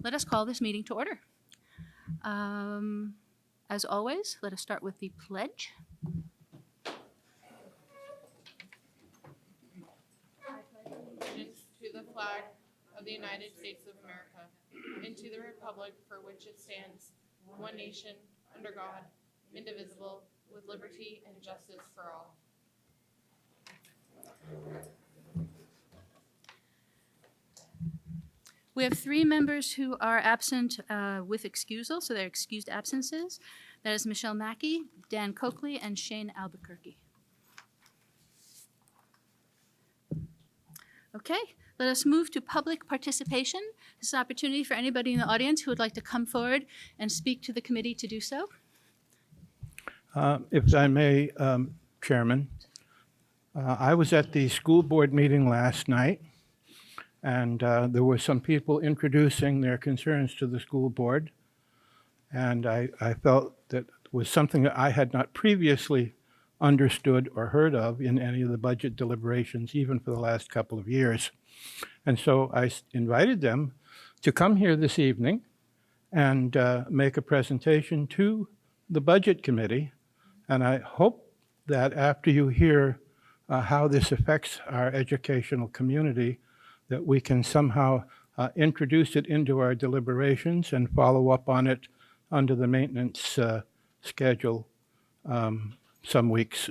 Let us call this meeting to order. As always, let us start with the pledge. Allegiance to the flag of the United States of America and to the republic for which it stands, one nation, under God, indivisible, with liberty and justice for all. We have 3 members who are absent with excusal, so they're excused absences. That is Michelle Mackey, Dan Coakley, and Shane Albuquerque. Okay, let us move to public participation. This is an opportunity for anybody in the audience who would like to come forward and speak to the committee to do so. If I may, Chairman, I was at the school board meeting last night, and there were some people introducing their concerns to the school board, and I felt that was something that I had not previously understood or heard of in any of the budget deliberations, even for the last couple of years. And so I invited them to come here this evening and make a presentation to the Budget Committee. And I hope that after you hear how this affects our educational community, that we can somehow introduce it into our deliberations and follow up on it under the maintenance schedule some weeks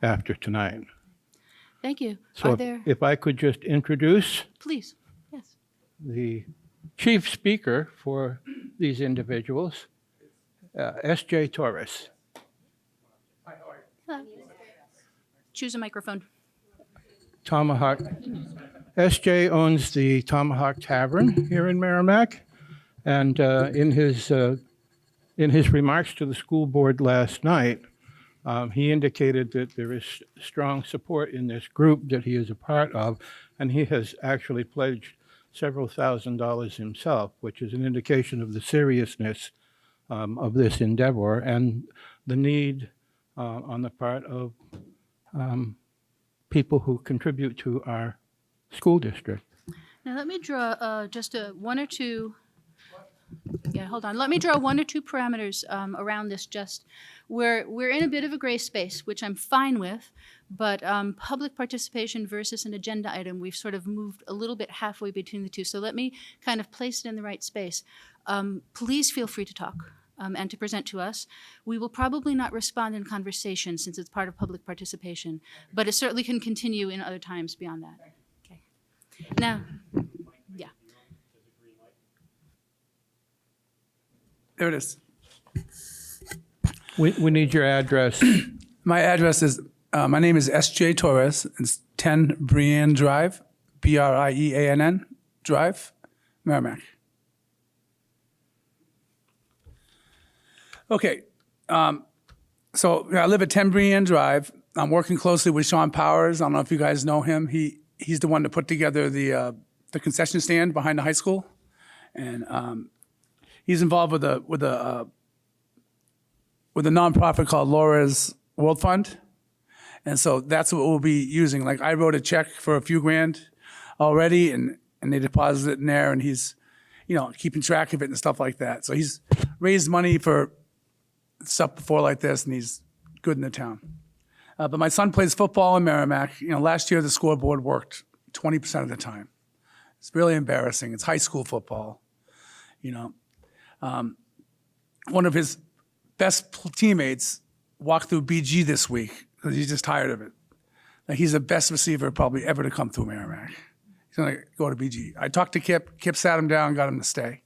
after tonight. Thank you. So Are there, if I could just introduce please, yes. the chief speaker for these individuals, S.J. Torres. Hello. Choose a microphone. Tomahawk. S.J. owns the Tomahawk Tavern here in Merrimack, and in his remarks to the school board last night, he indicated that there is strong support in this group that he is a part of, and he has actually pledged several $1,000s himself, which is an indication of the seriousness of this endeavor and the need on the part of people who contribute to our school district. Now let me draw just one or two. Yeah, hold on. Let me draw 1 or 2 parameters around this. Just we're in a bit of a gray space, which I'm fine with, but public participation versus an agenda item, we've sort of moved a little bit halfway between the two. So let me kind of place it in the right space. Please feel free to talk and to present to us. We will probably not respond in conversation since it's part of public participation, but it certainly can continue in other times beyond that. Okay. Now, yeah. There it is. We need your address. My address is, my name is S.J. Torres. It's 10 Brianne Drive, Briann Drive, Merrimack. Okay, so I live at 10 Brianne Drive. I'm working closely with Sean Powers. I don't know if you guys know him. He's the one that put together the concession stand behind the high school, and he's involved with a nonprofit called Laura's World Fund, and so that's what we'll be using. Like I wrote a check for a few grand already, and they deposited it in there, and he's, keeping track of it and stuff like that. So he's raised money for stuff before like this, and he's good in the town. But my son plays football in Merrimack. Last year the scoreboard worked 20% of the time. It's really embarrassing. It's high school football, One of his best teammates walked through BG this week because he's just tired of it. Like he's the best receiver probably ever to come through Merrimack. He's going to go to BG. I talked to Kip. Kip sat him down, got him to stay.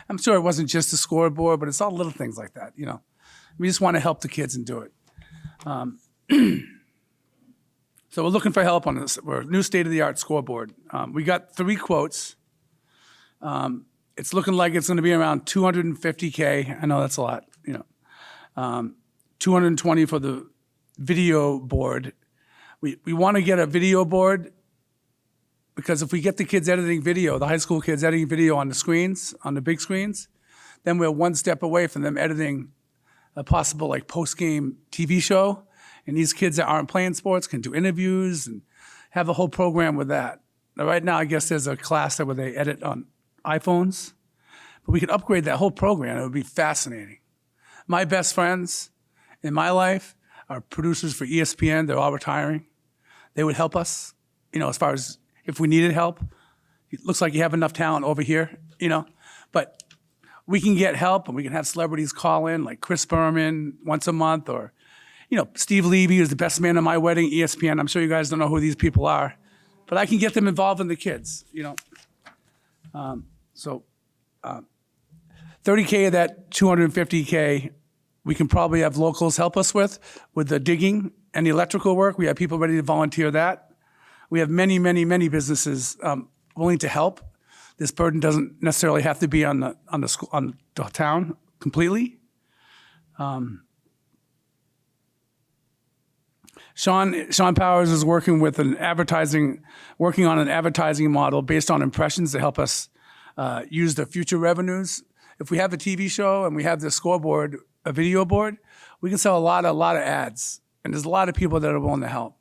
I'm sure it wasn't just the scoreboard, but it's all little things like that, We just want to help the kids and do it. So we're looking for help on this. We're a new state-of-the-art scoreboard. We got 3 quotes. It's looking like it's going to be around $250K. I know that's a lot, 220 for the video board. We want to get a video board because if we get the kids editing video, the high school kids editing video on the screens, on the big screens, then we're one step away from them editing a possible like post-game TV show. And these kids that aren't playing sports can do interviews and have a whole program with that. Now, right now, I guess there's a class where they edit on iPhones, but we could upgrade that whole program. It would be fascinating. My best friends in my life are producers for ESPN. They're all retiring. They would help us, as far as if we needed help. It looks like you have enough talent over here, but we can get help and we can have celebrities call in like Chris Berman once a month or, Steve Levy is the best man at my wedding, ESPN. I'm sure you guys don't know who these people are, but I can get them involved in the kids, So 30K of that 250K, we can probably have locals help us with the digging and the electrical work. We have people ready to volunteer that. We have many, many, many businesses willing to help. This burden doesn't necessarily have to be on the town completely. Sean Powers is working on an advertising model based on impressions to help us use the future revenues. If we have a TV show and we have the scoreboard, a video board, we can sell a lot of ads, and there's a lot of people that are willing to help.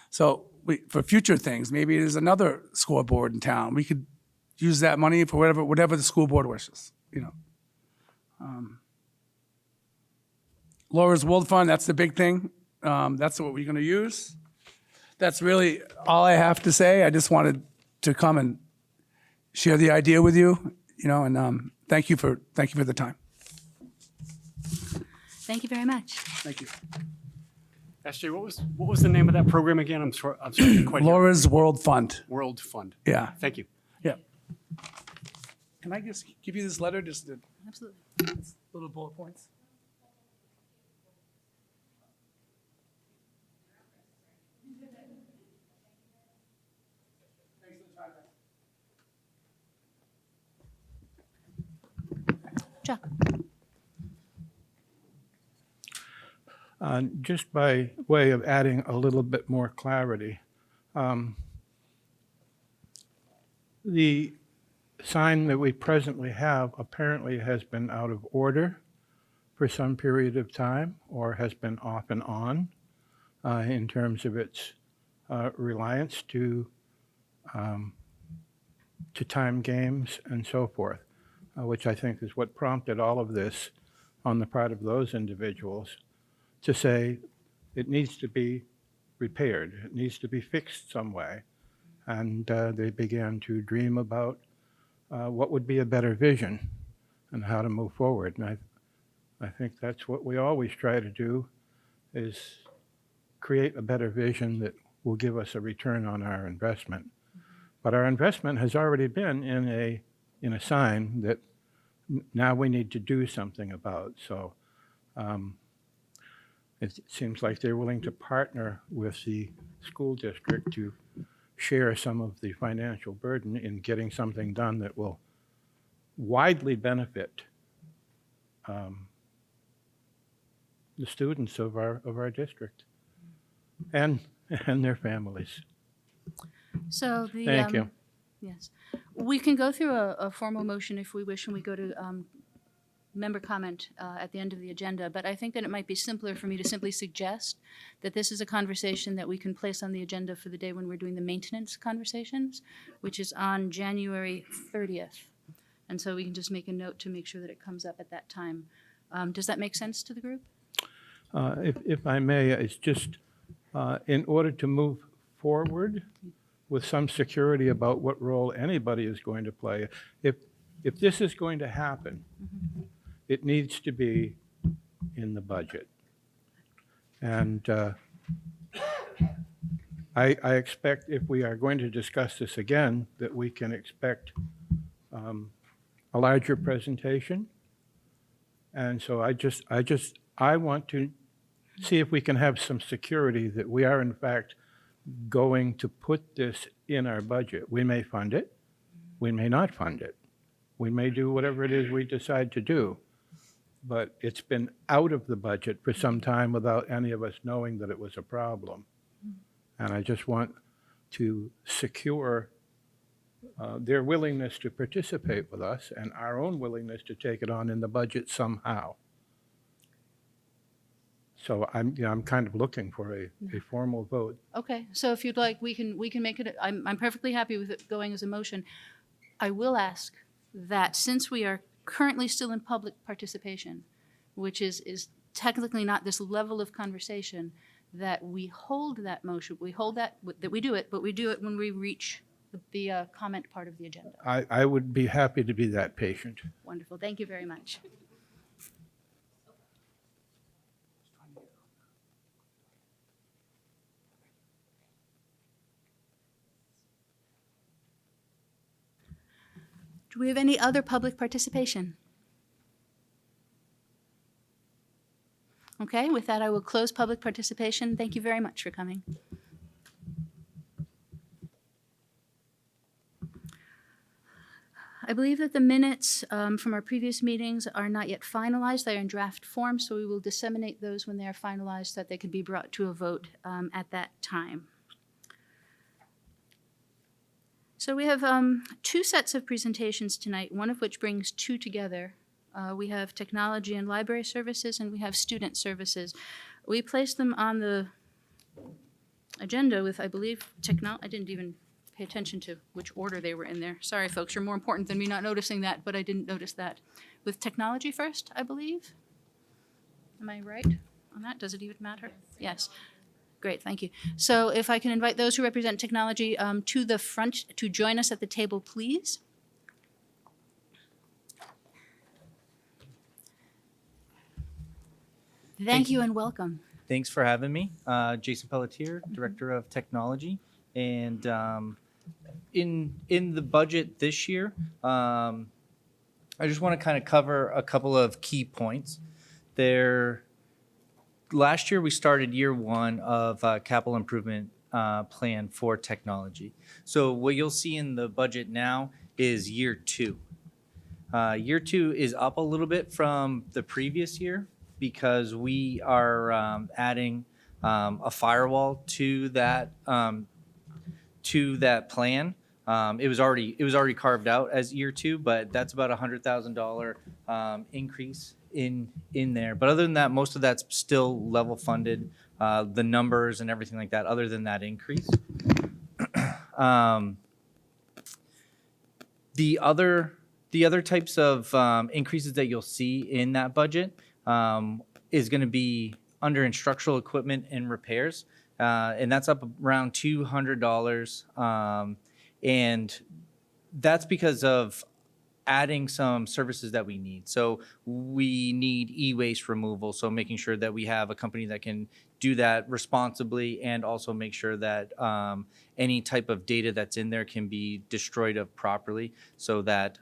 So for future things, maybe there's another scoreboard in town. We could use that money for whatever the school board wishes. Laura's World Fund, that's the big thing. That's what we're going to use. That's really all I have to say. I just wanted to come and share the idea with you, and thank you for the time. Thank you very much. Thank you. SJ, what was the name of that program again? I'm sorry, I didn't quite hear. Laura's World Fund. World Fund. Yeah. Thank you. Yeah. Can I just give you this letter, just the Absolutely. little bullet points? Chuck. Just by way of adding a little bit more clarity, the sign that we presently have apparently has been out of order for some period of time or has been off and on in terms of its reliance to time games and so forth, which I think is what prompted all of this on the part of those individuals to say it needs to be repaired, it needs to be fixed some way. And they began to dream about what would be a better vision and how to move forward. And I think that's what we always try to do, is create a better vision that will give us a return on our investment. But our investment has already been in a sign that now we need to do something about. So it seems like they're willing to partner with the school district to share some of the financial burden in getting something done that will widely benefit the students of our district and their families. So the. Thank you. Yes. We can go through a formal motion if we wish, and we go to member comment at the end of the agenda, but I think that it might be simpler for me to simply suggest that this is a conversation that we can place on the agenda for the day when we're doing the maintenance conversations, which is on January 30th. And so we can just make a note to make sure that it comes up at that time. Does that make sense to the group? If I may, it's just in order to move forward with some security about what role anybody is going to play, if this is going to happen, it needs to be in the budget. And I expect if we are going to discuss this again, that we can expect a larger presentation. And so I want to see if we can have some security that we are in fact going to put this in our budget. We may fund it, we may not fund it. We may do whatever it is we decide to do, but it's been out of the budget for some time without any of us knowing that it was a problem. And I just want to secure their willingness to participate with us and our own willingness to take it on in the budget somehow. So I'm kind of looking for a formal vote. Okay, so if you'd like, we can make it, I'm perfectly happy with it going as a motion. I will ask that since we are currently still in public participation, which is technically not this level of conversation, that we hold that motion, we hold that we do it, but we do it when we reach the comment part of the agenda. I would be happy to be that patient. Wonderful. Thank you very much. Do we have any other public participation? Okay, with that, I will close public participation. Thank you very much for coming. I believe that the minutes from our previous meetings are not yet finalized. They are in draft form, so we will disseminate those when they are finalized so that they can be brought to a vote at that time. So we have two sets of presentations tonight, one of which brings two together. We have technology and library services, and we have student services. We placed them on the agenda with, I believe, I didn't even pay attention to which order they were in there. Sorry, folks, you're more important than me not noticing that, but I didn't notice that. With technology first, I believe? Am I right on that? Does it even matter? Yes. Great, thank you. So if I can invite those who represent technology to the front to join us at the table, please. Thank you and welcome. Thanks for having me. Jason Pelletier, Director of Technology. And in the budget this year, I just want to kind of cover a couple of key points. Last year, we started year one of capital improvement plan for technology. So what you'll see in the budget now is year two. Year two is up a little bit from the previous year because we are adding a firewall to that plan. It was already carved out as year two, but that's about $100,000 increase in there. But other than that, most of that's still level funded. The numbers and everything like that. Other than that increase, the other types of increases that you'll see in that budget is going to be under instructional equipment and repairs. And that's up around $200. And that's because of adding some services that we need. So we need e-waste removal. So making sure that we have a company that can do that responsibly and also make sure that any type of data that's in there can be destroyed properly so that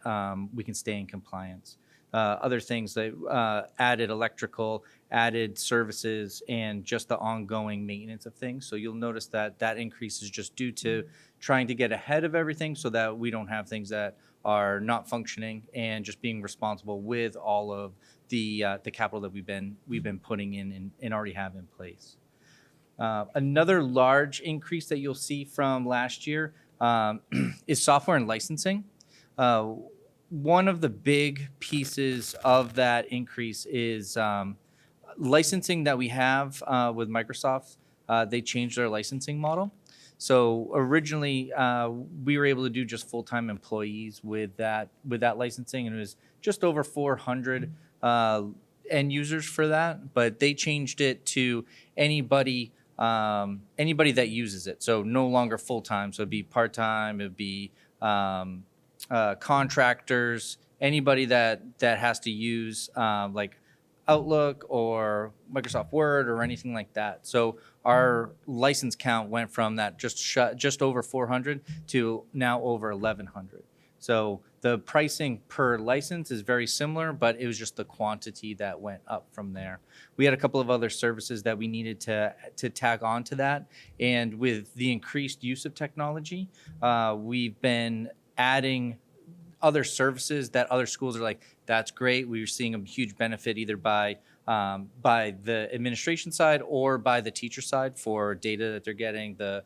we can stay in compliance. Other things that added electrical, added services, and just the ongoing maintenance of things. So you'll notice that that increase is just due to trying to get ahead of everything so that we don't have things that are not functioning and just being responsible with all of the capital that we've been putting in and already have in place. Another large increase that you'll see from last year is software and licensing. One of the big pieces of that increase is licensing that we have with Microsoft. They changed their licensing model. So originally, we were able to do just full-time employees with that licensing, and it was just over 400 end users for that. But they changed it to anybody that uses it. So no longer full-time. So it'd be part-time. It'd be contractors, anybody that has to use like Outlook or Microsoft Word or anything like that. So our license count went from that just over 400 to now over 1,100. So the pricing per license is very similar, but it was just the quantity that went up from there. We had a couple of other services that we needed to tag on to that. And with the increased use of technology, we've been adding other services that other schools are like, that's great. We're seeing a huge benefit either by the administration side or by the teacher side for data that they're getting, the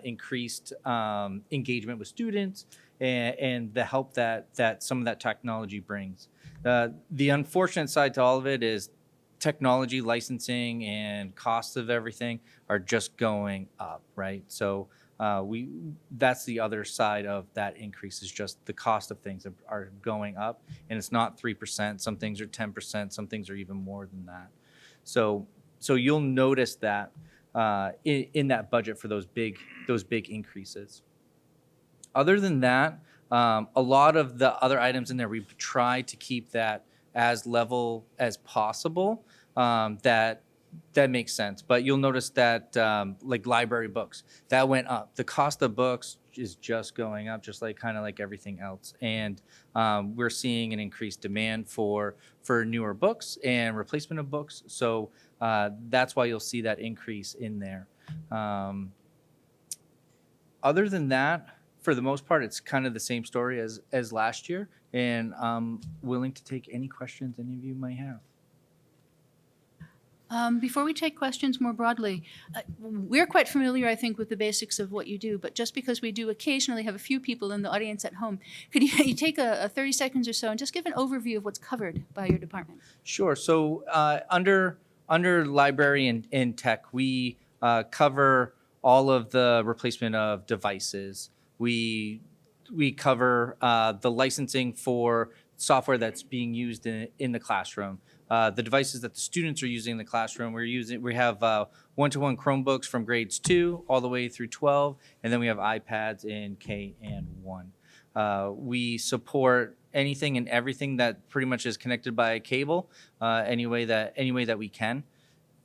increased engagement with students, and the help that some of that technology brings. The unfortunate side to all of it is technology licensing and costs of everything are just going up, right? So That's the other side of that increase, is just the cost of things are going up, and it's not 3%. Some things are 10%. Some things are even more than that. So you'll notice that in that budget for those big increases. Other than that, a lot of the other items in there, we've tried to keep that as level as possible. That makes sense. But you'll notice that like library books, that went up. The cost of books is just going up, just like kind of like everything else. And we're seeing an increased demand for newer books and replacement of books. So that's why you'll see that increase in there. Other than that, for the most part, it's kind of the same story as last year. And I'm willing to take any questions any of you might have. Before we take questions more broadly, we're quite familiar, I think, with the basics of what you do, but just because we do occasionally have a few people in the audience at home, could you take a 30 seconds or so and just give an overview of what's covered by your department? Sure. So under library and tech, we cover all of the replacement of devices. We cover the licensing for software that's being used in the classroom. The devices that the students are using in the classroom, we have one-to-one Chromebooks from grades 2 all the way through 12, and then we have iPads in K and 1. We support anything and everything that pretty much is connected by a cable, any way that we can.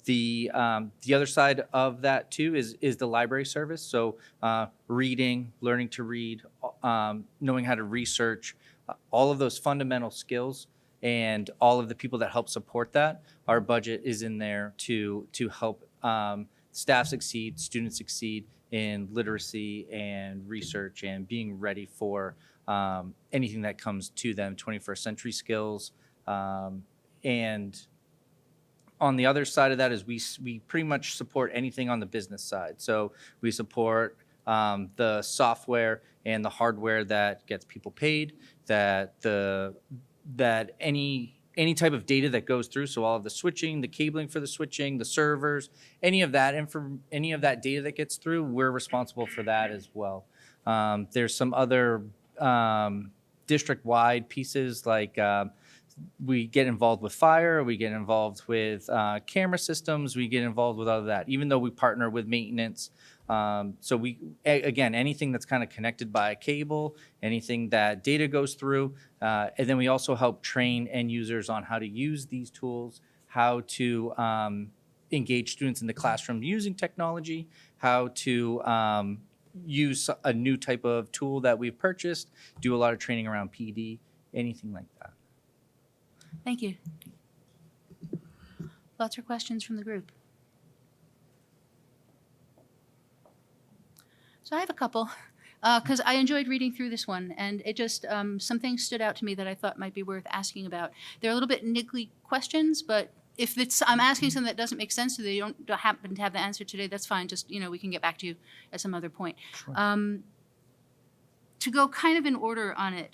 The other side of that too is the library service. So reading, learning to read, knowing how to research, all of those fundamental skills, and all of the people that help support that. Our budget is in there to help staff succeed, students succeed in literacy and research and being ready for anything that comes to them, 21st century skills. And on the other side of that is we pretty much support anything on the business side. So we support the software and the hardware that gets people paid, that any type of data that goes through, so all of the switching, the cabling for the switching, the servers, any of that data that gets through, we're responsible for that as well. There's some other district-wide pieces like we get involved with fire, we get involved with camera systems, we get involved with all of that, even though we partner with maintenance. So again, anything that's kind of connected by a cable, anything that data goes through, and then we also help train end users on how to use these tools, how to engage students in the classroom using technology, how to use a new type of tool that we've purchased, do a lot of training around PD, anything like that. Thank you. Thoughts or questions from the group? So I have a couple, because I enjoyed reading through this one, and it just, some things stood out to me that I thought might be worth asking about. They're a little bit niggly questions, but if I'm asking something that doesn't make sense to you, you don't happen to have the answer today, that's fine. Just, we can get back to you at some other point. Sure. To go kind of in order on it,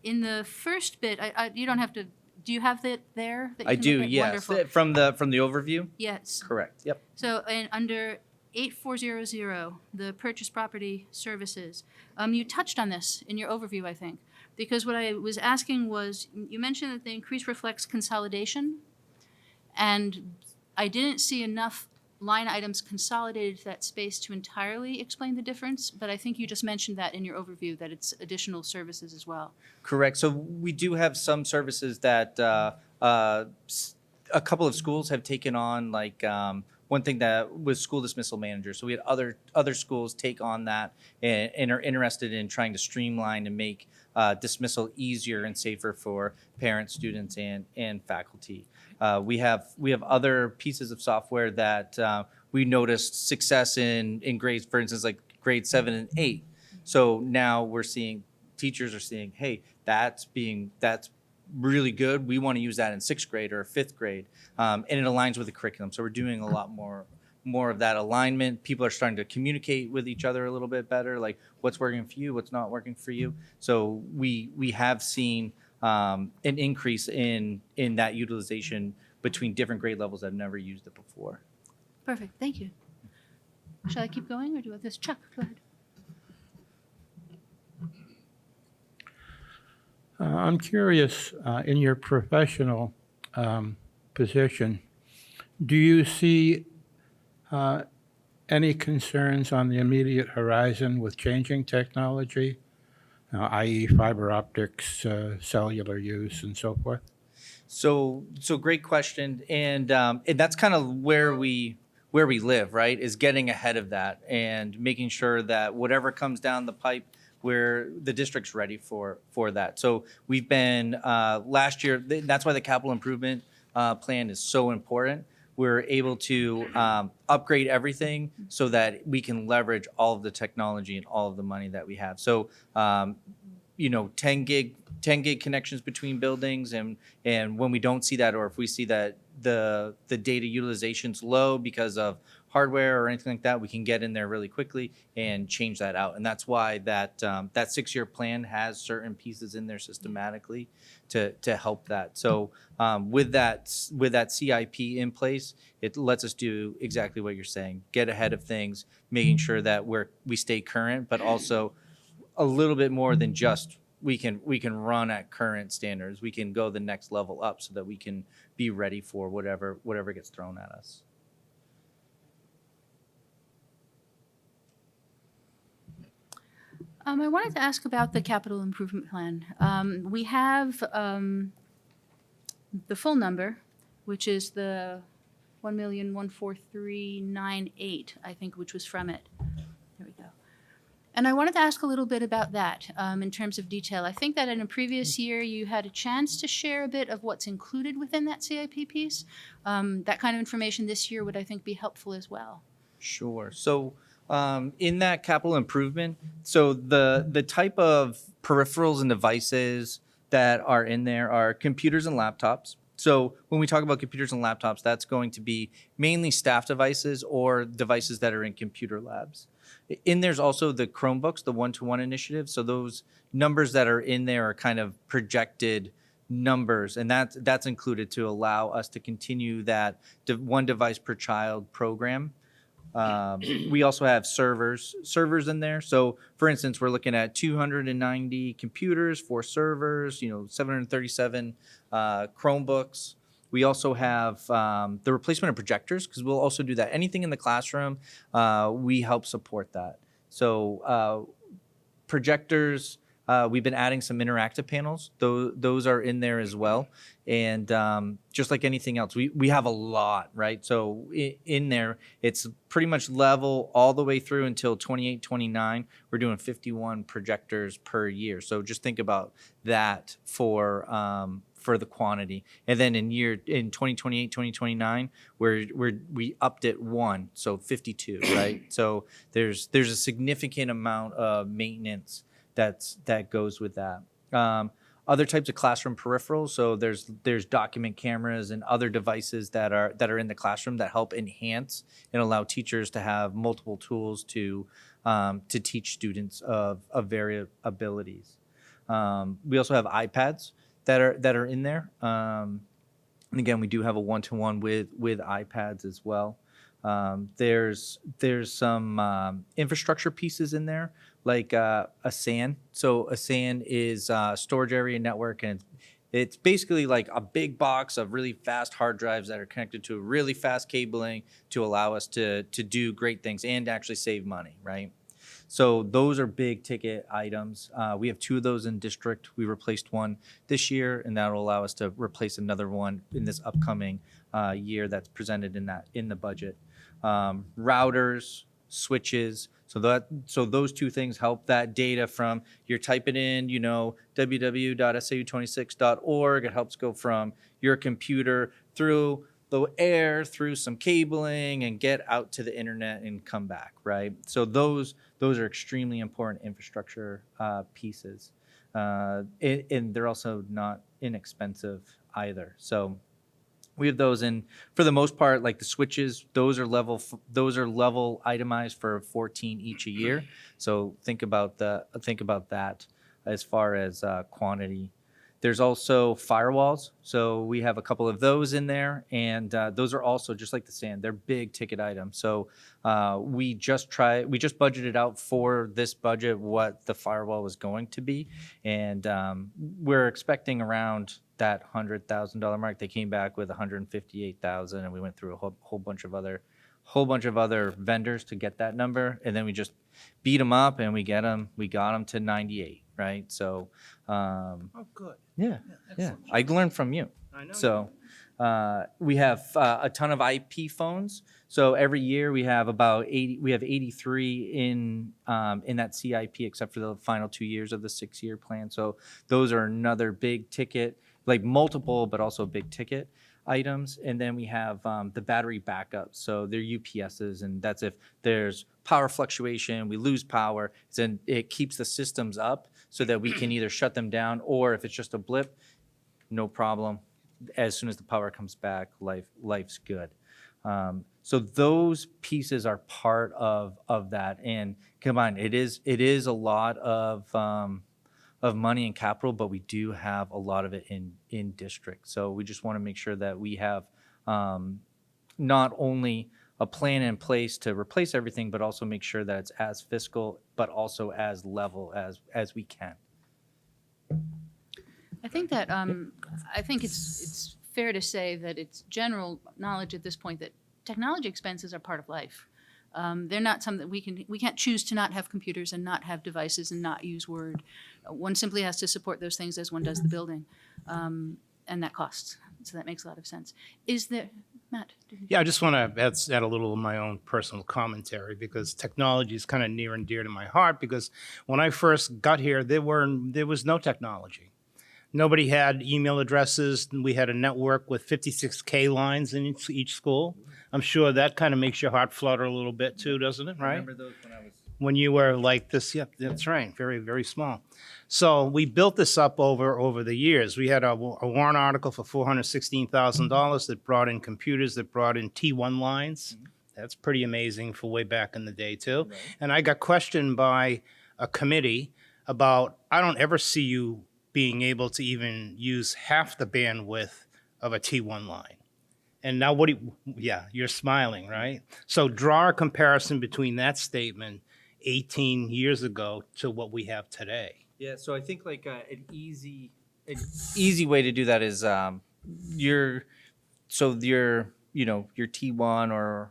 in the first bit, you don't have to, do you have it there? That you I can do, look at? yes. Wonderful. From the overview? Yes. Correct, yep. So under 8400, the purchase property services, you touched on this in your overview, I think, because what I was asking was, you mentioned that the increase reflects consolidation, and I didn't see enough line items consolidated to that space to entirely explain the difference, but I think you just mentioned that in your overview, that it's additional services as well. Correct. So we do have some services that a couple of schools have taken on, like one thing that was school dismissal manager. So we had other schools take on that and are interested in trying to streamline and make dismissal easier and safer for parents, students, and faculty. We have other pieces of software that we noticed success in grades, for instance, like grade 7 and 8. So now we're seeing teachers are seeing, hey, that's really good. We want to use that in 6th grade or 5th grade, and it aligns with the curriculum. So we're doing a lot more of that alignment. People are starting to communicate with each other a little bit better, like what's working for you, what's not working for you. So we have seen an increase in that utilization between different grade levels that have never used it before. Perfect, thank you. Shall I keep going, or do I have this? Chuck, go ahead. I'm curious, in your professional position, do you see any concerns on the immediate horizon with changing technology, i.e. fiber optics, cellular use, and so forth? So great question, and that's kind of where we live, right? Is getting ahead of that and making sure that whatever comes down the pipe, where the district's ready for that. So we've been last year. That's why the capital improvement plan is so important. We're able to upgrade everything so that we can leverage all of the technology and all of the money that we have. So 10 gig connections between buildings, and when we don't see that, or if we see that the data utilization's low because of hardware or anything like that, we can get in there really quickly and change that out. And that's why that 6-year plan has certain pieces in there systematically to help that. So with that CIP in place, it lets us do exactly what you're saying, get ahead of things, making sure that we stay current, but also a little bit more than just we can run at current standards. We can go the next level up so that we can be ready for whatever gets thrown at us. I wanted to ask about the capital improvement plan. We have the full number, which is the 1,143,908, I think, which was from it. There we go. And I wanted to ask a little bit about that in terms of detail. I think that in a previous year you had a chance to share a bit of what's included within that CIP piece. That kind of information this year would, I think, be helpful as well. Sure. So in that capital improvement, so the type of peripherals and devices that are in there are computers and laptops. So when we talk about computers and laptops, that's going to be mainly staff devices or devices that are in computer labs. In there's also the Chromebooks, the one-to-one initiative. So those numbers that are in there are kind of projected numbers, and that's included to allow us to continue that one device per child program. We also have servers in there. So for instance, we're looking at 290 computers, 4 servers, 737 Chromebooks. We also have the replacement of projectors, because we'll also do that. Anything in the classroom, we help support that. So projectors, we've been adding some interactive panels. Those are in there as well. And just like anything else, we have a lot, right? So in there, it's pretty much level all the way through until 28, 29. We're doing 51 projectors per year. So just think about that for the quantity. And then in 2028, 2029, we upped it 1, so 52, right? So there's a significant amount of maintenance that goes with that. Other types of classroom peripherals, so there's document cameras and other devices that are in the classroom that help enhance and allow teachers to have multiple tools to teach students of various abilities. We also have iPads that are in there. And again, we do have a one-to-one with iPads as well. There's some infrastructure pieces in there, like a SAN. So a SAN is storage area network, and it's basically like a big box of really fast hard drives that are connected to really fast cabling to allow us to do great things and actually save money, right? So those are big ticket items. We have 2 of those in district. We replaced one this year, and that will allow us to replace another one in this upcoming year that's presented in the budget. Routers, switches. So those 2 things help that data from you're typing in, www.sau26.org. It helps go from your computer through the air, through some cabling, and get out to the internet and come back, right? So those are extremely important infrastructure pieces, and they're also not inexpensive either. So we have those, and for the most part, like the switches, those are level itemized for 14 each a year. So think about that as far as quantity. There's also firewalls. So we have a couple of those in there, and those are also just like the sand. They're big ticket items. So we just budgeted out for this budget what the firewall was going to be, and we're expecting around that $100,000 mark. They came back with 158,000, and we went through a whole bunch of other vendors to get that number, and then we just beat them up and we got them to 98, right? So Oh, good. yeah. I learned from you. I know. So we have a ton of IP phones. So every year we have about 80. We have 83 in that CIP, except for the final 2 years of the 6-year plan. So those are another big ticket, like multiple, but also big ticket items. And then we have the battery backups. So they're UPSs, and that's if there's power fluctuation, we lose power, then it keeps the systems up so that we can either shut them down, or if it's just a blip, no problem. As soon as the power comes back, life's good. So those pieces are part of that. And come on, it is a lot of money and capital, but we do have a lot of it in district. So we just want to make sure that we have not only a plan in place to replace everything, but also make sure that it's as fiscal, but also as level as we can. I think that, I think it's fair to say that it's general knowledge at this point that technology expenses are part of life. They're not something that we can't choose to not have computers and not have devices and not use Word. One simply has to support those things as one does the building, and that costs. So that makes a lot of sense. Is there, Matt? Yeah, I just want to add a little of my own personal commentary, because technology is kind of near and dear to my heart, because when I first got here, there was no technology. Nobody had email addresses. We had a network with 56K lines in each school. I'm sure that kind of makes your heart flutter a little bit too, doesn't it, right? Remember those when I was... When you were like this, yep, that's right, very, very small. So we built this up over the years. We had a warrant article for $416,000 that brought in computers, that brought in T1 lines. That's pretty amazing for way back in the day too. Right. And I got questioned by a committee about, I don't ever see you being able to even use half the bandwidth of a T1 line. And now you're smiling, right? So draw a comparison between that statement 18 years ago to what we have today. Yeah, so I think like an easy way to do that is your T1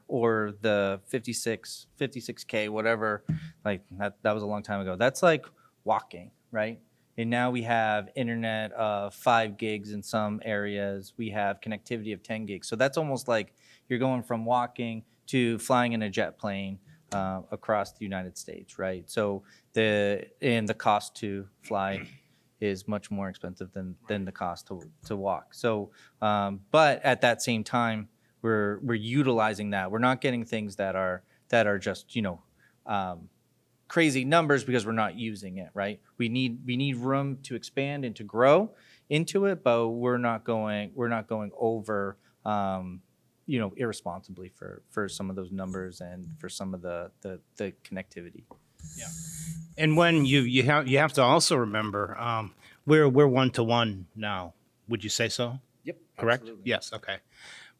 or the 56K, whatever, like that was a long time ago. That's like walking, right? And now we have internet of 5 gigs in some areas. We have connectivity of 10 gigs. So that's almost like you're going from walking to flying in a jet plane across the United States, right? So the cost to fly is much more expensive than the cost to walk. So, but at that same time, we're utilizing that. We're not getting things that are just crazy numbers because we're not using it, right? We need room to expand and to grow into it, but we're not going over irresponsibly for some of those numbers and for some of the connectivity. And when you have to also remember, we're 1-to-1 now. Would you say so? Yep. Correct? Absolutely. Yes, okay.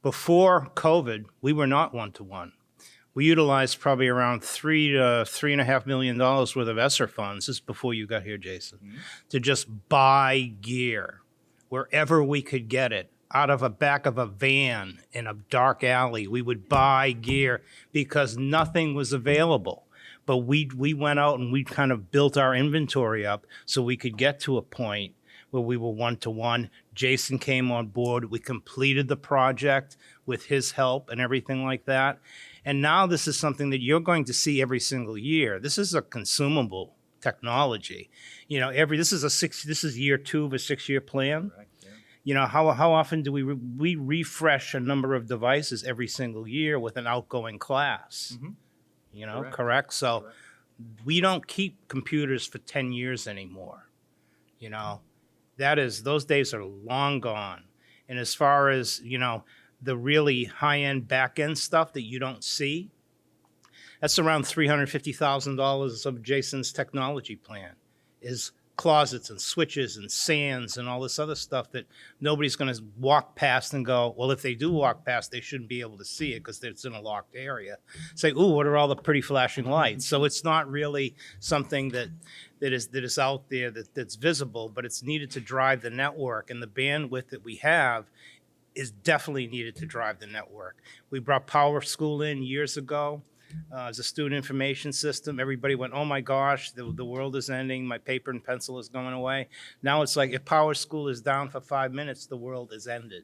Before COVID, we were not 1-to-1. We utilized probably around $3 to $3.5 million worth of ESSER funds, this is before you got here, Jason, to just buy gear wherever we could get it. Out of the back of a van in a dark alley, we would buy gear because nothing was available. But we went out and we kind of built our inventory up so we could get to a point where we were 1-to-1. Jason came on board. We completed the project with his help and everything like that. And now this is something that you're going to see every single year. This is a consumable technology. This is year 2 of a 6-year plan. Correct, yeah. How often do we refresh a number of devices every single year with an outgoing class? Correct. Correct? So we don't keep computers for 10 years anymore. Those days are long gone. And as far as, the really high-end back-end stuff that you don't see, that's around $350,000 of Jason's technology plan, is closets and switches and sands and all this other stuff that nobody's going to walk past and go, well, if they do walk past, they shouldn't be able to see it because it's in a locked area. Say, ooh, what are all the pretty flashing lights? So it's not really something that is out there that's visible, but it's needed to drive the network, and the bandwidth that we have is definitely needed to drive the network. We brought Power School in years ago as a student information system. Everybody went, oh my gosh, the world is ending, my paper and pencil is going away. Now it's like if Power School is down for 5 minutes, the world is ended.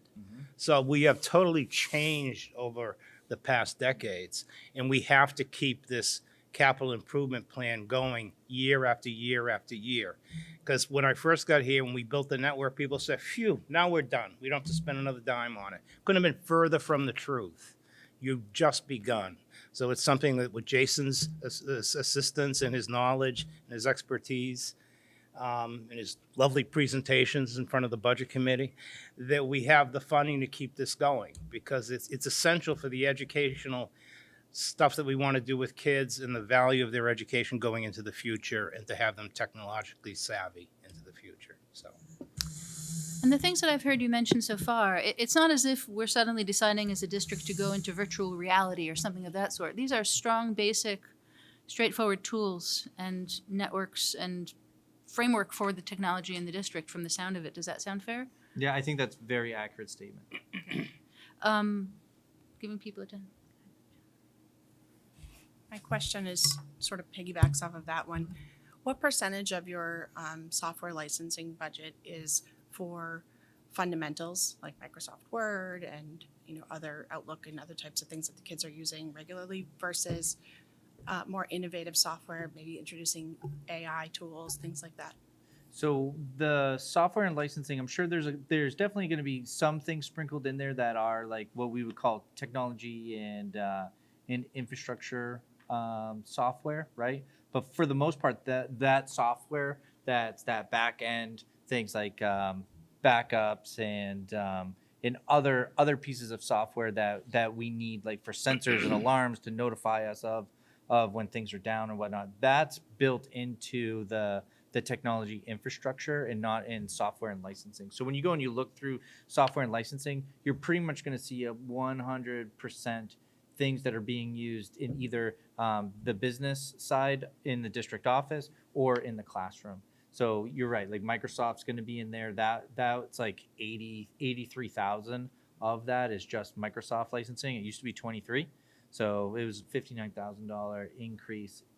So we have totally changed over the past decades, and we have to keep this capital improvement plan going year after year after year. Because when I first got here, when we built the network, people said, phew, now we're done. We don't have to spend another dime on it. Couldn't have been further from the truth. You've just begun. So it's something that with Jason's assistance and his knowledge and his expertise and his lovely presentations in front of the budget committee, that we have the funding to keep this going, because it's essential for the educational stuff that we want to do with kids and the value of their education going into the future, and to have them technologically savvy into the future. So. And the things that I've heard you mention so far, it's not as if we're suddenly deciding as a district to go into virtual reality or something of that sort. These are strong, basic, straightforward tools and networks and framework for the technology in the district from the sound of it. Does that sound fair? Yeah, I think that's a very accurate statement. Giving people a time. My question is sort of piggybacks off of that one. What percentage of your software licensing budget is for fundamentals like Microsoft Word and other Outlook and other types of things that the kids are using regularly versus more innovative software, maybe introducing AI tools, things like that? So the software and licensing, I'm sure there's definitely going to be some things sprinkled in there that are like what we would call technology and infrastructure software, right? But for the most part, that software, that back end things like backups and other pieces of software that we need, like for sensors and alarms to notify us of when things are down and whatnot. That's built into the technology infrastructure and not in software and licensing. So when you go and you look through software and licensing, you're pretty much going to see a 100% things that are being used in either the business side in the district office or in the classroom. So you're right, like Microsoft's going to be in there. That's like 83,000 of that is just Microsoft licensing. It used to be 23, so it was a $59,000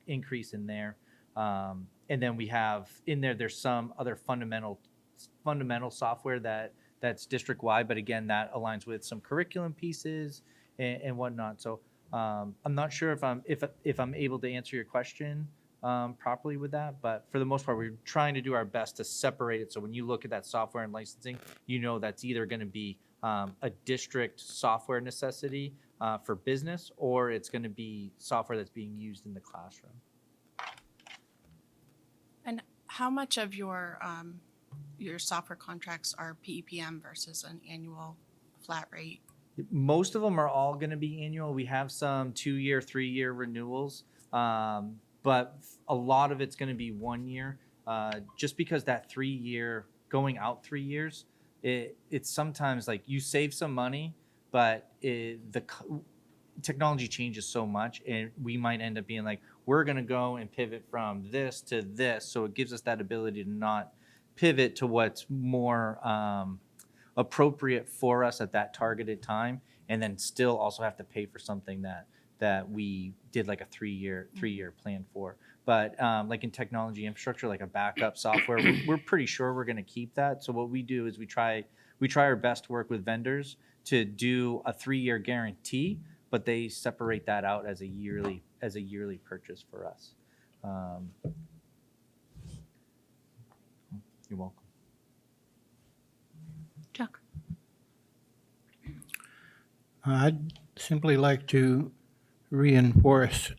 increase in there. And then we have in there's some other fundamental software that's district wide, but again, that aligns with some curriculum pieces and whatnot. So I'm not sure if I'm able to answer your question properly with that, but for the most part, we're trying to do our best to separate it. So when you look at that software and licensing, that's either going to be a district software necessity for business, or it's going to be software that's being used in the classroom. And how much of your software contracts are PEPM versus an annual flat rate? Most of them are all going to be annual. We have some 2-year, 3-year renewals, but a lot of it's going to be 1 year, just because that 3-year, going out 3 years, it's sometimes like you save some money, but the technology changes so much, and we might end up being like, we're going to go and pivot from this to this. So it gives us that ability to not pivot to what's more appropriate for us at that targeted time, and then still also have to pay for something that we did like a 3-year plan for. But like in technology infrastructure, like a backup software, we're pretty sure we're going to keep that. So what we do is we try our best to work with vendors to do a 3-year guarantee, but they separate that out as a yearly purchase for us. You're welcome. Chuck. I'd simply like to reinforce,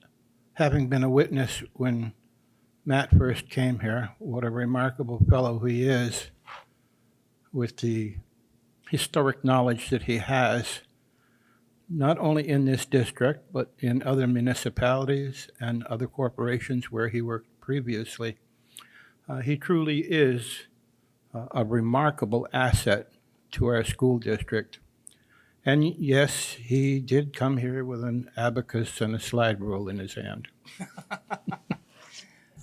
having been a witness when Matt first came here, what a remarkable fellow he is with the historic knowledge that he has, not only in this district, but in other municipalities and other corporations where he worked previously. He truly is a remarkable asset to our school district. And yes, he did come here with an abacus and a slide rule in his hand.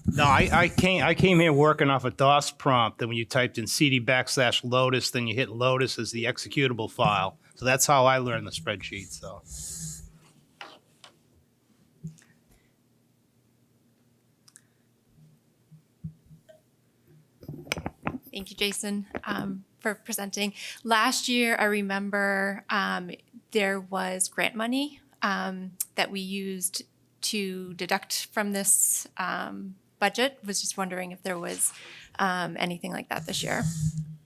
No, I came here working off a DOS prompt, and when you typed in CD\Lotus, then you hit Lotus as the executable file. So that's how I learned the spreadsheet, so. Thank you, Jason, for presenting. Last year, I remember there was grant money that we used to deduct from this budget. Was just wondering if there was anything like that this year.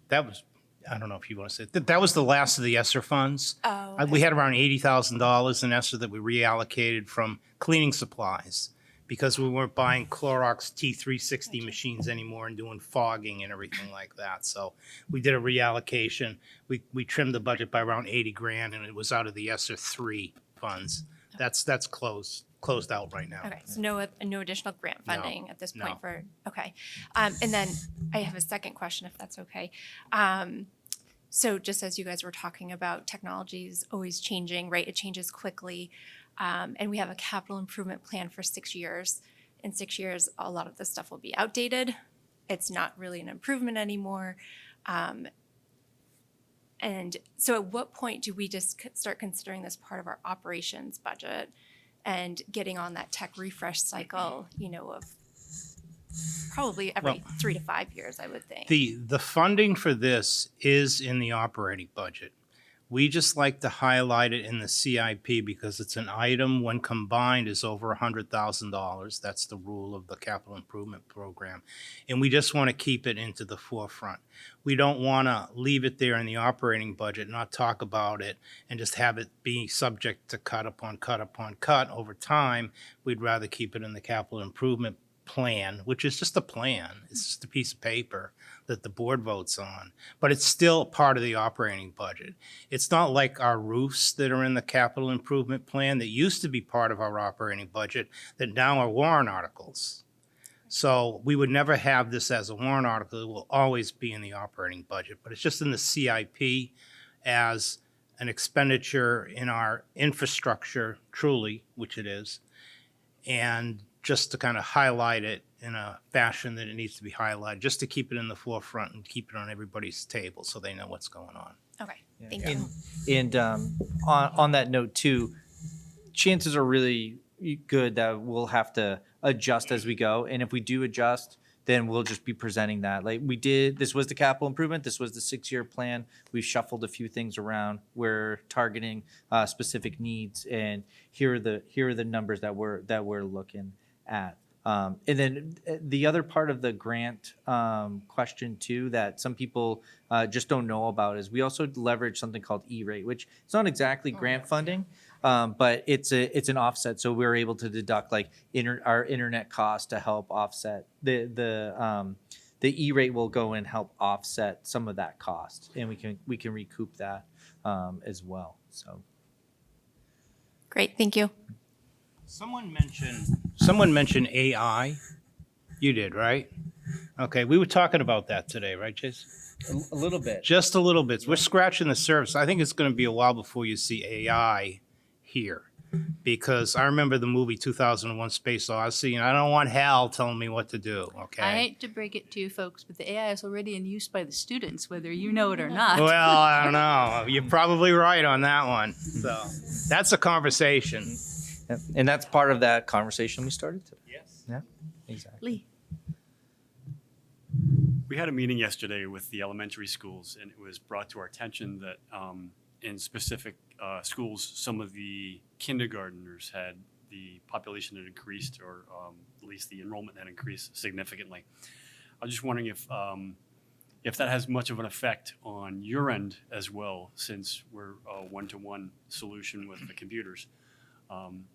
That was, I don't know if you want to say, that was the last of the ESSER funds. Oh, We had around $80,000 in ESSER that we reallocated from cleaning supplies because we weren't buying Clorox T360 machines anymore and doing fogging and everything like that. So we did a reallocation. We trimmed the budget by around 80 grand, and it was out of the ESSER 3 funds. That's closed out right now. Okay, so no additional grant funding at this point no. for, okay. And then I have a second question, if that's okay. So just as you guys were talking about, technology is always changing, right? It changes quickly. And we have a capital improvement plan for 6 years. In 6 years, a lot of this stuff will be outdated. It's not really an improvement anymore. And so at what point do we just start considering this part of our operations budget and getting on that tech refresh cycle, of probably every 3 to 5 years, I would think. The funding for this is in the operating budget. We just like to highlight it in the CIP because it's an item when combined is over $100,000. That's the rule of the capital improvement program. And we just want to keep it into the forefront. We don't want to leave it there in the operating budget, not talk about it, and just have it be subject to cut upon cut upon cut over time. We'd rather keep it in the capital improvement plan, which is just a plan. It's just a piece of paper that the board votes on, but it's still part of the operating budget. It's not like our roofs that are in the capital improvement plan that used to be part of our operating budget that now are warrant articles. So we would never have this as a warrant article. It will always be in the operating budget, but it's just in the CIP as an expenditure in our infrastructure, truly, which it is, and just to kind of highlight it in a fashion that it needs to be highlighted, just to keep it in the forefront and keep it on everybody's table so they know what's going on. Okay, thank you. And on that note too, chances are really good that we'll have to adjust as we go. And if we do adjust, then we'll just be presenting that. Like we did, this was the capital improvement, this was the 6-year plan. We've shuffled a few things around. We're targeting specific needs, and here are the numbers that we're looking at. And then the other part of the grant question too that some people just don't know about is we also leverage something called E-rate, which it's not exactly grant funding, but it's an offset. So we're able to deduct like our internet cost to help offset the E-rate will go and help offset some of that cost, and we can recoup that as well. So Great, thank you. Someone mentioned AI. You did, right? Okay, we were talking about that today, right, Jason? a little bit. Just a little bit. We're scratching the surface. I think it's going to be a while before you see AI here. Because I remember the movie 2001 Space Odyssey, and I don't want Hal telling me what to do, okay? I hate to break it to you folks, but the AI is already in use by the students, whether you know it or not. Well, I don't know. You're probably right on that one. So that's a conversation. Yep. And that's part of that conversation we started today. Yes. Yeah, exactly. Lee. We had a meeting yesterday with the elementary schools, and it was brought to our attention that in specific schools, some of the kindergartners had the population had increased, or at least the enrollment had increased significantly. I was just wondering if that has much of an effect on your end as well, since we're a one-to-one solution with the computers.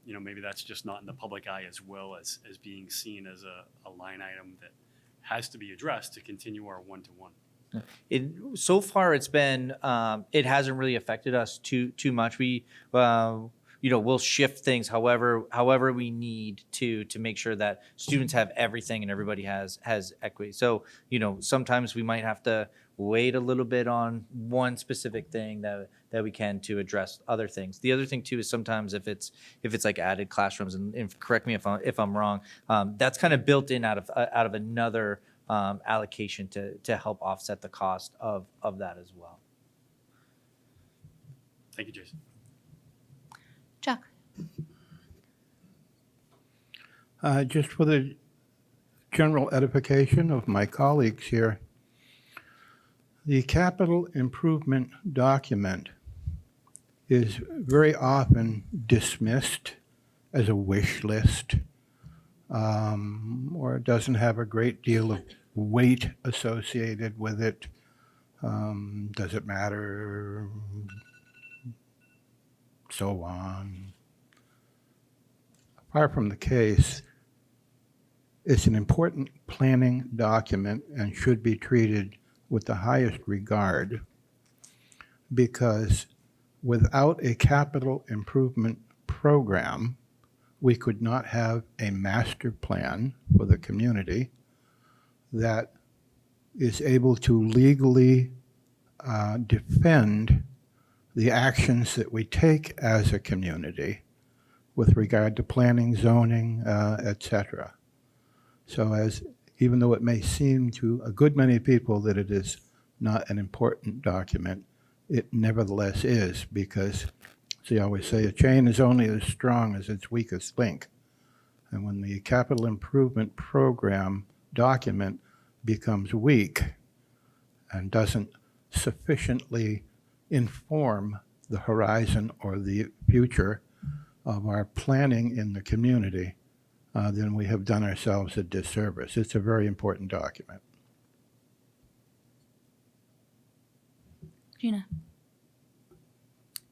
Maybe that's just not in the public eye as well as being seen as a line item that has to be addressed to continue our one-to-one. So far, it's been it hasn't really affected us too much. We we'll shift things however we need to make sure that students have everything and everybody has equity. So, sometimes we might have to wait a little bit on one specific thing that we can to address other things. The other thing too is sometimes if it's like added classrooms, and correct me if I'm wrong, that's kind of built in out of another allocation to help offset the cost of that as well. Thank you, Jason. Chuck? Just for the general edification of my colleagues here, the capital improvement document is very often dismissed as a wish list, or it doesn't have a great deal of weight associated with it. Does it matter? So on. Far from the case, it's an important planning document and should be treated with the highest regard, because without a capital improvement program, we could not have a master plan for the community that is able to legally defend the actions that we take as a community with regard to planning, zoning, etc. So even though it may seem to a good many people that it is not an important document, it nevertheless is, because, as I always say, a chain is only as strong as its weakest link. And when the capital improvement program document becomes weak and doesn't sufficiently inform the horizon or the future of our planning in the community, then we have done ourselves a disservice. It's a very important document. Gina?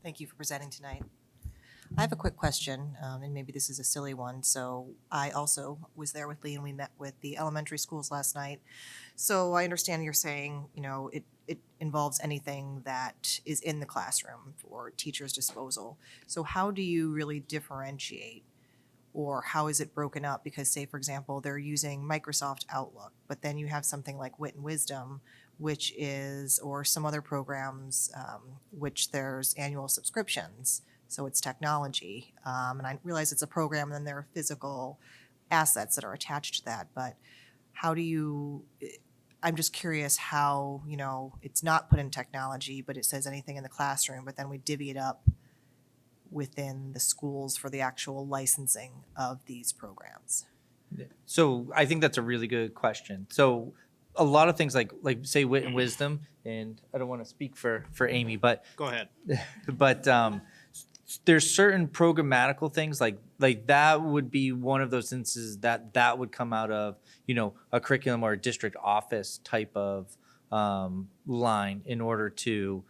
Thank you for presenting tonight. I have a quick question, and maybe this is a silly one. So I also was there with Lee, and we met with the elementary schools last night. So I understand you're saying, it involves anything that is in the classroom for teachers' disposal. So how do you really differentiate, or how is it broken up? Because say, for example, they're using Microsoft Outlook, but then you have something like Wit and Wisdom, which is, or some other programs, which there's annual subscriptions. So it's technology. And I realize it's a program, and then there are physical assets that are attached to that. But how do you, I'm just curious how, it's not put in technology, but it says anything in the classroom, but then we divvy it up within the schools for the actual licensing of these programs. So I think that's a really good question. So a lot of things like say Wit and Wisdom, and I don't want to speak for Amy, but Go ahead. but there's certain programmatical things like that would be one of those instances that would come out of a curriculum or a district office type of line in order to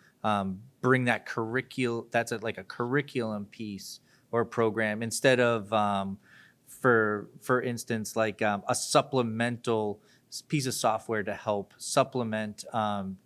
bring that like a curriculum piece or program instead of for instance like a supplemental piece of software to help supplement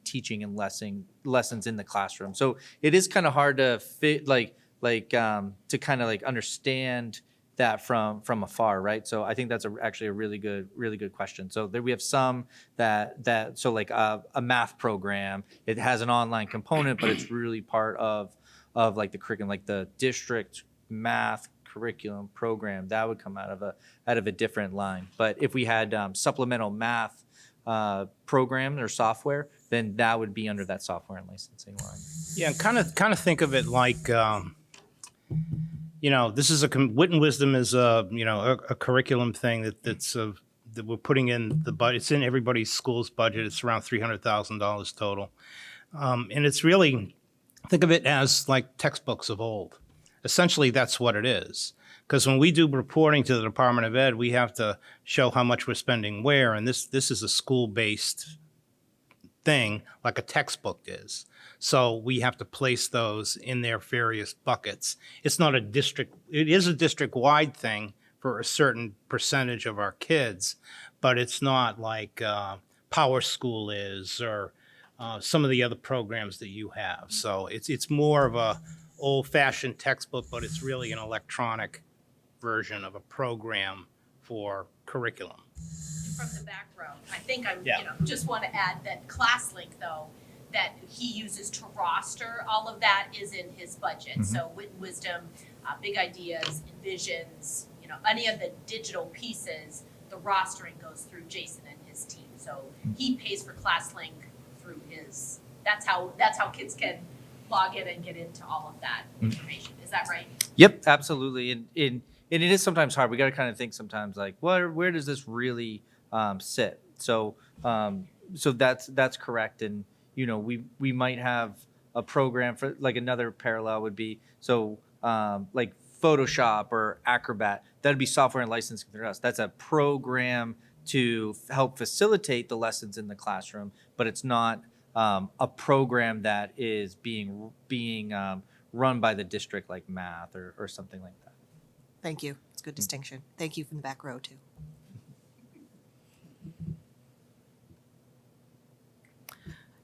teaching and lessons in the classroom. So it is kind of hard to fit to kind of like understand that from afar, right? So I think that's actually a really good question. So there we have some that so like a math program, it has an online component, but it's really part of like the curriculum, like the district math curriculum program that would come out of a different line. But if we had supplemental math program or software, then that would be under that software and licensing line. Yeah, and kind of think of it like, this is Wit and Wisdom is a curriculum thing that we're putting in the budget. It's in everybody's school's budget. It's around $300,000 total, and it's really, think of it as like textbooks of old. Essentially, that's what it is. Because when we do reporting to the Department of Ed, we have to show how much we're spending where, and this is a school-based thing like a textbook is. So we have to place those in their various buckets. It's not it is a district-wide thing for a certain percentage of our kids, but it's not like Power School is or some of the other programs that you have. So it's more of a old-fashioned textbook, but it's really an electronic version of a program for curriculum. From the back row. I think I'm, Yeah. just want to add that ClassLink though, that he uses to roster, all of that is in his budget. So Wit and Wisdom, Big Ideas, Envisions, any of the digital pieces, the rostering goes through Jason and his team. So he pays for ClassLink through his, that's how kids can log in and get into all of that information. Is that right? Yep, absolutely. And it is sometimes hard. We got to kind of think sometimes like, where does this really sit? So that's correct. And we might have a program for like another parallel would be like Photoshop or Acrobat. That'd be software and licensing through us. That's a program to help facilitate the lessons in the classroom, but it's not a program that is being run by the district like math or something like that. Thank you. It's a good distinction. Thank you from the back row, too.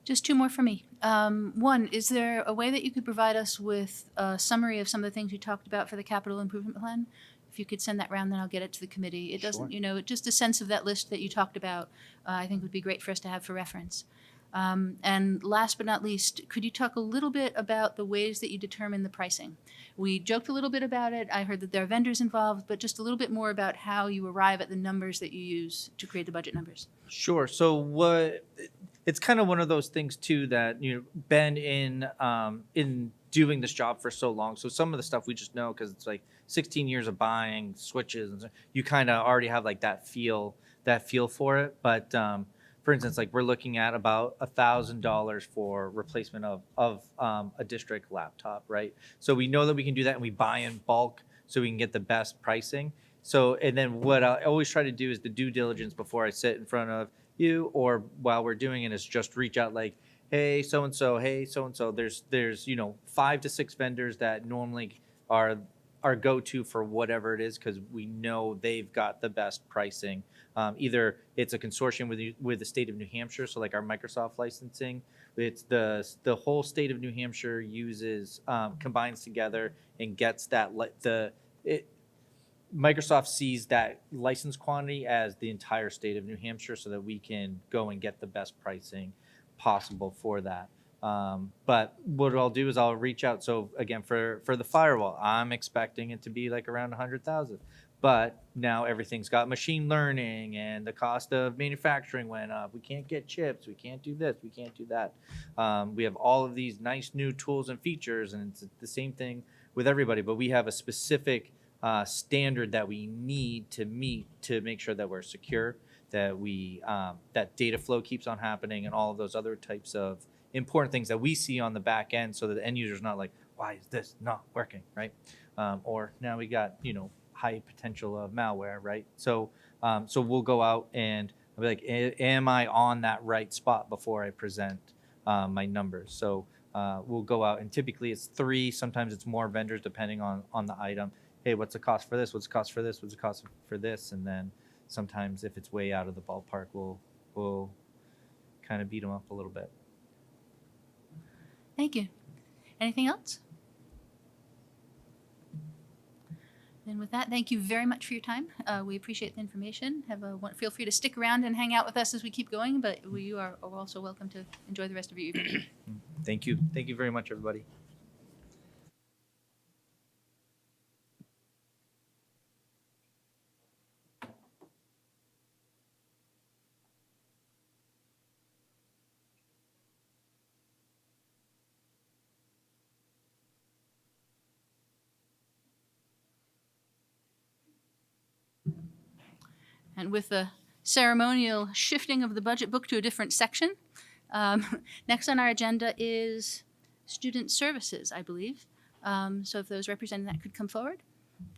Just two more for me. One, is there a way that you could provide us with a summary of some of the things you talked about for the capital improvement plan? If you could send that round, then I'll get it to the committee. It doesn't, just a sense of that list that you talked about, I think would be great for us to have for reference. And last but not least, could you talk a little bit about the ways that you determine the pricing? We joked a little bit about it. I heard that there are vendors involved, but just a little bit more about how you arrive at the numbers that you use to create the budget numbers. Sure. So it's kind of one of those things too that been in doing this job for so long. So some of the stuff we just know because it's like 16 years of buying switches, and you kind of already have like that feel for it. But for instance, like we're looking at about $1,000 for replacement of a district laptop, right? So we know that we can do that, and we buy in bulk so we can get the best pricing. So, and then what I always try to do is the due diligence before I sit in front of you or while we're doing it is just reach out like, hey, so-and-so, there's 5 to 6 vendors that normally are our go-to for whatever it is because we know they've got the best pricing. Either it's a consortium with the state of New Hampshire, so like our Microsoft licensing, it's the whole state of New Hampshire uses, combines together and gets that, Microsoft sees that license quantity as the entire state of New Hampshire so that we can go and get the best pricing possible for that. But what I'll do is I'll reach out. So again, for the firewall, I'm expecting it to be like around 100,000. But now everything's got machine learning and the cost of manufacturing went up. We can't get chips. We can't do this. We can't do that. We have all of these nice new tools and features, and it's the same thing with everybody. But we have a specific standard that we need to meet to make sure that we're secure, that we that data flow keeps on happening, and all of those other types of important things that we see on the back end, so that the end user's not like, why is this not working, right? Or now we got high potential of malware, right? So so we'll go out and I'll be like, am I on that right spot before I present my numbers? So we'll go out and typically it's 3, sometimes it's more vendors depending on the item. Hey, what's the cost for this? What's the cost for this? What's the cost for this? And then sometimes if it's way out of the ballpark, we'll kind of beat them up a little bit. Thank you. Anything else? Then with that, thank you very much for your time. We appreciate the information. Feel free to stick around and hang out with us as we keep going, but you are also welcome to enjoy the rest of your evening. Thank you. Thank you very much, everybody. And with the ceremonial shifting of the budget book to a different section, next on our agenda is student services, I believe. So if those representing that could come forward.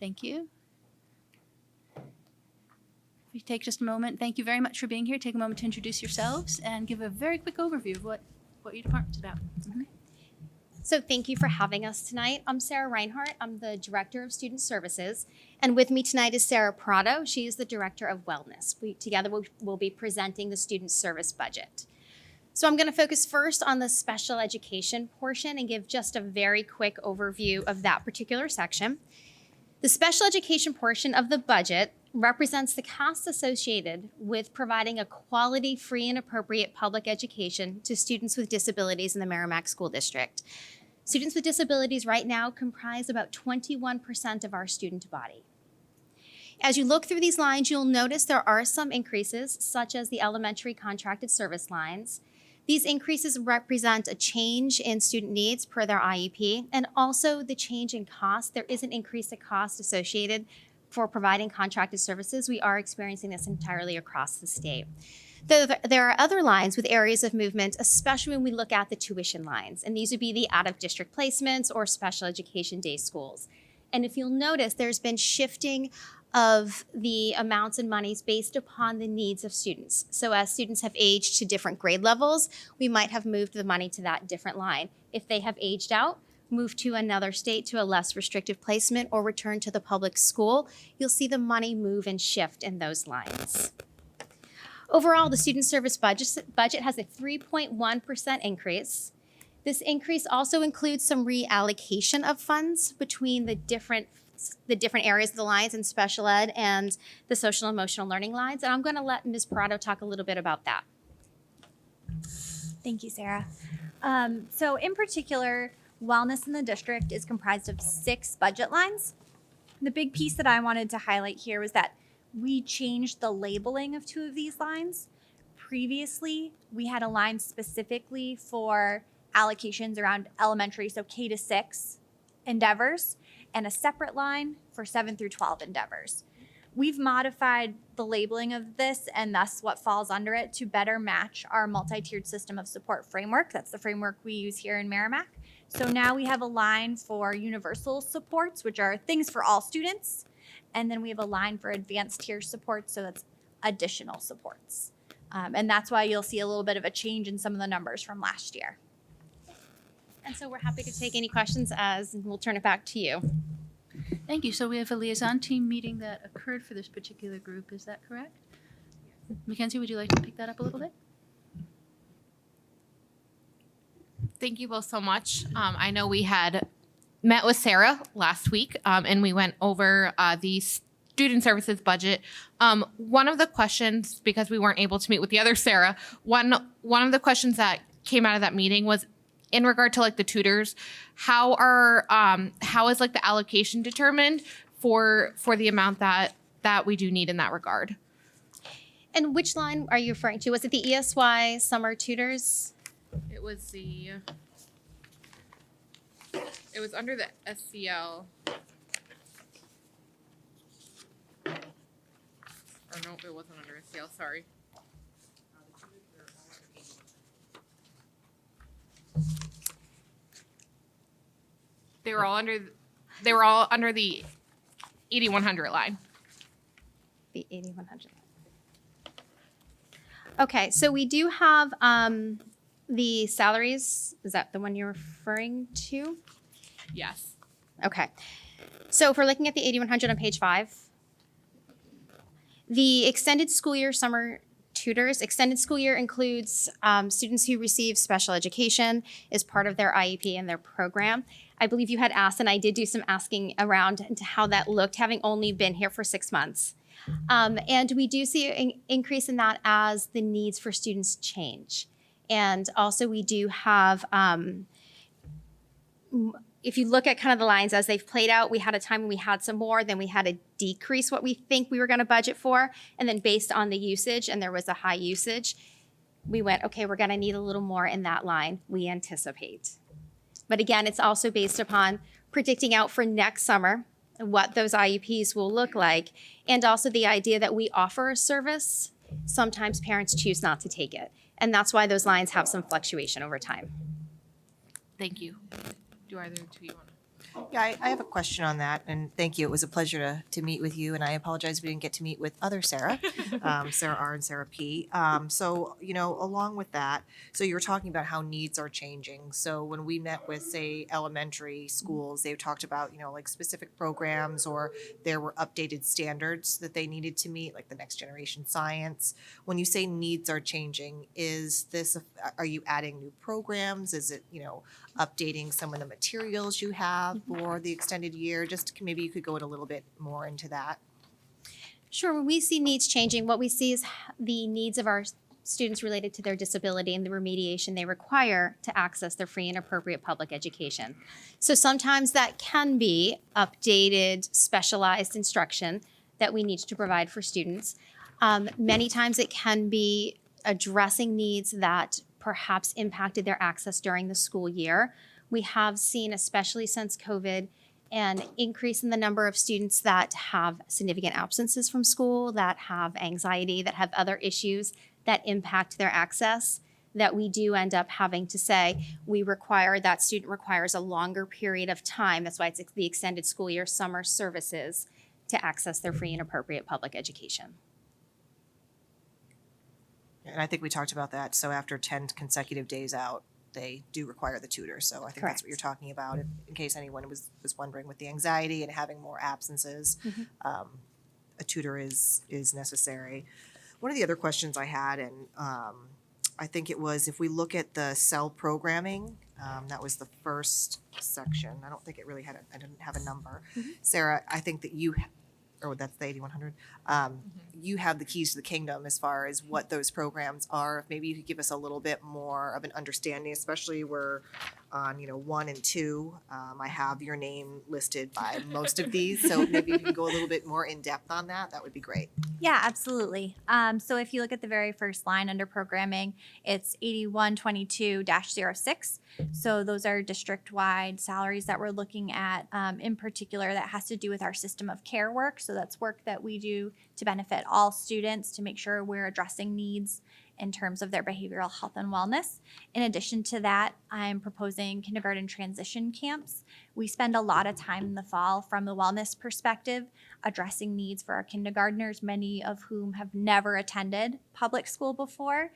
Thank you. If you take just a moment, thank you very much for being here. Take a moment to introduce yourselves and give a very quick overview of what your department's about. Mm-hmm. So thank you for having us tonight. I'm Sarah Reinhardt. I'm the Director of Student Services. And with me tonight is Sarah Prado. She is the Director of Wellness. Together we'll be presenting the student service budget. So I'm going to focus first on the special education portion and give just a very quick overview of that particular section. The special education portion of the budget represents the costs associated with providing a quality, free, and appropriate public education to students with disabilities in the Merrimack School District. Students with disabilities right now comprise about 21% of our student body. As you look through these lines, you'll notice there are some increases, such as the elementary contracted service lines. These increases represent a change in student needs per their IEP, and also the change in cost. There is an increase in cost associated for providing contracted services. We are experiencing this entirely across the state. There are other lines with areas of movement, especially when we look at the tuition lines, and these would be the out-of-district placements or special education day schools. And if you'll notice, there's been shifting of the amounts and monies based upon the needs of students. So as students have aged to different grade levels, we might have moved the money to that different line. If they have aged out, move to another state to a less restrictive placement, or return to the public school, you'll see the money move and shift in those lines. Overall, the student service budget has a 3.1% increase. This increase also includes some reallocation of funds between the different areas of the lines in special ed and the social emotional learning lines. And I'm going to let Ms. Parado talk a little bit about that. Thank you, Sarah. So in particular, wellness in the district is comprised of 6 budget lines. The big piece that I wanted to highlight here was that we changed the labeling of 2 of these lines. Previously, we had a line specifically for allocations around elementary, so K to 6 endeavors, and a separate line for 7 through 12 endeavors. We've modified the labeling of this and thus what falls under it to better match our multi-tiered system of support framework. That's the framework we use here in Merrimack. So now we have a line for universal supports, which are things for all students. And then we have a line for advanced tier supports, so that's additional supports. And that's why you'll see a little bit of a change in some of the numbers from last year. And so we're happy to take any questions and we'll turn it back to you. Thank you. So we have a liaison team meeting that occurred for this particular group. Is that correct? Mackenzie, would you like to pick that up a little bit? Thank you both so much. I know we had met with Sarah last week, and we went over the student services budget. One of the questions, because we weren't able to meet with the other Sarah, one of the questions that came out of that meeting was in regard to like the tutors. How is like the allocation determined for the amount that we do need in that regard? And which line are you referring to? Was it the ESY summer tutors? It was under the SCL. Or no, it wasn't under SCL, sorry. They were all under the 8100 line. The 8100. Okay, so we do have the salaries. Is that the one you're referring to? Yes. Okay. So if we're looking at the 8100 on page 5, the extended school year summer tutors, extended school year includes students who receive special education as part of their IEP and their program. I believe you had asked, and I did do some asking around into how that looked, having only been here for 6 months. And we do see an increase in that as the needs for students change. And also we do have, if you look at kind of the lines as they've played out, we had a time when we had some more, then we had to decrease what we think we were going to budget for. And then based on the usage, and there was a high usage, we went, okay, we're going to need a little more in that line, we anticipate. But again, it's also based upon predicting out for next summer what those IEPs will look like, and also the idea that we offer a service, sometimes parents choose not to take it. And that's why those lines have some fluctuation over time. Thank you. Do either two you want to? Yeah, I have a question on that, and thank you. It was a pleasure to meet with you, and I apologize we didn't get to meet with other Sarah, Sarah R. and Sarah P. So, along with that, so you were talking about how needs are changing. So when we met with, say, elementary schools, they talked about, like specific programs, or there were updated standards that they needed to meet, like the next generation science. When you say needs are changing, are you adding new programs? Is it, updating some of the materials you have for the extended year? Just maybe you could go in a little bit more into that. Sure, when we see needs changing, what we see is the needs of our students related to their disability and the remediation they require to access their free and appropriate public education. So sometimes that can be updated, specialized instruction that we need to provide for students. Many times it can be addressing needs that perhaps impacted their access during the school year. We have seen, especially since COVID, an increase in the number of students that have significant absences from school, that have anxiety, that have other issues that impact their access, that we do end up having to say, that student requires a longer period of time. That's why it's the extended school year summer services to access their free and appropriate public education. And I think we talked about that. So after 10 consecutive days out, they do require the tutor. So I think that's what you're talking about. In case anyone was wondering, with the anxiety and having more absences, a tutor is necessary. One of the other questions I had, and I think it was, if we look at the cell programming, that was the first section. I don't think it really I didn't have a number. Sarah, I think that that's the 8100. You have the keys to the kingdom as far as what those programs are. Maybe you could give us a little bit more of an understanding, especially we're on, 1 and 2. I have your name listed by most of these, so maybe you can go a little bit more in depth on that. That would be great. Yeah, absolutely. So if you look at the very first line under programming, it's 8122-06. So those are district-wide salaries that we're looking at. In particular, that has to do with our system of care work. So that's work that we do to benefit all students, to make sure we're addressing needs in terms of their behavioral health and wellness. In addition to that, I'm proposing kindergarten transition camps. We spend a lot of time in the fall from the wellness perspective addressing needs for our kindergartners, many of whom have never attended public school before.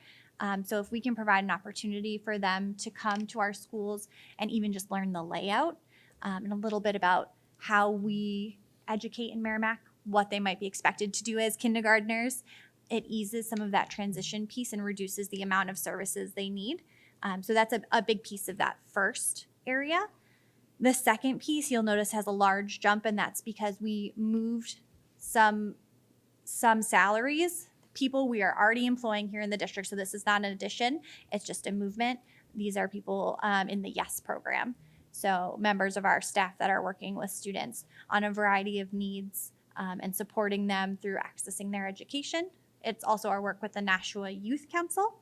So if we can provide an opportunity for them to come to our schools and even just learn the layout and a little bit about how we educate in Merrimack, what they might be expected to do as kindergartners, it eases some of that transition piece and reduces the amount of services they need. So that's a big piece of that first area. The second piece you'll notice has a large jump, and that's because we moved some salaries, people we are already employing here in the district. So this is not an addition, it's just a movement. These are people in the YES program. So members of our staff that are working with students on a variety of needs and supporting them through accessing their education. It's also our work with the Nashua Youth Council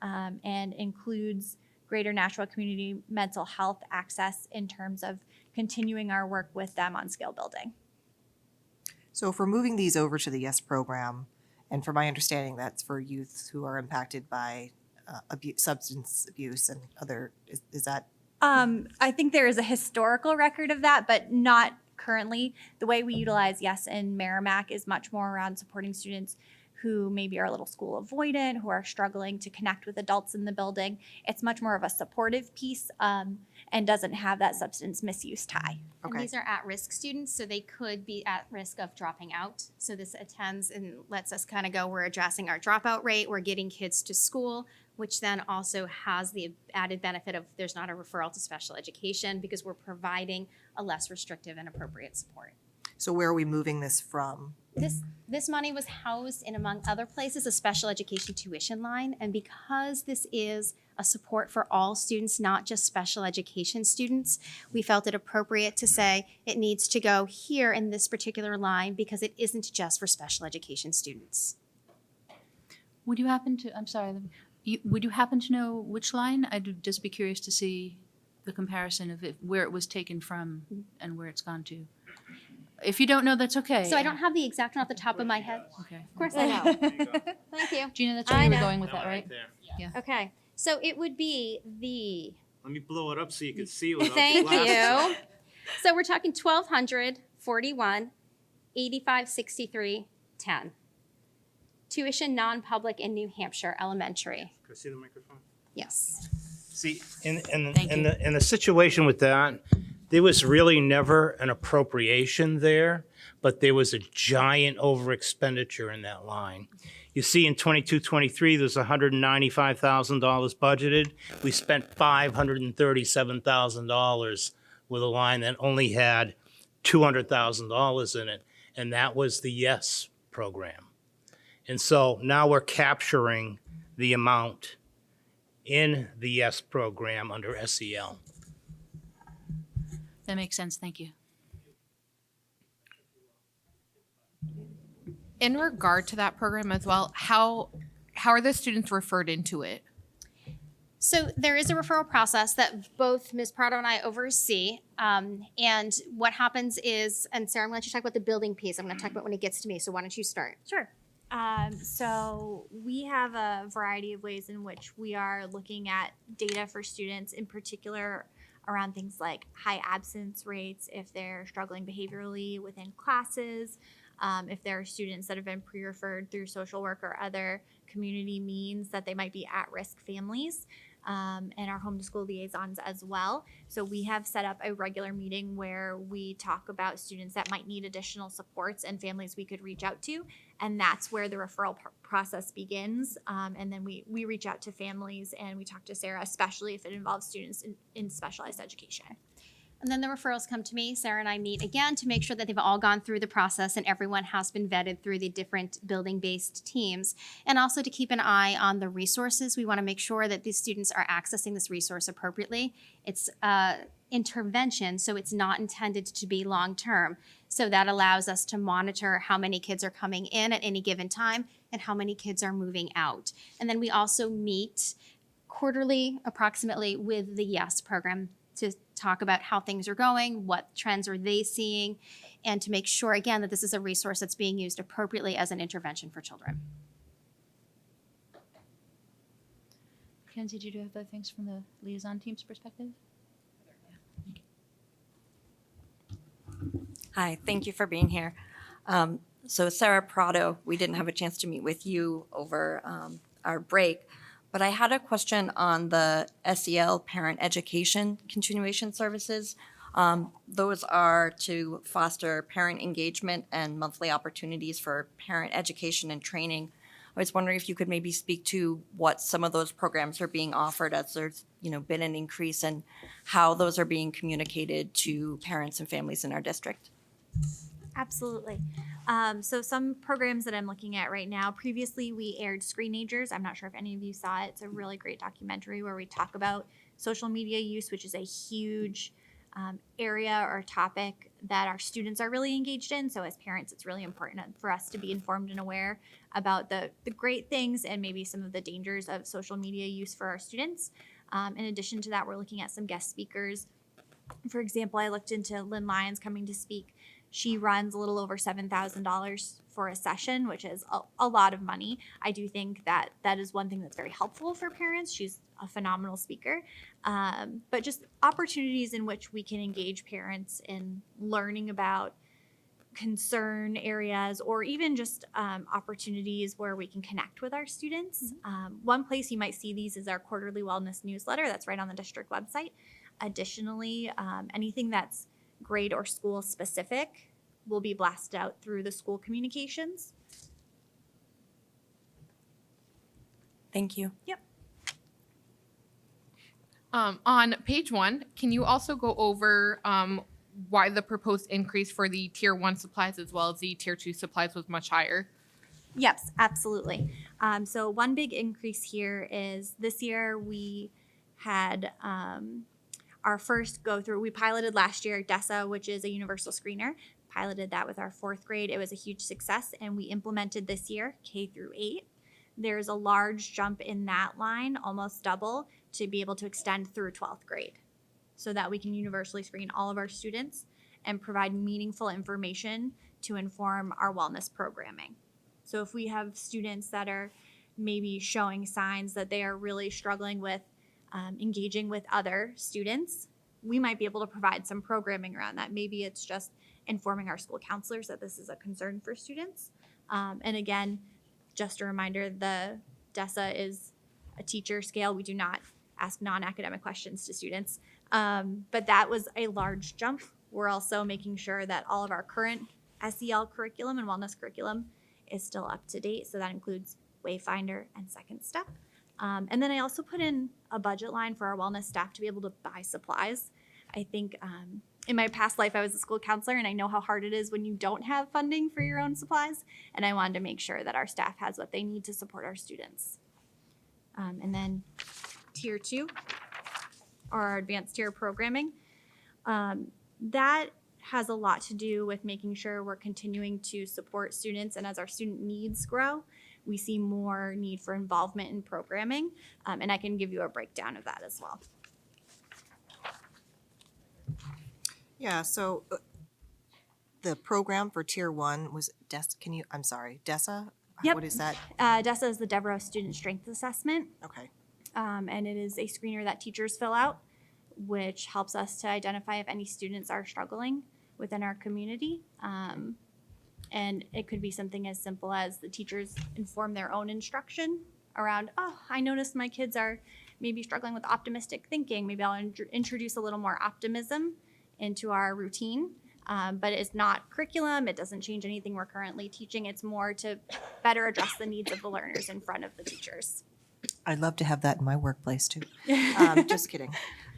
and includes Greater Nashua Community Mental Health access in terms of continuing our work with them on skill building. So if we're moving these over to the YES program, and from my understanding, that's for youth who are impacted by substance abuse and other, is that? I think there is a historical record of that, but not currently. The way we utilize YES in Merrimack is much more around supporting students who maybe are a little school avoidant, who are struggling to connect with adults in the building. It's much more of a supportive piece and doesn't have that substance misuse tie. And these are at-risk students, so they could be at risk of dropping out. So this attends and lets us kind of go, we're addressing our dropout rate, we're getting kids to school, which then also has the added benefit of there's not a referral to special education because we're providing a less restrictive and appropriate support. So where are we moving this from? This money was housed in, among other places, a special education tuition line. And because this is a support for all students, not just special education students, we felt it appropriate to say it needs to go here in this particular line because it isn't just for special education students. Would you happen to, I'm sorry, would you happen to know which line? I'd just be curious to see the comparison of where it was taken from and where it's gone to. If you don't know, that's okay. So I don't have the exact one off the top of my head. Okay. Of course I know. Thank you. Gina, that's where you were going with that, right? Yeah. Okay. So it would be the, Let me blow it up so you can see it without thank the glasses. you. So we're talking 1,241, 8563, 10. Tuition non-public in New Hampshire Elementary. Can I see the microphone? Yes. See, in the situation with that, there was really never an appropriation there, but there was a giant over expenditure in that line. You see in 22-23, there's $195,000 budgeted. We spent $537,000 with a line that only had $200,000 in it, and that was the YES program. And so now we're capturing the amount in the YES program under SEL. That makes sense, thank you. In regard to that program as well, how are the students referred into it? So there is a referral process that both Ms. Prado and I oversee. And what happens is, and Sarah, I'm going to let you talk about the building piece. I'm going to talk about when it gets to me. So why don't you start? Sure. So we have a variety of ways in which we are looking at data for students, in particular around things like high absence rates, if they're struggling behaviorally within classes, if there are students that have been pre-referred through social work or other community means that they might be at-risk families. And our home to school liaisons as well. So we have set up a regular meeting where we talk about students that might need additional supports and families we could reach out to. And that's where the referral process begins. And then we reach out to families and we talk to Sarah, especially if it involves students in specialized education. And then the referrals come to me. Sarah and I meet again to make sure that they've all gone through the process and everyone has been vetted through the different building-based teams. And also to keep an eye on the resources. We want to make sure that these students are accessing this resource appropriately. It's intervention, so it's not intended to be long-term. So that allows us to monitor how many kids are coming in at any given time and how many kids are moving out. And then we also meet quarterly, approximately, with the YES program to talk about how things are going, what trends are they seeing, and to make sure, again, that this is a resource that's being used appropriately as an intervention for children. Kenzie, did you have other things from the liaison team's perspective? Hi, thank you for being here. So Sarah Prado, we didn't have a chance to meet with you over our break, but I had a question on the SEL parent education continuation services. Those are to foster parent engagement and monthly opportunities for parent education and training. I was wondering if you could maybe speak to what some of those programs are being offered as there's been an increase and how those are being communicated to parents and families in our district. Absolutely. So some programs that I'm looking at right now, previously we aired Screenagers. I'm not sure if any of you saw it. It's a really great documentary where we talk about social media use, which is a huge area or topic that our students are really engaged in. So as parents, it's really important for us to be informed and aware about the great things and maybe some of the dangers of social media use for our students. In addition to that, we're looking at some guest speakers. For example, I looked into Lynn Lyons coming to speak. She runs a little over $7,000 for a session, which is a lot of money. I do think that is one thing that's very helpful for parents. She's a phenomenal speaker. But just opportunities in which we can engage parents in learning about concern areas or even just opportunities where we can connect with our students. One place you might see these is our quarterly wellness newsletter that's right on the district website. Additionally, anything that's grade or school specific will be blasted out through the school communications. Thank you. Yep. On page 1, can you also go over why the proposed increase for the tier 1 supplies as well as the tier 2 supplies was much higher? Yes, absolutely. So one big increase here is this year we had our first go through. We piloted last year DESA, which is a universal screener. Piloted that with our 4th grade. It was a huge success, and we implemented this year K through 8. There's a large jump in that line, almost double, to be able to extend through 12th grade so that we can universally screen all of our students and provide meaningful information to inform our wellness programming. So if we have students that are maybe showing signs that they are really struggling with engaging with other students, we might be able to provide some programming around that. Maybe it's just informing our school counselors that this is a concern for students. And again, just a reminder, the DESA is a teacher scale. We do not ask non-academic questions to students. But that was a large jump. We're also making sure that all of our current SEL curriculum and wellness curriculum is still up to date. So that includes Wayfinder and Second Step. And then I also put in a budget line for our wellness staff to be able to buy supplies. I think in my past life, I was a school counselor, and I know how hard it is when you don't have funding for your own supplies. And I wanted to make sure that our staff has what they need to support our students. And then Tier 2, or our advanced tier programming, that has a lot to do with making sure we're continuing to support students. And as our student needs grow, we see more need for involvement in programming. And I can give you a breakdown of that as well. Yeah, so the program for Tier 1 was DESA? Yep. What is that? DESA is the Devereaux Student Strength Assessment. Okay. And it is a screener that teachers fill out, which helps us to identify if any students are struggling within our community. And it could be something as simple as the teachers inform their own instruction around, oh, I noticed my kids are maybe struggling with optimistic thinking. Maybe I'll introduce a little more optimism into our routine. But it's not curriculum. It doesn't change anything we're currently teaching. It's more to better address the needs of the learners in front of the teachers. I'd love to have that in my workplace too. Just kidding.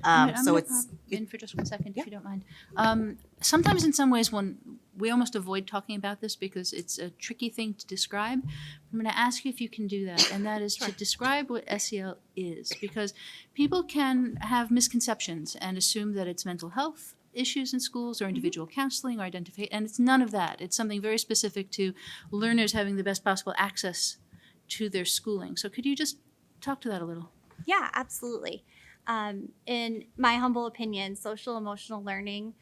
I'm So gonna it's, pop in for just 1 second, if you don't mind. Sometimes in some ways when we almost avoid talking about this because it's a tricky thing to describe. I'm going to ask you if you can do that, and that is to describe what SEL is, because people can have misconceptions and assume that it's mental health issues in schools or individual counseling or identify, and it's none of that. It's something very specific to learners having the best possible access to their schooling. So could you just talk to that a little? Yeah, absolutely. In my humble opinion, social emotional learning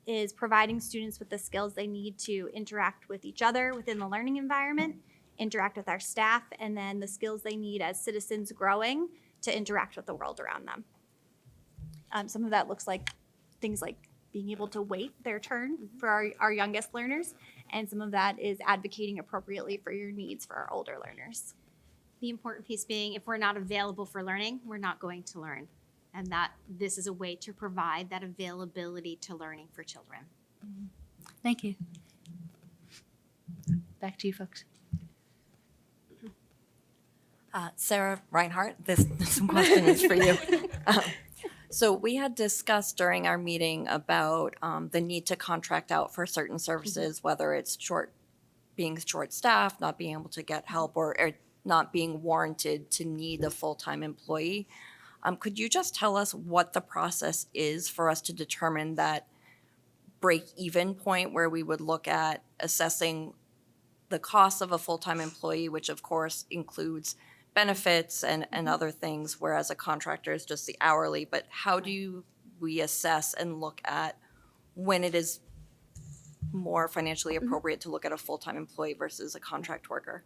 is providing students with the skills they need to interact with each other within the learning environment, interact with our staff, and then the skills they need as citizens growing to interact with the world around them. Some of that looks like things like being able to wait their turn for our youngest learners, and some of that is advocating appropriately for your needs for our older learners. The important piece being, if we're not available for learning, we're not going to learn. And that this is a way to provide that availability to learning for children. Thank you. Back to you, folks. Sarah Reinhardt, this question is for you. So we had discussed during our meeting about the need to contract out for certain services, whether it's being short-staffed, not being able to get help, or not being warranted to need a full-time employee. Could you just tell us what the process is for us to determine that break-even point where we would look at assessing the cost of a full-time employee, which of course includes benefits and other things, whereas a contractor is just the hourly, but how do we assess and look at when it is more financially appropriate to look at a full-time employee versus a contract worker?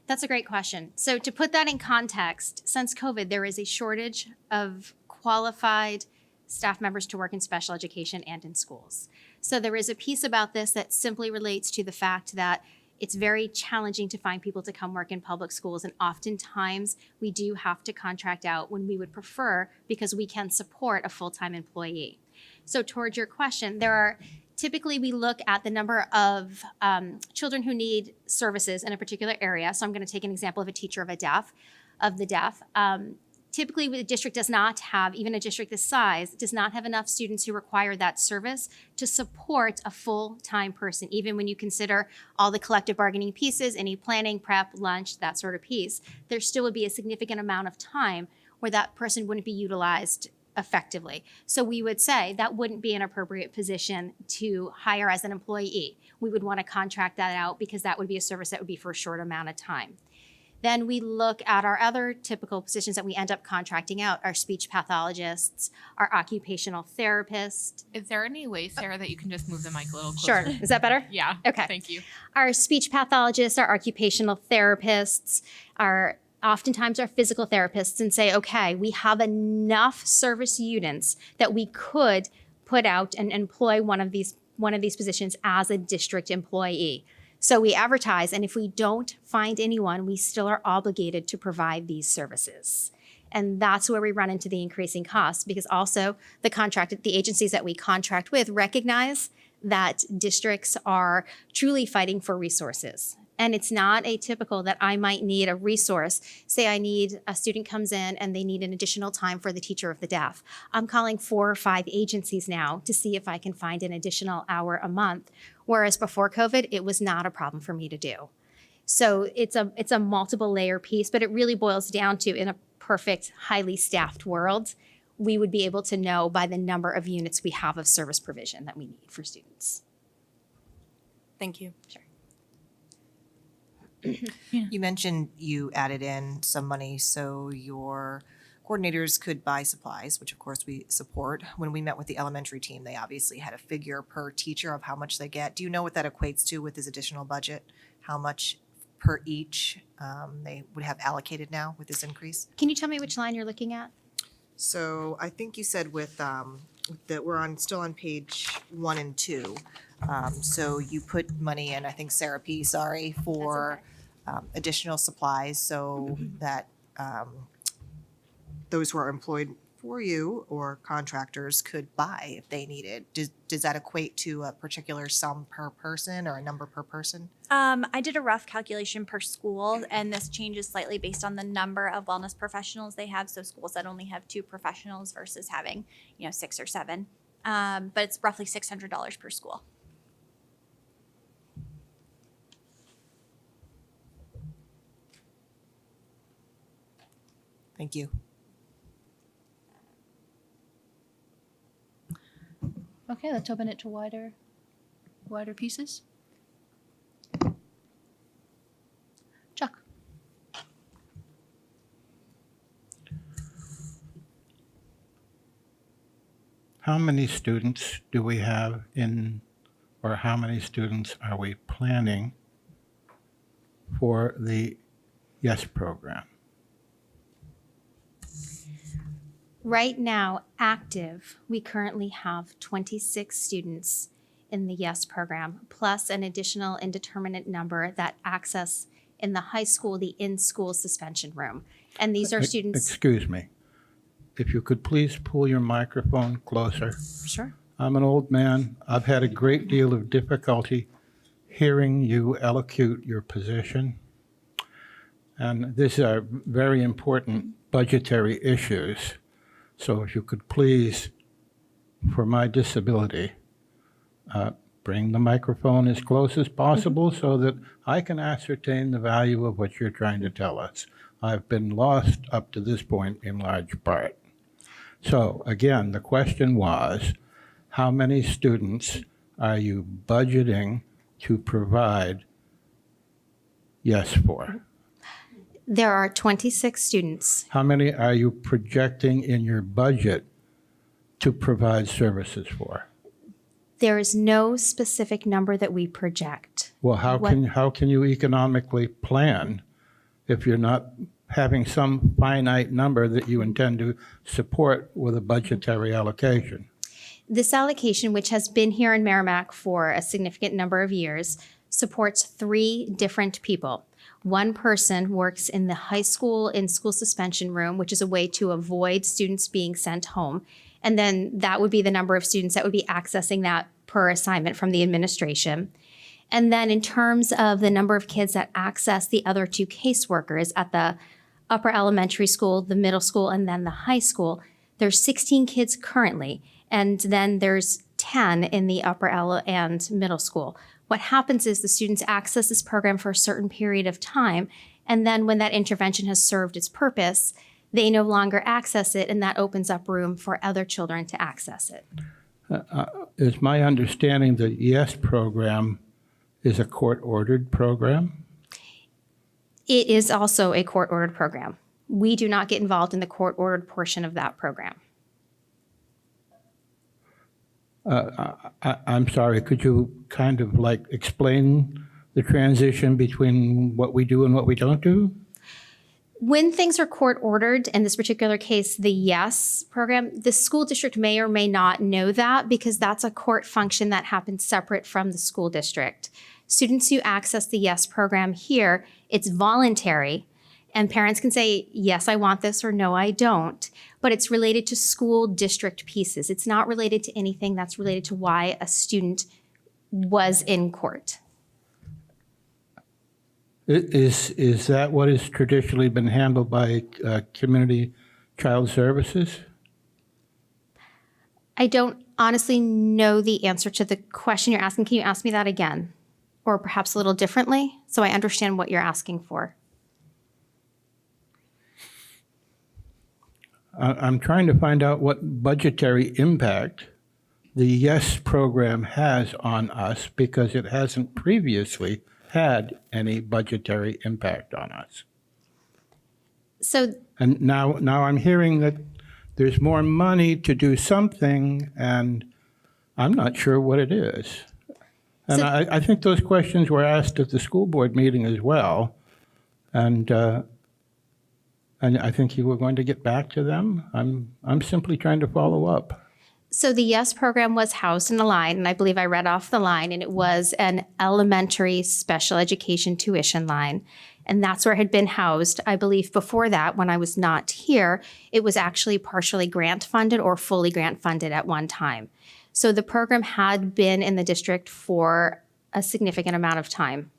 That's a great question. So to put that in context, since COVID, there is a shortage of qualified staff members to work in special education and in schools. So there is a piece about this that simply relates to the fact that it's very challenging to find people to come work in public schools, and oftentimes we do have to contract out when we would prefer, because we can support a full-time employee. So towards your question, typically we look at the number of children who need services in a particular area. So I'm going to take an example of a teacher of the deaf. Typically the district does not have, even a district this size, does not have enough students who require that service to support a full-time person, even when you consider all the collective bargaining pieces, any planning, prep, lunch, that sort of piece. There still would be a significant amount of time where that person wouldn't be utilized effectively. So we would say that wouldn't be an appropriate position to hire as an employee. We would want to contract that out because that would be a service that would be for a short amount of time. Then we look at our other typical positions that we end up contracting out, our speech pathologists, our occupational therapists. Is there any way, Sarah, that you can just move the mic a little Sure. closer? Is that better? Yeah. Okay. Thank you. Our speech pathologists, our occupational therapists, our oftentimes our physical therapists and say, okay, we have enough service units that we could put out and employ one of these positions as a district employee. So we advertise, and if we don't find anyone, we still are obligated to provide these services. And that's where we run into the increasing costs, because also the agencies that we contract with recognize that districts are truly fighting for resources. And it's not atypical that I might need a resource. Say a student comes in and they need an additional time for the teacher of the deaf. I'm calling 4 or 5 agencies now to see if I can find an additional hour a month. Whereas before COVID, it was not a problem for me to do. So it's a multiple layer piece, but it really boils down to, in a perfect, highly staffed world, we would be able to know by the number of units we have of service provision that we need for students. Thank you. Sure. You mentioned you added in some money so your coordinators could buy supplies, which of course we support. When we met with the elementary team, they obviously had a figure per teacher of how much they get. Do you know what that equates to with this additional budget? How much per each they would have allocated now with this increase? Can you tell me which line you're looking at? So I think you said with that we're still on page 1 and 2. So you put money in, I think Sarah P, for additional supplies so that those who are employed for you or contractors could buy if they needed. Does that equate to a particular sum per person or a number per person? I did a rough calculation per school, and this changes slightly based on the number of wellness professionals they have. So schools that only have 2 professionals versus having, 6 or 7. But it's roughly $600 per school. Thank you. Okay, let's open it to wider pieces. Chuck. How many students do we have or how many students are we planning for the YES program? Right now, active, we currently have 26 students in the YES program, plus an additional indeterminate number that access in the high school, the in-school suspension room. And these are students. Excuse me. If you could please pull your microphone closer. Sure. I'm an old man. I've had a great deal of difficulty hearing you elocute your position. And these are very important budgetary issues. So if you could please, for my disability, bring the microphone as close as possible so that I can ascertain the value of what you're trying to tell us. I've been lost up to this point in large part. So again, the question was, how many students are you budgeting to provide YES for? There are 26 students. How many are you projecting in your budget to provide services for? There is no specific number that we project. Well, how can you economically plan if you're not having some finite number that you intend to support with a budgetary allocation? This allocation, which has been here in Merrimack for a significant number of years, supports 3 different people. One person works in the high school in-school suspension room, which is a way to avoid students being sent home. And then that would be the number of students that would be accessing that per assignment from the administration. And then in terms of the number of kids that access the other 2 caseworkers at the upper elementary school, the middle school, and then the high school, there's 16 kids currently. And then there's 10 in the upper and middle school. What happens is the students access this program for a certain period of time, and then when that intervention has served its purpose, they no longer access it, and that opens up room for other children to access it. Is my understanding that YES program is a court-ordered program? It is also a court-ordered program. We do not get involved in the court-ordered portion of that program. I'm sorry, could you kind of explain the transition between what we do and what we don't do? When things are court ordered, in this particular case, the YES program, the school district may or may not know that because that's a court function that happens separate from the school district. Students who access the YES program here, it's voluntary, and parents can say, yes, I want this, or no, I don't. But it's related to school district pieces. It's not related to anything that's related to why a student was in court. Is that what has traditionally been handled by community child services? I don't honestly know the answer to the question you're asking. Can you ask me that again? Or perhaps a little differently, so I understand what you're asking for. I'm trying to find out what budgetary impact the YES program has on us because it hasn't previously had any budgetary impact on us. So And now I'm hearing that there's more money to do something, and I'm not sure what it is. And So- I think those questions were asked at the school board meeting as well. And I think you were going to get back to them. I'm simply trying to follow up. So the YES program was housed in a line, and I believe I read off the line, and it was an elementary special education tuition line. And that's where it had been housed. I believe before that, when I was not here, it was actually partially grant funded or fully grant funded at one time. So the program had been in the district for a significant amount of time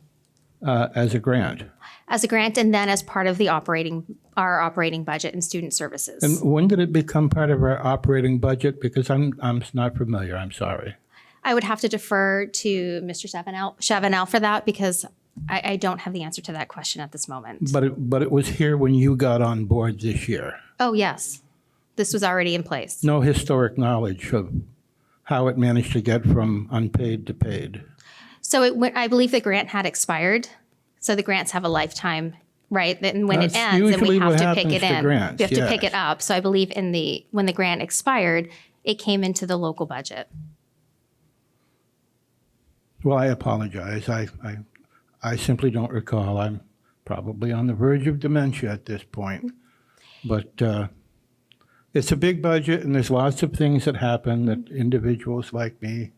As a grant. as a grant and then as part of the our operating budget and student services. And when did it become part of our operating budget? Because I'm not familiar, I'm sorry. I would have to defer to Mr. Chavanel for that because I don't have the answer to that question at this moment. But it was here when you got on board this year. Oh, yes. This was already in place. No historic knowledge of how it managed to get from unpaid to paid. So I believe the grant had expired. So the grants have a lifetime, right? And when it That's ends, then we usually have what to pick happens it to in. grants, We have to pick yes. it up. So I believe when the grant expired, it came into the local budget. Well, I apologize. I simply don't recall. I'm probably on the verge of dementia at this point. But it's a big budget, and there's lots of things that happen that individuals like me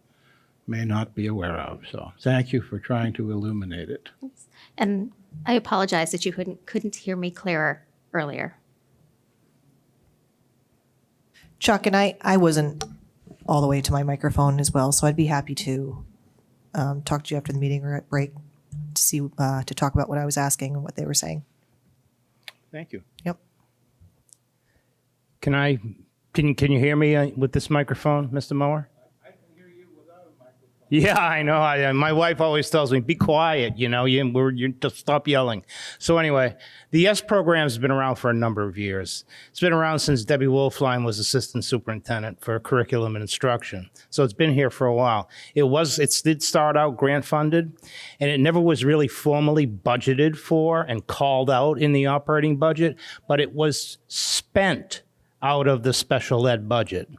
may not be aware of. So thank you for trying to illuminate it. And I apologize that you couldn't hear me clearer earlier. Chuck, and I wasn't all the way to my microphone as well, so I'd be happy to talk to you after the meeting or at break to see, to talk about what I was asking and what they were saying. Thank you. Yep. Can you hear me with this microphone, Mr. Mower? I can hear you without a microphone. Yeah, I know. My wife always tells me, be quiet, you just stop yelling. So anyway, the YES program's been around for a number of years. It's been around since Debbie Wolfline was assistant superintendent for curriculum and instruction. So it's been here for a while. It did start out grant funded, and it never was really formally budgeted for and called out in the operating budget, but it was spent out of the special ed budget.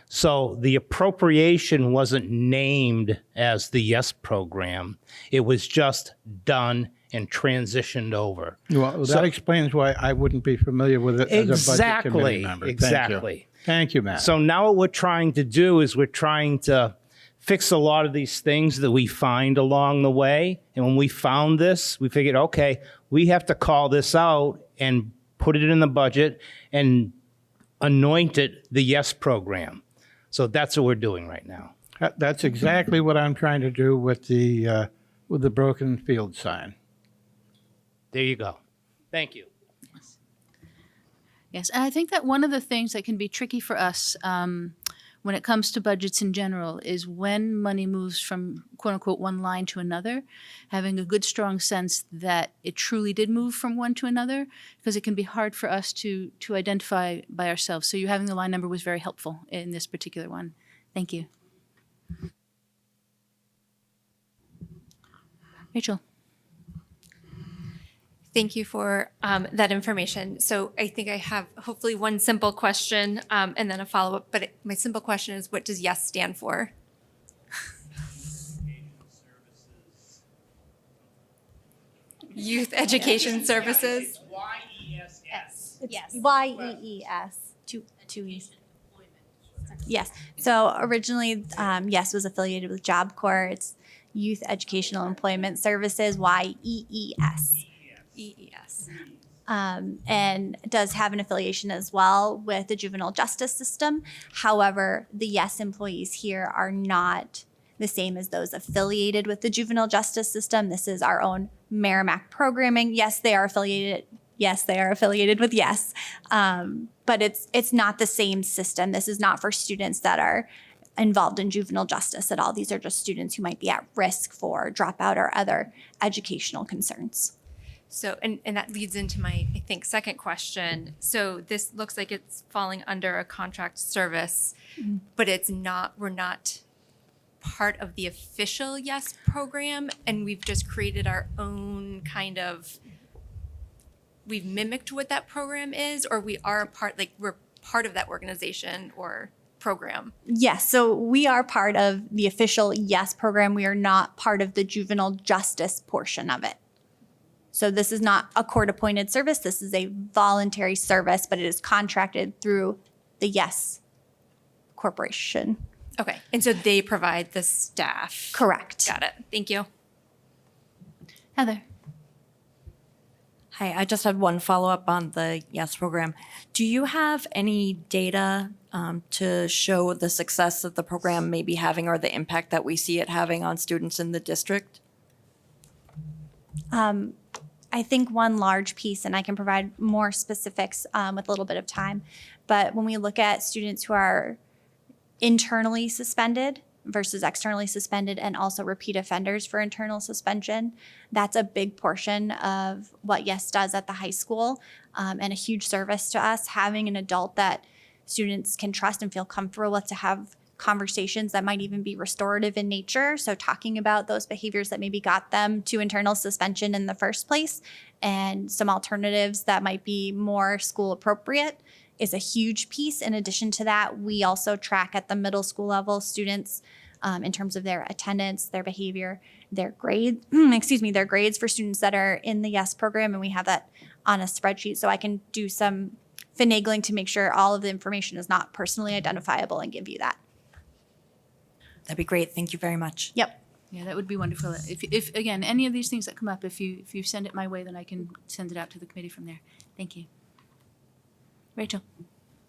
So the appropriation wasn't named as the YES program. It was just done and transitioned over. Well, that explains why I wouldn't be familiar with it as a budget committee member. Thank you. Exactly. Thank you, Matt. So now what we're trying to do is we're trying to fix a lot of these things that we find along the way. And when we found this, we figured, okay, we have to call this out and put it in the budget and anoint it the YES program. So that's what we're doing right now. That's exactly what I'm trying to do with the broken field sign. There you go. Thank you. Yes, and I think that one of the things that can be tricky for us when it comes to budgets in general is when money moves from quote unquote one line to another, having a good strong sense that it truly did move from one to another, because it can be hard for us to identify by ourselves. So you having the line number was very helpful in this particular one. Thank you. Rachel. Thank you for that information. So I think I have hopefully one simple question and then a follow-up. But my simple question is, what does YES stand for? Youth Education Services. Yes. YEES, two E's. Yes. So originally, YES was affiliated with Job Corps. It's Youth Educational Employment Services, YEES. EES. And does have an affiliation as well with the juvenile justice system. However, the YES employees here are not the same as those affiliated with the juvenile justice system. This is our own Merrimack programming. Yes, they are affiliated. Yes, they are affiliated with YES, but it's not the same system. This is not for students that are involved in juvenile justice at all. These are just students who might be at risk for dropout or other educational concerns. So, and that leads into my, I think, second question. So this looks like it's falling under a contract service, but we're not part of the official YES program, and we've just created our own kind of, we've mimicked what that program is, or we are we're part of that organization or program. Yes, so we are part of the official YES program. We are not part of the juvenile justice portion of it. So this is not a court-appointed service. This is a voluntary service, but it is contracted through the YES corporation. Okay, and so they provide the staff. Correct. Got it. Thank you. Heather? Hi, I just had one follow-up on the YES program. Do you have any data to show the success that the program may be having or the impact that we see it having on students in the district? I think one large piece, and I can provide more specifics with a little bit of time, but when we look at students who are internally suspended versus externally suspended and also repeat offenders for internal suspension, that's a big portion of what YES does at the high school, and a huge service to us, having an adult that students can trust and feel comfortable with to have conversations that might even be restorative in nature. So talking about those behaviors that maybe got them to internal suspension in the first place and some alternatives that might be more school appropriate is a huge piece. In addition to that, we also track at the middle school level students in terms of their attendance, their behavior, their grade, their grades for students that are in the YES program. And we have that on a spreadsheet. So I can do some finagling to make sure all of the information is not personally identifiable and give you that. That'd be great. Thank you very much. Yep. Yeah, that would be wonderful. If again, any of these things that come up, if you send it my way, then I can send it out to the committee from there. Thank you. Rachel?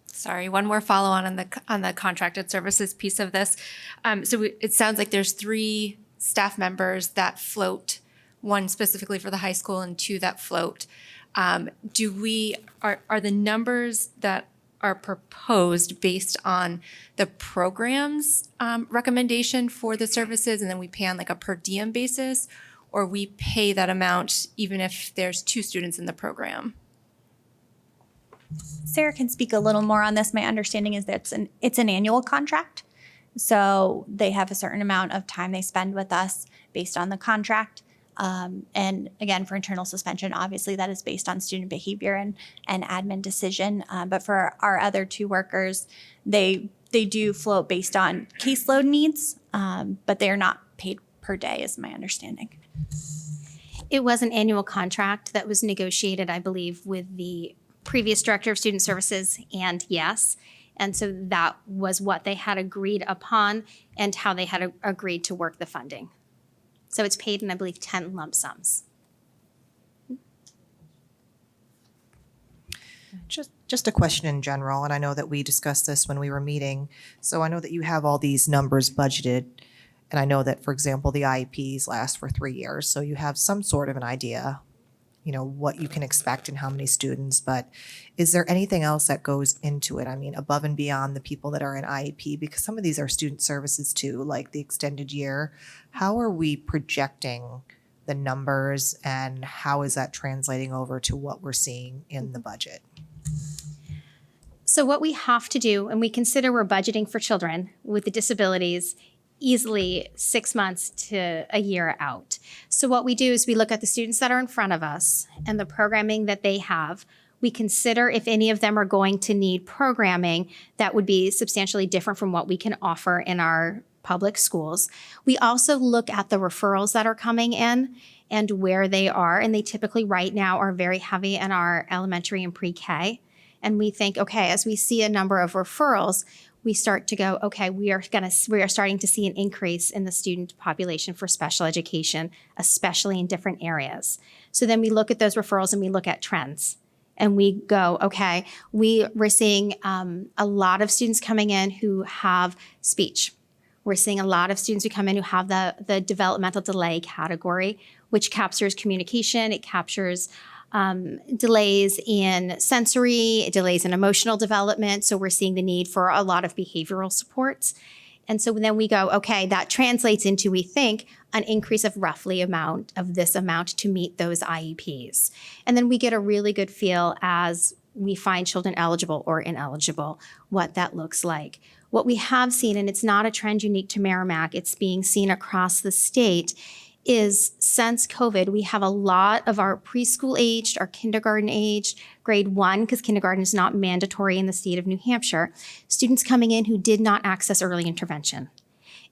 Sorry, one more follow-on on the contracted services piece of this. It sounds like there's 3 staff members that float, one specifically for the high school and 2 that float. Are the numbers that are proposed based on the program's recommendation for the services, and then we pay on like a per diem basis, or we pay that amount even if there's 2 students in the program? Sarah can speak a little more on this. My understanding is that it's an annual contract. So they have a certain amount of time they spend with us based on the contract. And again, for internal suspension, obviously that is based on student behavior and admin decision. But for our other 2 workers, they do float based on caseload needs, but they are not paid per day is my understanding. It was an annual contract that was negotiated, I believe, with the previous director of student services and YES. And so that was what they had agreed upon and how they had agreed to work the funding. So it's paid in, I believe, 10 lump sums. Just a question in general, and I know that we discussed this when we were meeting. So I know that you have all these numbers budgeted, and I know that, for example, the IEPs last for 3 years. So you have some sort of an idea, what you can expect and how many students, but is there anything else that goes into it? I mean, above and beyond the people that are in IEP, because some of these are student services too, like the extended year. How are we projecting the numbers and how is that translating over to what we're seeing in the budget? So what we have to do, and we consider we're budgeting for children with the disabilities easily 6 months to a year out. So what we do is we look at the students that are in front of us and the programming that they have. We consider if any of them are going to need programming that would be substantially different from what we can offer in our public schools. We also look at the referrals that are coming in and where they are. And they typically right now are very heavy in our elementary and pre-K. And we think, okay, as we see a number of referrals, we start to go, okay, we are starting to see an increase in the student population for special education, especially in different areas. So then we look at those referrals and we look at trends. And we go, okay, we're seeing a lot of students coming in who have speech. We're seeing a lot of students who come in who have the developmental delay category, which captures communication, it captures delays in sensory, delays in emotional development. So we're seeing the need for a lot of behavioral supports. And so then we go, okay, that translates into, we think, an increase of roughly amount of this amount to meet those IEPs. And then we get a really good feel as we find children eligible or ineligible, what that looks like. What we have seen, and it's not a trend unique to Merrimack, it's being seen across the state, is since COVID, we have a lot of our preschool aged, our kindergarten aged, grade 1, because kindergarten is not mandatory in the state of New Hampshire, students coming in who did not access early intervention.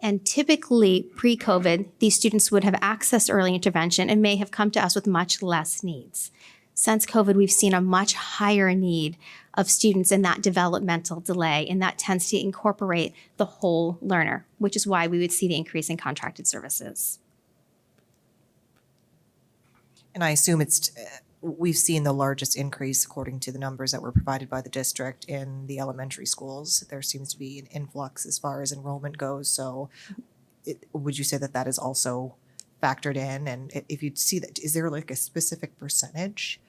And typically, pre-COVID, these students would have accessed early intervention and may have come to us with much less needs. Since COVID, we've seen a much higher need of students in that developmental delay, and that tends to incorporate the whole learner, which is why we would see the increase in contracted services. And I assume we've seen the largest increase according to the numbers that were provided by the district in the elementary schools. There seems to be an influx as far as enrollment goes. So would you say that is also factored in? And if you'd see that, is there like a specific percentage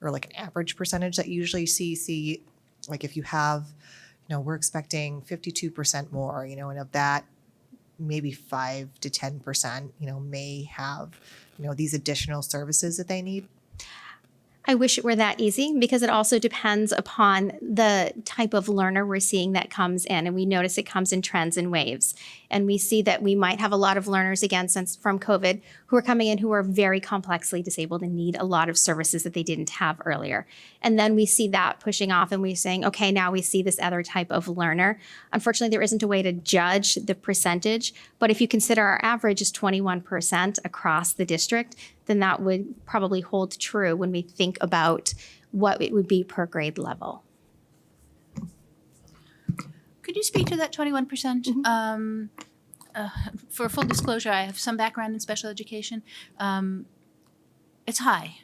or like an average percentage that you usually see like if you have, we're expecting 52% more, and of that, maybe 5 to 10%, may have, these additional services that they need? I wish it were that easy, because it also depends upon the type of learner we're seeing that comes in. And we notice it comes in trends and waves. And we see that we might have a lot of learners, again, from COVID, who are coming in who are very complexly disabled and need a lot of services that they didn't have earlier. And then we see that pushing off and we're saying, okay, now we see this other type of learner. Unfortunately, there isn't a way to judge the percentage, but if you consider our average is 21% across the district, then that would probably hold true when we think about what it would be per grade level. Could you speak to that 21%? For full disclosure, I have some background in special education. It's high.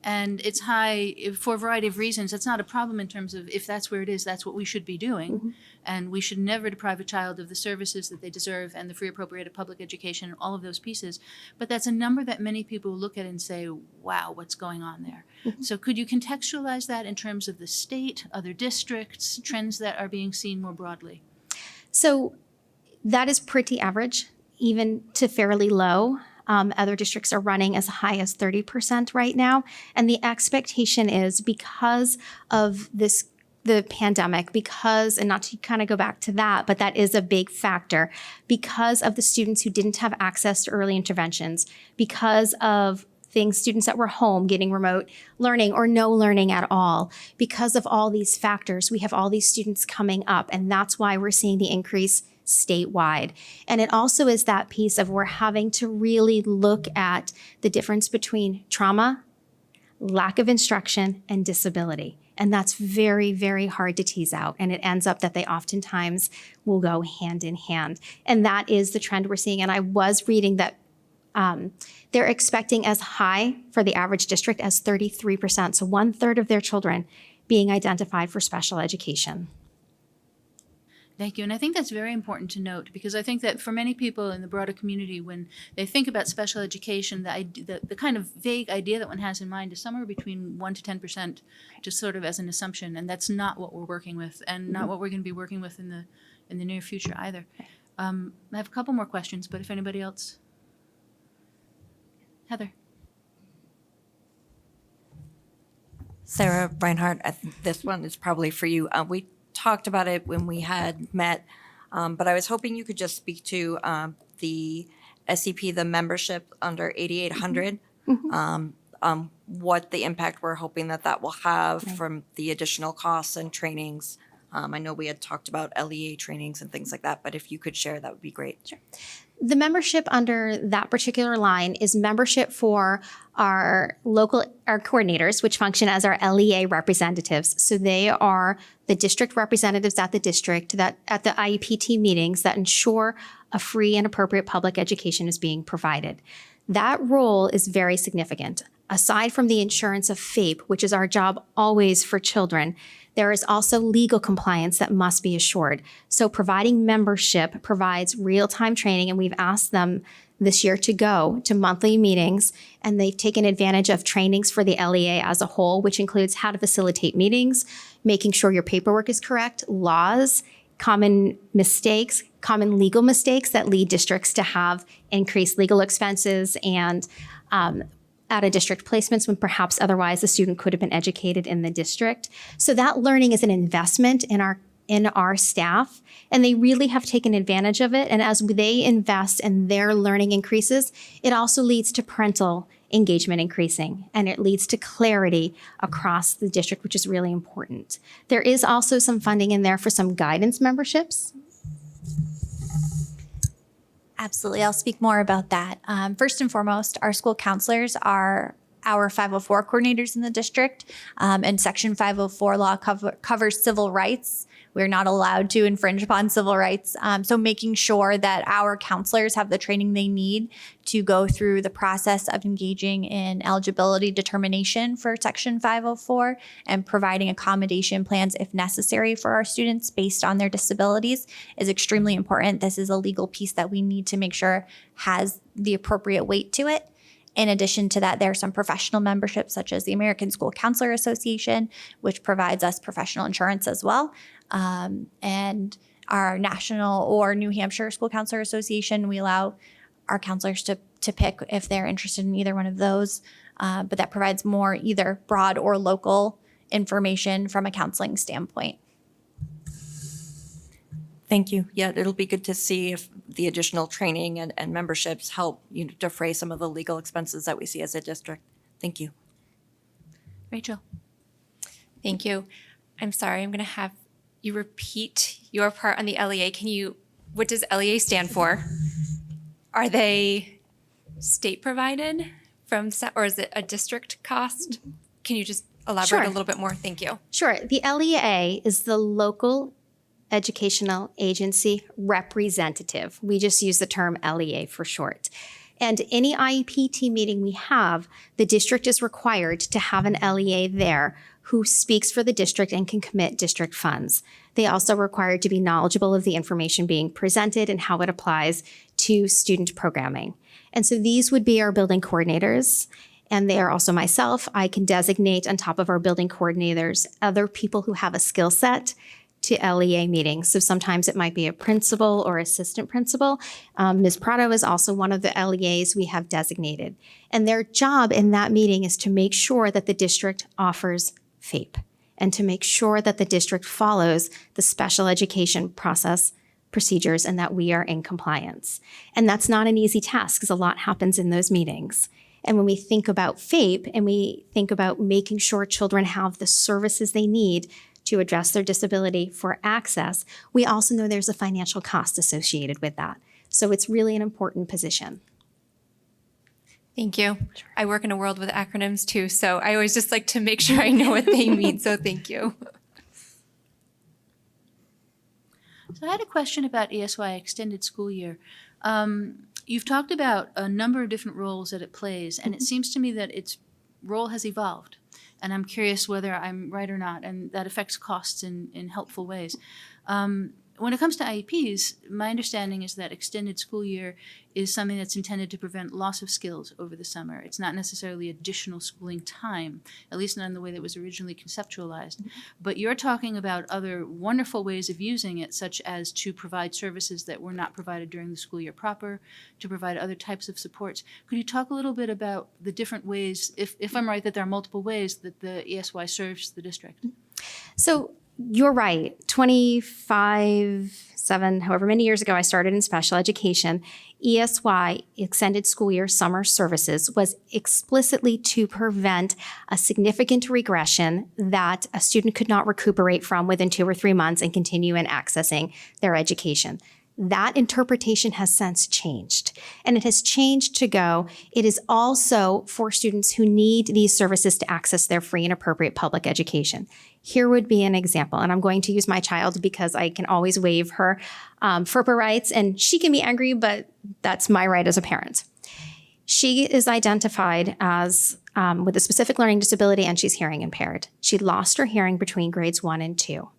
And it's high for a variety of reasons. It's not a problem in terms of if that's where it is, that's what we should be doing. And we should never deprive a child of the services that they deserve and the free appropriated public education and all of those pieces. But that's a number that many people look at and say, wow, what's going on there? So could you contextualize that in terms of the state, other districts, trends that are being seen more broadly? So that is pretty average, even to fairly low. Other districts are running as high as 30% right now. And the expectation is because of the pandemic, and not to kind of go back to that, but that is a big factor, because of the students who didn't have access to early interventions, because of students that were home getting remote learning or no learning at all. Because of all these factors, we have all these students coming up, and that's why we're seeing the increase statewide. And it also is that piece of we're having to really look at the difference between trauma, lack of instruction, and disability. And that's very, very hard to tease out. And it ends up that they oftentimes will go hand in hand. And that is the trend we're seeing. And I was reading that they're expecting as high for the average district as 33%. So 1/3 of their children being identified for special education. Thank you. And I think that's very important to note, because I think that for many people in the broader community, when they think about special education, the kind of vague idea that one has in mind is somewhere between 1 to 10%, just sort of as an assumption. And that's not what we're working with, and not what we're going to be working with in the near future either. I have a couple more questions, but if anybody else. Heather. Sarah Reinhardt, I think this one is probably for you. We talked about it when we had met, but I was hoping you could just speak to the SEP, the membership under 8800, what the impact we're hoping that will have from the additional costs and trainings. I know we had talked about LEA trainings and things like that, but if you could share, that would be great. Sure. The membership under that particular line is membership for our coordinators, which function as our LEA representatives. So they are the district representatives at the district that at the IEPT meetings that ensure a free and appropriate public education is being provided. That role is very significant. Aside from the insurance of FAPE, which is our job always for children, there is also legal compliance that must be assured. So providing membership provides real-time training, and we've asked them this year to go to monthly meetings, and they've taken advantage of trainings for the LEA as a whole, which includes how to facilitate meetings, making sure your paperwork is correct, laws, common mistakes, common legal mistakes that lead districts to have increased legal expenses and out-of-district placements when perhaps otherwise the student could have been educated in the district. So that learning is an investment in our staff, and they really have taken advantage of it. And as they invest and their learning increases, it also leads to parental engagement increasing, and it leads to clarity across the district, which is really important. There is also some funding in there for some guidance memberships. Absolutely. I'll speak more about that. First and foremost, our school counselors are our 504 coordinators in the district, and Section 504 law covers civil rights. We're not allowed to infringe upon civil rights. So making sure that our counselors have the training they need to go through the process of engaging in eligibility determination for Section 504 and providing accommodation plans if necessary for our students based on their disabilities is extremely important. This is a legal piece that we need to make sure has the appropriate weight to it. In addition to that, there are some professional memberships such as the American School Counselor Association, which provides us professional insurance as well. And our national or New Hampshire School Counselor Association, we allow our counselors to pick if they're interested in either one of those. But that provides more either broad or local information from a counseling standpoint. Thank you. Yeah, it'll be good to see if the additional training and memberships help defray some of the legal expenses that we see as a district. Thank you. Rachel. Thank you. I'm sorry, I'm going to have you repeat your part on the LEA. What does LEA stand for? Are they state provided or is it a district cost? Can you just elaborate a little bit more? Thank you. Sure. The LEA is the local educational agency representative. We just use the term LEA for short. And any IEPT meeting we have, the district is required to have an LEA there who speaks for the district and can commit district funds. They also are required to be knowledgeable of the information being presented and how it applies to student programming. And so these would be our building coordinators, and they are also myself. I can designate on top of our building coordinators other people who have a skill set to LEA meetings. So sometimes it might be a principal or assistant principal. Ms. Prado is also one of the LEAs we have designated. And their job in that meeting is to make sure that the district offers FAPE and to make sure that the district follows the special education process procedures and that we are in compliance. And that's not an easy task because a lot happens in those meetings. And when we think about FAPE and we think about making sure children have the services they need to address their disability for access, we also know there's a financial cost associated with that. So it's really an important position. Thank you. I work in a world with acronyms too, so I always just like to make sure I know what they mean, so thank you. So I had a question about ESY Extended School Year. You've talked about a number of different roles that it plays, and it seems to me that its role has evolved. And I'm curious whether I'm right or not, and that affects costs in helpful ways. When it comes to IEPs, my understanding is that extended school year is something that's intended to prevent loss of skills over the summer. It's not necessarily additional schooling time, at least not in the way that was originally conceptualized. But you're talking about other wonderful ways of using it, such as to provide services that were not provided during the school year proper, to provide other types of supports. Could you talk a little bit about the different ways, if I'm right that there are multiple ways that the ESY serves the district? So you're right. 7, however many years ago I started in special education, ESY, Extended School Year Summer Services, was explicitly to prevent a significant regression that a student could not recuperate from within 2 or 3 months and continue in accessing their education. That interpretation has since changed. And it has changed to go, it is also for students who need these services to access their free and appropriate public education. Here would be an example, and I'm going to use my child because I can always waive her FERPA rights, and she can be angry, but that's my right as a parent. She is identified as with a specific learning disability, and she's hearing impaired. She lost her hearing between grades 1 and 2.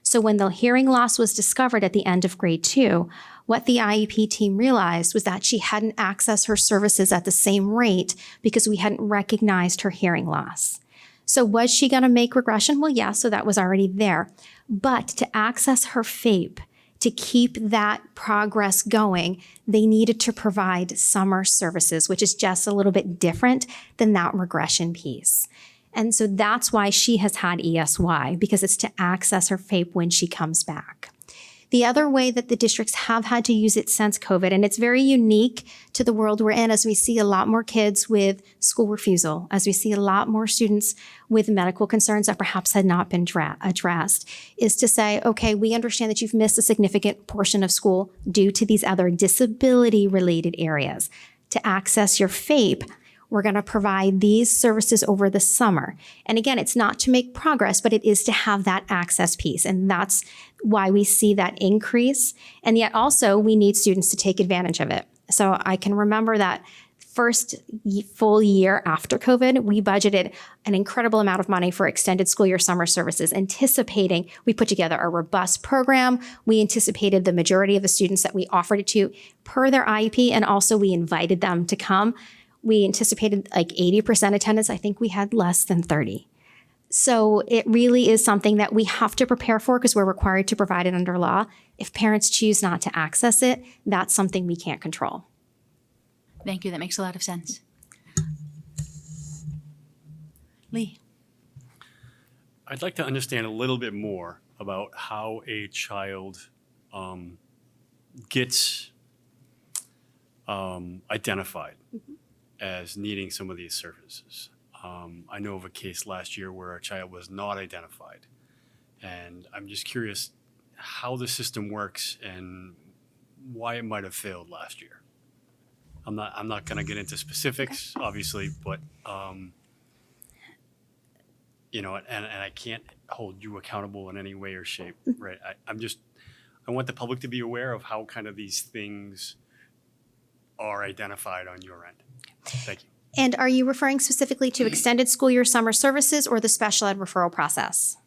So when the hearing loss was discovered at the end of grade 2, what the IEP team realized was that she hadn't accessed her services at the same rate because we hadn't recognized her hearing loss. So was she going to make regression? Well, yeah, so that was already there. But to access her FAPE, to keep that progress going, they needed to provide summer services, which is just a little bit different than that regression piece. And so that's why she has had ESY, because it's to access her FAPE when she comes back. The other way that the districts have had to use it since COVID, and it's very unique to the world we're in, as we see a lot more kids with school refusal, as we see a lot more students with medical concerns that perhaps had not been addressed, is to say, okay, we understand that you've missed a significant portion of school due to these other disability-related areas. To access your FAPE, we're going to provide these services over the summer. And again, it's not to make progress, but it is to have that access piece. And that's why we see that increase. And yet also we need students to take advantage of it. So I can remember that first full year after COVID, we budgeted an incredible amount of money for extended school year summer services, anticipating we put together a robust program. We anticipated the majority of the students that we offered it to per their IEP, and also we invited them to come. We anticipated like 80% attendance. I think we had less than 30. So it really is something that we have to prepare for because we're required to provide it under law. If parents choose not to access it, that's something we can't control. Thank you. That makes a lot of sense. Lee. I'd like to understand a little bit more about how a child gets identified as needing some of these services. I know of a case last year where a child was not identified, and I'm just curious how the system works and why it might have failed last year. I'm not going to get into specifics, obviously, but you know, and I can't hold you accountable in any way or shape, right? I want the public to be aware of how kind of these things are identified on your end. Thank you. And are you referring specifically to extended school year summer services or the special ed referral process?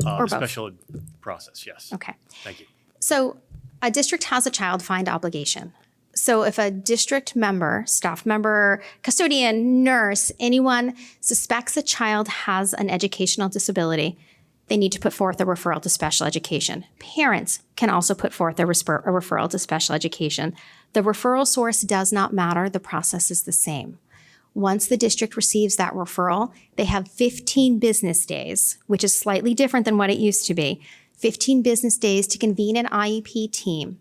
Or both? Special ed process, yes. Okay. Thank you. So a district has a child find obligation. So if a district member, staff member, custodian, nurse, anyone suspects a child has an educational disability, they need to put forth a referral to special education. Parents can also put forth a referral to special education. The referral source does not matter. The process is the same. Once the district receives that referral, they have 15 business days, which is slightly different than what it used to be, 15 business days to convene an IEP team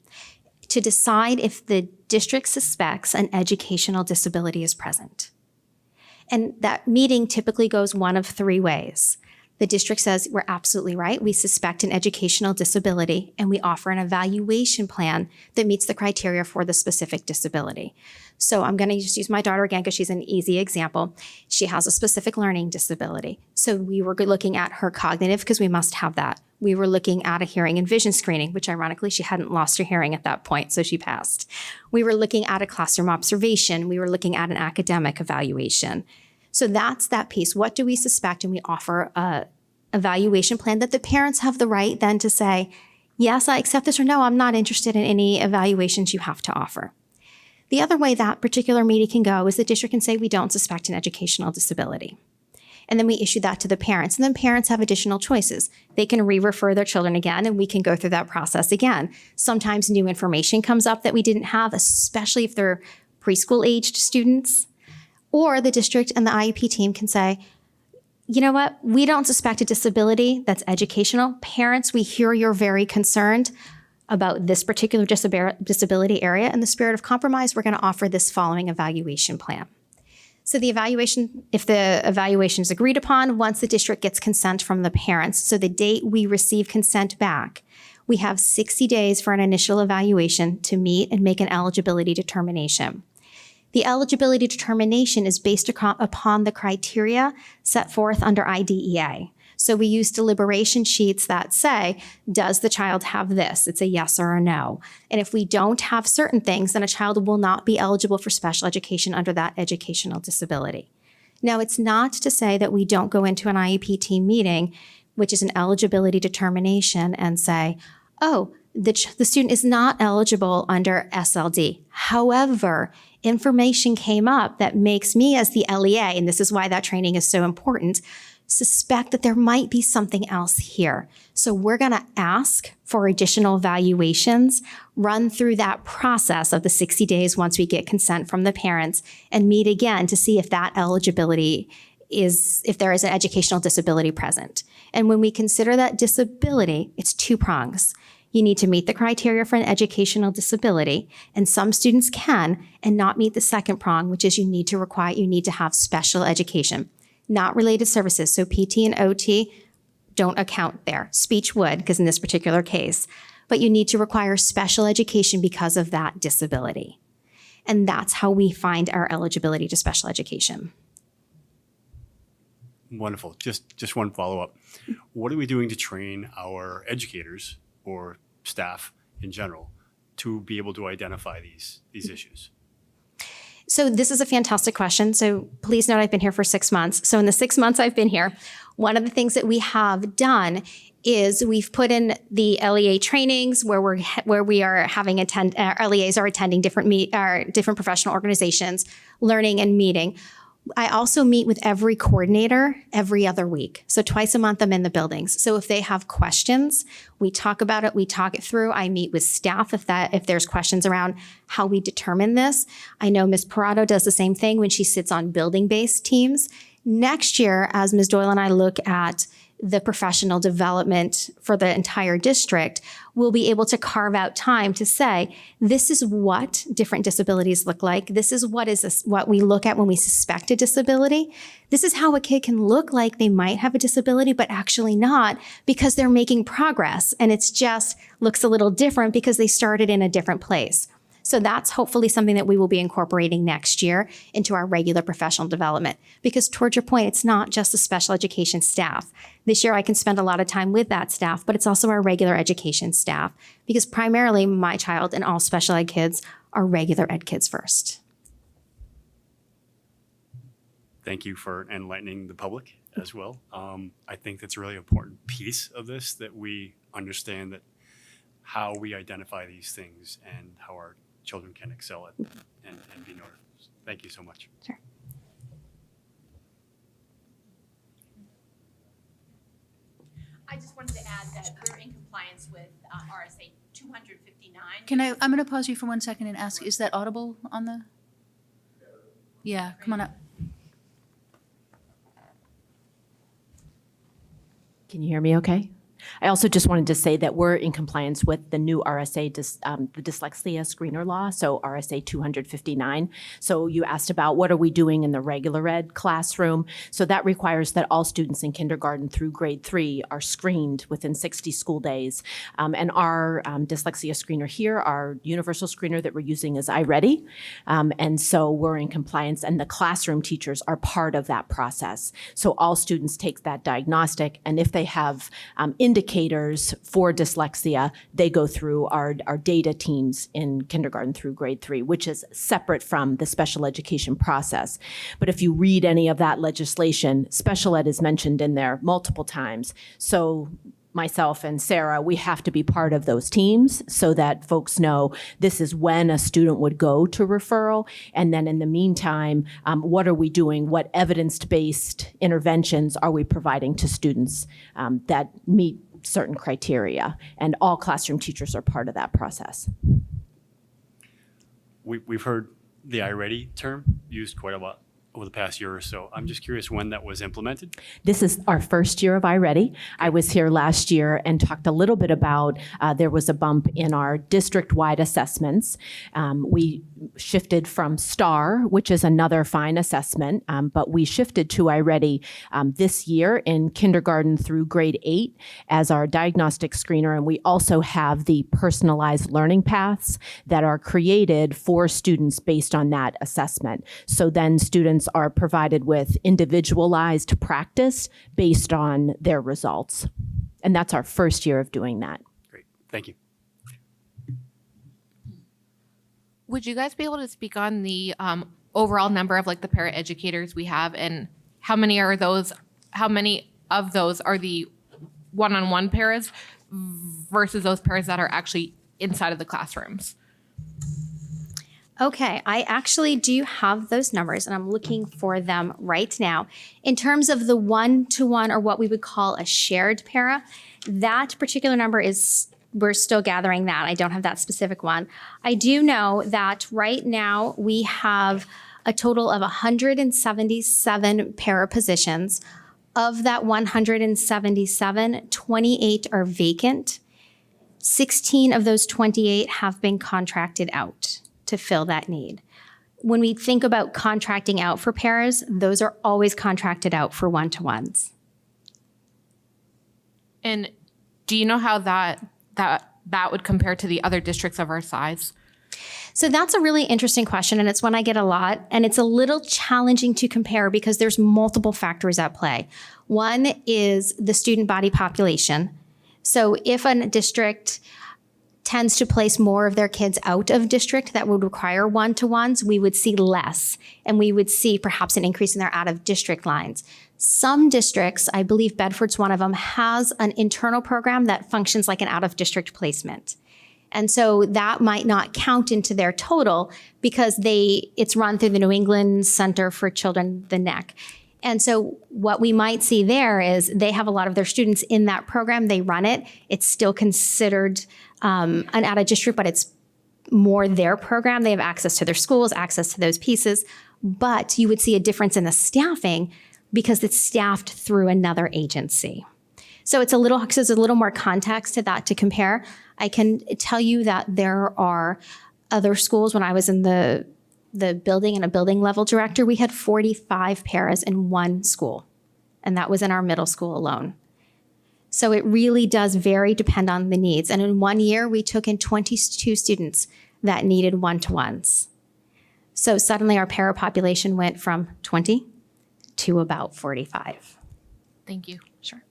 to decide if the district suspects an educational disability is present. And that meeting typically goes one of 3 ways. The district says, we're absolutely right. We suspect an educational disability, and we offer an evaluation plan that meets the criteria for the specific disability. So I'm going to just use my daughter again because she's an easy example. She has a specific learning disability. So we were looking at her cognitive because we must have that. We were looking at a hearing and vision screening, which ironically, she hadn't lost her hearing at that point, so she passed. We were looking at a classroom observation. We were looking at an academic evaluation. So that's that piece. What do we suspect? And we offer a evaluation plan that the parents have the right then to say, yes, I accept this, or no, I'm not interested in any evaluations you have to offer. The other way that particular meeting can go is the district can say we don't suspect an educational disability. And then we issue that to the parents. And then parents have additional choices. They can re-refer their children again, and we can go through that process again. Sometimes new information comes up that we didn't have, especially if they're preschool-aged students. Or the district and the IEP team can say, you know what, we don't suspect a disability that's educational. Parents, we hear you're very concerned about this particular disability area. In the spirit of compromise, we're going to offer this following evaluation plan. So the evaluation, if the evaluation is agreed upon, once the district gets consent from the parents, so the date we receive consent back, we have 60 days for an initial evaluation to meet and make an eligibility determination. The eligibility determination is based upon the criteria set forth under IDEA. So we use deliberation sheets that say, does the child have this? It's a yes or a no. And if we don't have certain things, then a child will not be eligible for special education under that educational disability. Now, it's not to say that we don't go into an IEP team meeting, which is an eligibility determination, and say, oh, the student is not eligible under SLD. However, information came up that makes me as the LEA, and this is why that training is so important, suspect that there might be something else here. So we're going to ask for additional evaluations, run through that process of the 60 days once we get consent from the parents, and meet again to see if that eligibility if there is an educational disability present. And when we consider that disability, it's 2 prongs. You need to meet the criteria for an educational disability, and some students can, and not meet the second prong, which is you need to have special education, not related services. So PT and OT don't account there. Speech would, because in this particular case, but you need to require special education because of that disability. And that's how we find our eligibility to special education. Wonderful. Just one follow-up. What are we doing to train our educators or staff in general to be able to identify these issues? So this is a fantastic question. So please note I've been here for 6 months. So in the 6 months I've been here, one of the things that we have done is we've put in the LEA trainings where we are having our LEAs are attending different professional organizations, learning and meeting. I also meet with every coordinator every other week. So twice a month I'm in the buildings. So if they have questions, we talk about it, we talk it through. I meet with staff if there's questions around how we determine this. I know Ms. Parado does the same thing when she sits on building-based teams. Next year, as Ms. Doyle and I look at the professional development for the entire district, we'll be able to carve out time to say, this is what different disabilities look like. This is what we look at when we suspect a disability. This is how a kid can look like they might have a disability, but actually not, because they're making progress. And it's just looks a little different because they started in a different place. So that's hopefully something that we will be incorporating next year into our regular professional development. Because towards your point, it's not just the special education staff. This year I can spend a lot of time with that staff, but it's also our regular education staff. Because primarily my child and all special ed kids are regular ed kids first. Thank you for enlightening the public as well. I think that's a really important piece of this, that we understand that how we identify these things and how our children can excel at and be noticed. Thank you so much. Sure. I just wanted to add that we're in compliance with RSA 259. I'm going to pause you for 1 second and ask, is that audible on the? Yeah, come on up. Can you hear me okay? I also just wanted to say that we're in compliance with the new RSA, the dyslexia screener law, so RSA 259. So you asked about what are we doing in the regular ed classroom. So that requires that all students in kindergarten through grade 3 are screened within 60 school days. And our dyslexia screener here, our universal screener that we're using is iReady. And so we're in compliance, and the classroom teachers are part of that process. So all students take that diagnostic, and if they have indicators for dyslexia, they go through our data teams in kindergarten through grade 3, which is separate from the special education process. But if you read any of that legislation, special ed is mentioned in there multiple times. So myself and Sarah, we have to be part of those teams so that folks know this is when a student would go to referral. And then in the meantime, what are we doing? What evidence-based interventions are we providing to students that meet certain criteria? And all classroom teachers are part of that process. We've heard the iReady term used quite a lot over the past year or so. I'm just curious when that was implemented. This is our first year of iReady. I was here last year and talked a little bit about there was a bump in our district-wide assessments. We shifted from STAR, which is another fine assessment, but we shifted to iReady this year in kindergarten through grade 8 as our diagnostic screener. And we also have the personalized learning paths that are created for students based on that assessment. So then students are provided with individualized practice based on their results. And that's our first year of doing that. Great, thank you. Would you guys be able to speak on the overall number of like the paraeducators we have, and how many of those are the one-on-one paras versus those paras that are actually inside of the classrooms? Okay, I actually do have those numbers and I'm looking for them right now. In terms of the one-to-one, or what we would call a shared para, that particular number is, we're still gathering that. I don't have that specific one. I do know that right now we have a total of 177 para positions. Of that 177, 28 are vacant. 16 of those 28 have been contracted out to fill that need. When we think about contracting out for paras, those are always contracted out for one-to-ones. And do you know how that would compare to the other districts of our size? So that's a really interesting question, and it's one I get a lot, and it's a little challenging to compare because there's multiple factors at play. One is the student body population. So if a district tends to place more of their kids out of district that would require one-to-ones, we would see less, and we would see perhaps an increase in their out-of-district lines. Some districts, I believe Bedford's one of them, has an internal program that functions like an out-of-district placement. And so that might not count into their total because it's run through the New England Center for Children, the NEC. And so what we might see there is they have a lot of their students in that program. They run it. It's still considered an out of district, but it's more their program. They have access to their schools, access to those pieces. But you would see a difference in the staffing because it's staffed through another agency. So it's a little more context to that to compare. I can tell you that there are other schools. When I was in the building and a building level director, we had 45 paras in one school, and that was in our middle school alone. So it really does depend on the needs. And in 1 year, we took in 22 students that needed one-to-ones. So suddenly our para population went from 20 to about 45. Thank you. Sure.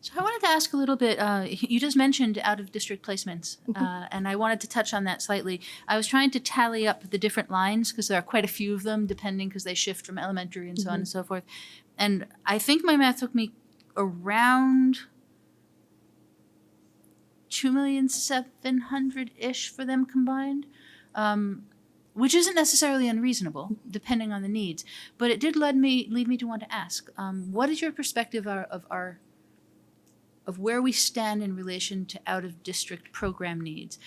So I wanted to ask a little bit, you just mentioned out-of-district placements, and I wanted to touch on that slightly. I was trying to tally up the different lines because there are quite a few of them depending because they shift from elementary and so on and so forth. And I think my math took me around 2,700,000-ish for them combined, which isn't necessarily unreasonable depending on the needs. But it did lead me to want to ask, what is your perspective of where we stand in relation to out-of-district program needs?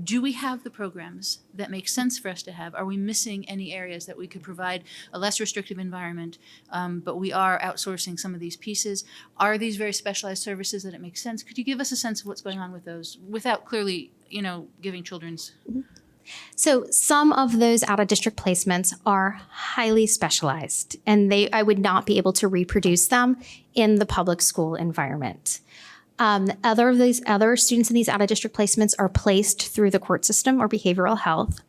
Do we have the programs that make sense for us to have? Are we missing any areas that we could provide a less restrictive environment, but we are outsourcing some of these pieces? Are these very specialized services that it makes sense? Could you give us a sense of what's going on with those without clearly, giving children's... So some of those out-of-district placements are highly specialized, and I would not be able to reproduce them in the public school environment. Other students in these out-of-district placements are placed through the court system or behavioral health.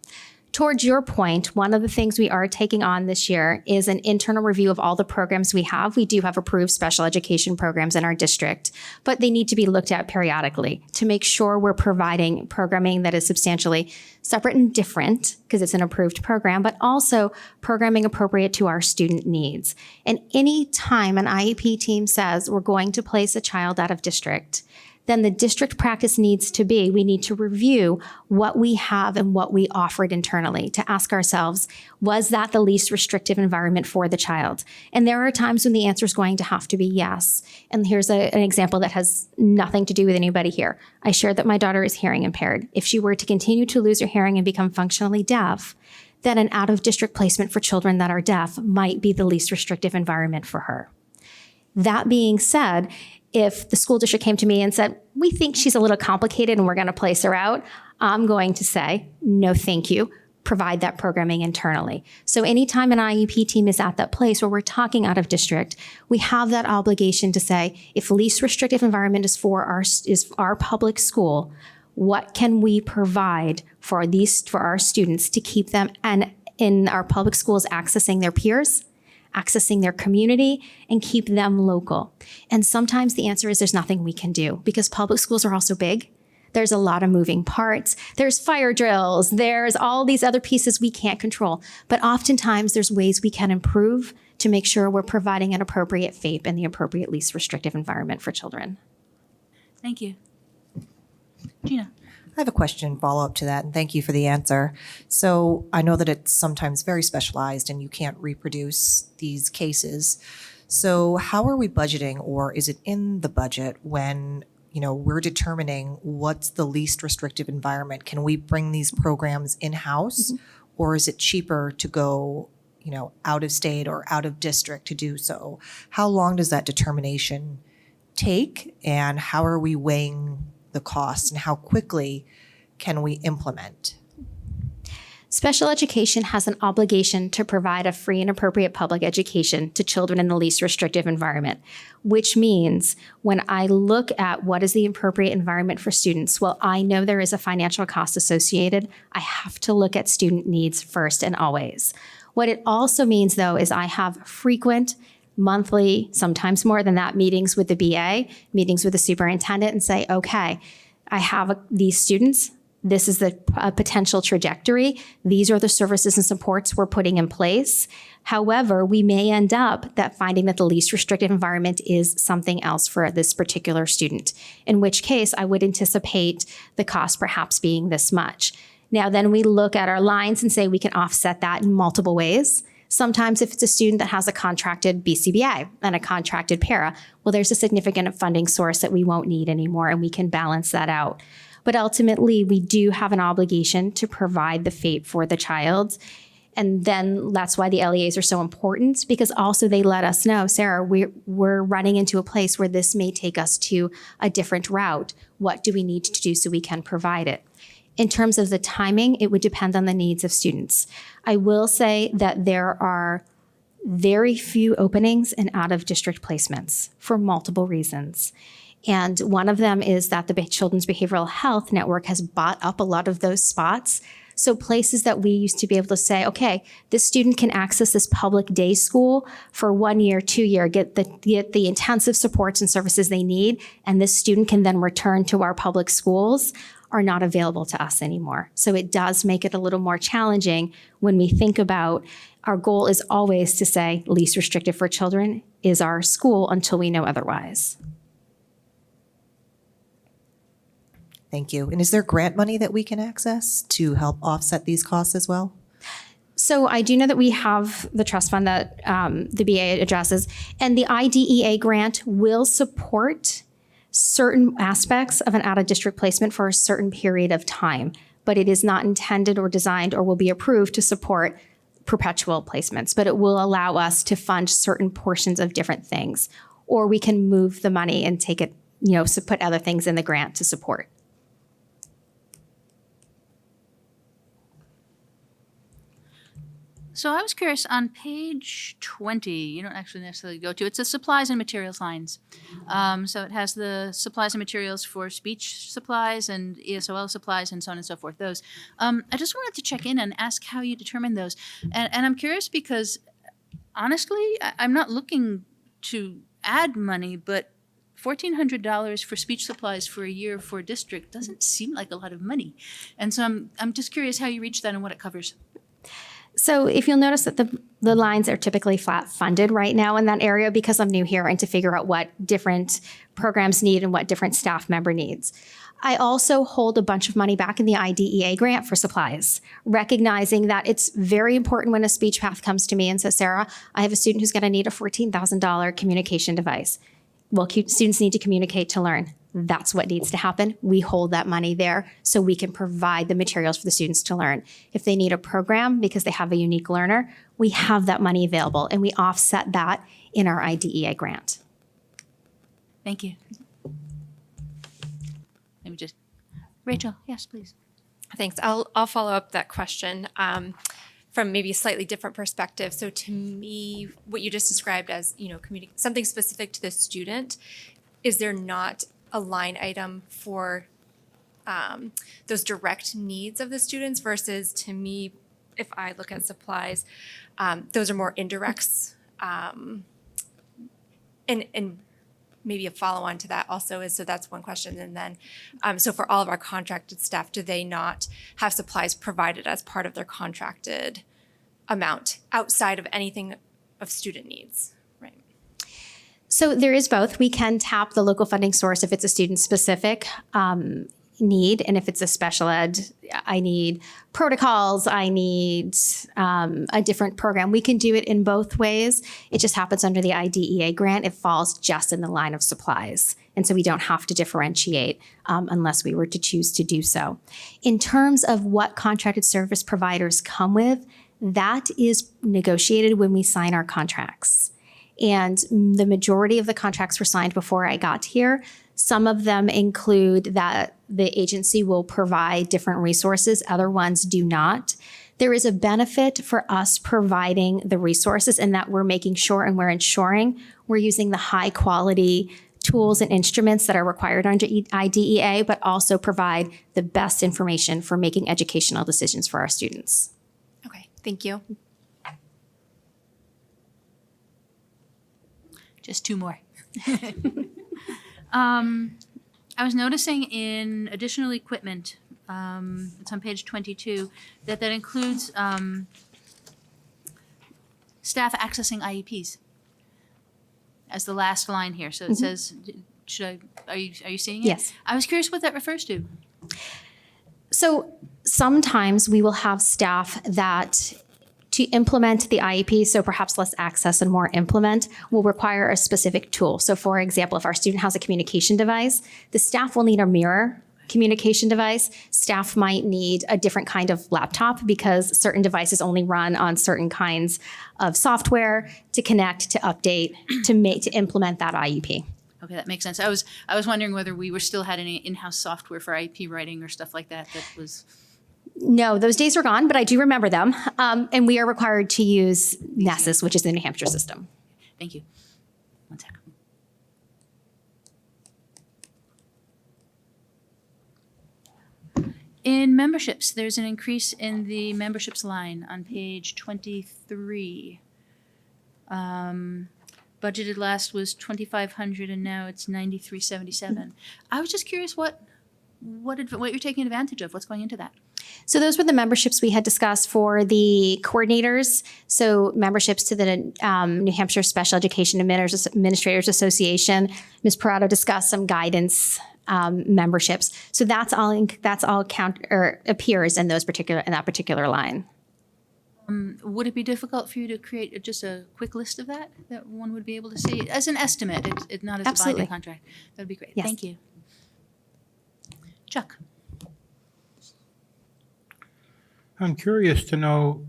Towards your point, one of the things we are taking on this year is an internal review of all the programs we have. We do have approved special education programs in our district, but they need to be looked at periodically to make sure we're providing programming that is substantially separate and different because it's an approved program, but also programming appropriate to our student needs. And any time an IEP team says we're going to place a child out of district, then the district practice needs to be, we need to review what we have and what we offered internally to ask ourselves, was that the least restrictive environment for the child? And there are times when the answer is going to have to be yes. And here's an example that has nothing to do with anybody here. I shared that my daughter is hearing impaired. If she were to continue to lose her hearing and become functionally deaf, then an out-of-district placement for children that are deaf might be the least restrictive environment for her. That being said, if the school district came to me and said, we think she's a little complicated and we're going to place her out, I'm going to say, no, thank you. Provide that programming internally. So anytime an IEP team is at that place where we're talking out of district, we have that obligation to say, if least restrictive environment is for our public school, what can we provide for our students to keep them and in our public schools accessing their peers, accessing their community, and keep them local? And sometimes the answer is there's nothing we can do because public schools are also big. There's a lot of moving parts. There's fire drills. There's all these other pieces we can't control. But oftentimes there's ways we can improve to make sure we're providing an appropriate FAPE and the appropriate least restrictive environment for children. Thank you. Gina. I have a question, follow up to that, and thank you for the answer. So I know that it's sometimes very specialized and you can't reproduce these cases. So how are we budgeting, or is it in the budget when we're determining what's the least restrictive environment? Can we bring these programs in-house, or is it cheaper to go, out of state or out of district to do so? How long does that determination take, and how are we weighing the costs, and how quickly can we implement? Special education has an obligation to provide a free and appropriate public education to children in the least restrictive environment, which means when I look at what is the appropriate environment for students, well, I know there is a financial cost associated. I have to look at student needs first and always. What it also means, though, is I have frequent monthly, sometimes more than that, meetings with the BA, meetings with the superintendent, and say, okay, I have these students. This is the potential trajectory. These are the services and supports we're putting in place. However, we may end up finding that the least restrictive environment is something else for this particular student, in which case I would anticipate the cost perhaps being this much. Now, then we look at our lines and say we can offset that in multiple ways. Sometimes if it's a student that has a contracted BCBA and a contracted para, well, there's a significant funding source that we won't need anymore, and we can balance that out. But ultimately, we do have an obligation to provide the FAPE for the child. And then that's why the LEAs are so important, because also they let us know, Sarah, we're running into a place where this may take us to a different route. What do we need to do so we can provide it? In terms of the timing, it would depend on the needs of students. I will say that there are very few openings in out-of-district placements for multiple reasons. And one of them is that the Children's Behavioral Health Network has bought up a lot of those spots. So places that we used to be able to say, okay, this student can access this public day school for 1 year, 2 year, get the intensive supports and services they need, and this student can then return to our public schools, are not available to us anymore. So it does make it a little more challenging when we think about our goal is always to say least restrictive for children is our school until we know otherwise. Thank you. And is there grant money that we can access to help offset these costs as well? So I do know that we have the trust fund that the BA addresses, and the IDEA grant will support certain aspects of an out-of-district placement for a certain period of time, but it is not intended or designed or will be approved to support perpetual placements, but it will allow us to fund certain portions of different things, or we can move the money and take it, so put other things in the grant to support. So I was curious, on page 20, you don't actually necessarily go to, it's the supplies and materials lines. So it has the supplies and materials for speech supplies and ESOL supplies and so on and so forth, those. I just wanted to check in and ask how you determine those. And I'm curious because, honestly, I'm not looking to add money, but $1,400 for speech supplies for a year for a district doesn't seem like a lot of money. And so I'm just curious how you reach that and what it covers. So if you'll notice that the lines are typically flat funded right now in that area because I'm new here and to figure out what different programs need and what different staff member needs. I also hold a bunch of money back in the IDEA grant for supplies, recognizing that it's very important when a speech path comes to me and says, Sarah, I have a student who's going to need a $14,000 communication device. Well, students need to communicate to learn. that's what needs to happen. We hold that money there so we can provide the materials for the students to learn. If they need a program because they have a unique learner, we have that money available and we offset that in our IDEA grant. Thank you. Let me just, Rachel, yes, please. Thanks. I'll follow up that question from maybe a slightly different perspective. So to me, what you just described as, something specific to the student, is there not a line item for those direct needs of the students versus, to me, if I look at supplies, those are more indirects. And maybe a follow-on to that also is, so that's one question. And then, so for all of our contracted staff, do they not have supplies provided as part of their contracted amount outside of anything of student needs? Right. So there is both. We can tap the local funding source if it's a student-specific need, and if it's a special ed, I need protocols, I need a different program. We can do it in both ways. It just happens under the IDEA grant. It falls just in the line of supplies. And so we don't have to differentiate unless we were to choose to do so. In terms of what contracted service providers come with, that is negotiated when we sign our contracts. And the majority of the contracts were signed before I got here. Some of them include that the agency will provide different resources, other ones do not. There is a benefit for us providing the resources in that we're making sure and we're ensuring we're using the high quality tools and instruments that are required under IDEA, but also provide the best information for making educational decisions for our students. Okay, thank you. Just two more. I was noticing in additional equipment, it's on page 22, that includes staff accessing IEPs as the last line here. So it says, are you seeing it? Yes. I was curious what that refers to. So sometimes we will have staff that to implement the IEP, so perhaps less access and more implement, will require a specific tool. So for example, if our student has a communication device, the staff will need a mirror communication device. Staff might need a different kind of laptop because certain devices only run on certain kinds of software to connect, to update, to implement that IEP. Okay, that makes sense. I was wondering whether we still had any in-house software for IEP writing or stuff like that was. No, those days are gone, but I do remember them. And we are required to use NESIS, which is the New Hampshire system. Thank you. One second. In memberships, there's an increase in the memberships line on page 23. Budgeted last was 2,500 and now it's 9,377. I was just curious what you're taking advantage of, what's going into that? So those were the memberships we had discussed for the coordinators. So memberships to the New Hampshire Special Education Administrators Association. Ms. Parado discussed some guidance memberships. So that's all appears in that particular line. Would it be difficult for you to create just a quick list of that one would be able to see as an estimate, it's not as a Absolutely. binding contract? That would be great. Yes. Thank you. Chuck. I'm curious to know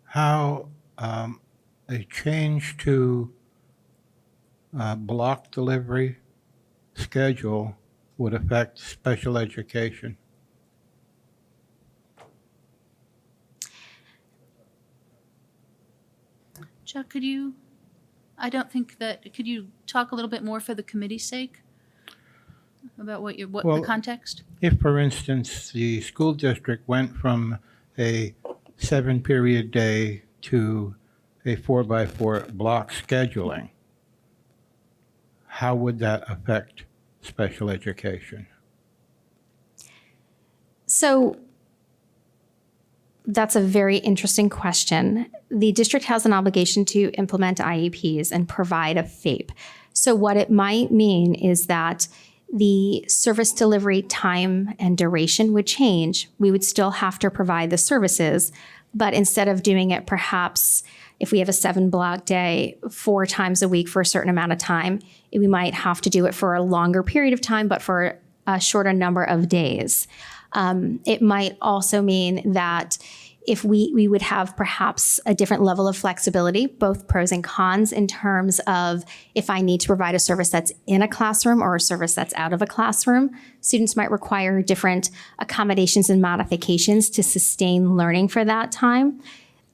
how a change to block delivery schedule would affect special education. Chuck, could you talk a little bit more for the committee's sake about the context? If, for instance, the school district went from a 7-period day to a 4x4 block scheduling, how would that affect special education? So that's a very interesting question. The district has an obligation to implement IEPs and provide a FAPE. So what it might mean is that the service delivery time and duration would change. We would still have to provide the services, but instead of doing it perhaps if we have a 7-block day 4 times a week for a certain amount of time, we might have to do it for a longer period of time, but for a shorter number of days. It might also mean that if we would have perhaps a different level of flexibility, both pros and cons in terms of if I need to provide a service that's in a classroom or a service that's out of a classroom. Students might require different accommodations and modifications to sustain learning for that time.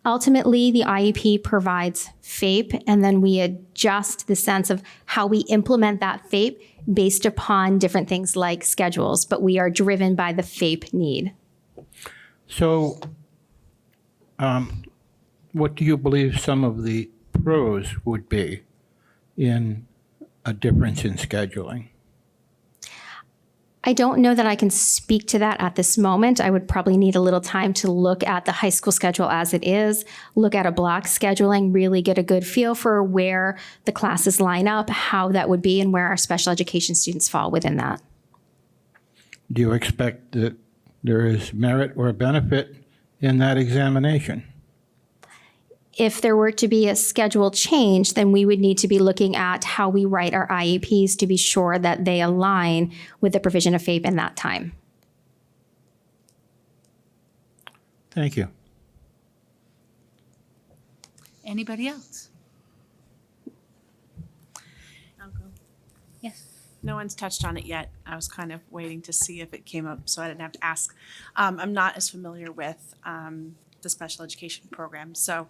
Ultimately, the IEP provides FAPE, and then we adjust the sense of how we implement that FAPE based upon different things like schedules, but we are driven by the FAPE need. So, what do you believe some of the pros would be in a difference in scheduling? I don't know that I can speak to that at this moment. I would probably need a little time to look at the high school schedule as it is, look at a block scheduling, really get a good feel for where the classes line up, how that would be, and where our special education students fall within that. Do you expect that there is merit or benefit in that examination? If there were to be a schedule change, then we would need to be looking at how we write our IEPs to be sure that they align with the provision of FAPE in that time. Thank you. Anybody else? I'll go. Yes. No one's touched on it yet. I was kind of waiting to see if it came up, so I didn't have to ask. I'm not as familiar with the special education program. So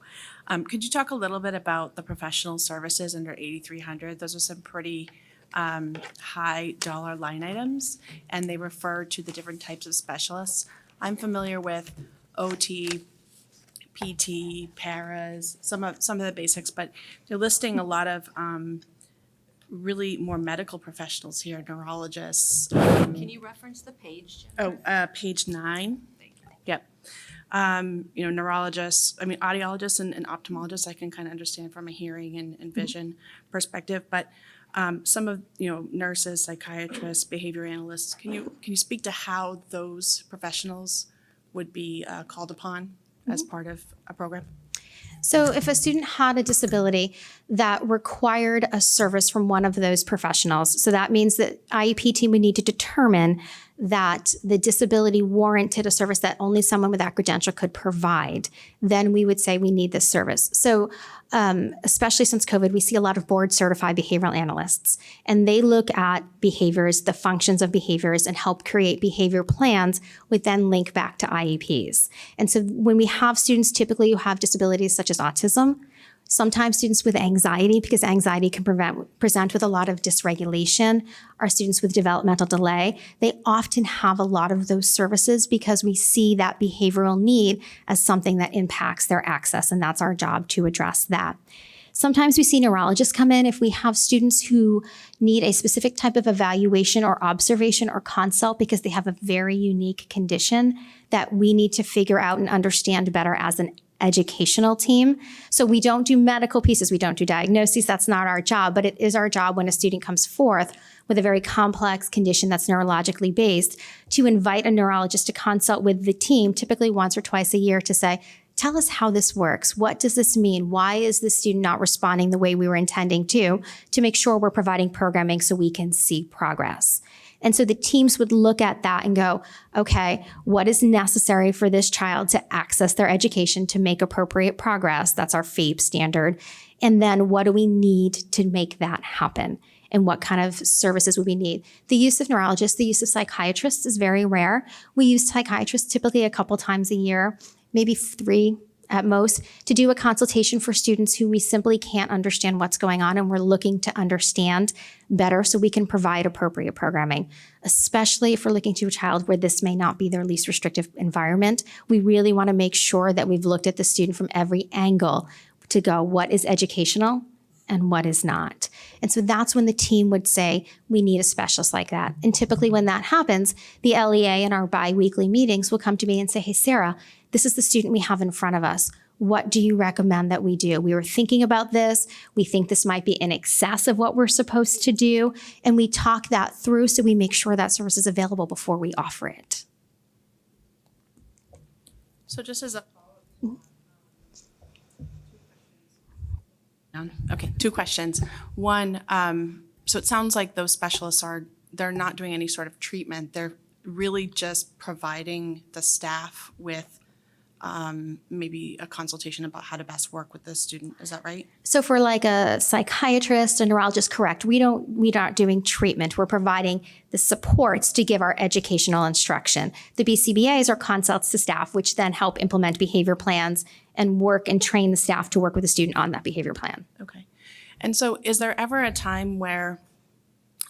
could you talk a little bit about the professional services under 8,300? Those are some pretty high dollar line items, and they refer to the different types of specialists. I'm familiar with OT, PT, paras, some of the basics, but they're listing a lot of really more medical professionals here, neurologists. Can you reference the page, Jennifer? Page 9. Yep. Neurologists, audiologists and ophthalmologists, I can kind of understand from a hearing and vision perspective, but some of, nurses, psychiatrists, behavior analysts, can you speak to how those professionals would be called upon as part of a program? So if a student had a disability that required a service from one of those professionals, so that means that IEP team would need to determine that the disability warranted a service that only someone with that credential could provide, then we would say we need this service. So especially since COVID, we see a lot of board certified behavioral analysts, and they look at behaviors, the functions of behaviors, and help create behavior plans, which then link back to IEPs. And so when we have students typically who have disabilities such as autism, sometimes students with anxiety, because anxiety can present with a lot of dysregulation, our students with developmental delay, they often have a lot of those services because we see that behavioral need as something that impacts their access, and that's our job to address that. Sometimes we see neurologists come in if we have students who need a specific type of evaluation or observation or consult because they have a very unique condition that we need to figure out and understand better as an educational team. So we don't do medical pieces, we don't do diagnoses, that's not our job, but it is our job when a student comes forth with a very complex condition that's neurologically based to invite a neurologist to consult with the team, typically once or twice a year, to say, tell us how this works. What does this mean? Why is the student not responding the way we were intending to make sure we're providing programming so we can see progress. And so the teams would look at that and go, okay, what is necessary for this child to access their education to make appropriate progress? That's our FAPE standard. And then what do we need to make that happen? And what kind of services would we need? The use of neurologists, the use of psychiatrists is very rare. We use psychiatrists typically a couple times a year, maybe 3 at most, to do a consultation for students who we simply can't understand what's going on, and we're looking to understand better so we can provide appropriate programming, especially if we're looking to a child where this may not be their least restrictive environment. We really want to make sure that we've looked at the student from every angle to go, what is educational and what is not? And so that's when the team would say, we need a specialist like that. And typically when that happens, the LEA in our bi-weekly meetings will come to me and say, hey, Sarah, this is the student we have in front of us. What do you recommend that we do? We were thinking about this. We think this might be in excess of what we're supposed to do. And we talk that through so we make sure that service is available before we offer it. So just as a follow-up Okay, two questions. One, so it sounds like those specialists they're not doing any sort of treatment. They're really just providing the staff with maybe a consultation about how to best work with the student. Is that right? So for like a psychiatrist, a neurologist, correct, we aren't doing treatment. We're providing the supports to give our educational instruction. The BCBAs are consults to staff, which then help implement behavior plans and work and train the staff to work with the student on that behavior plan. Okay. And so is there ever a time where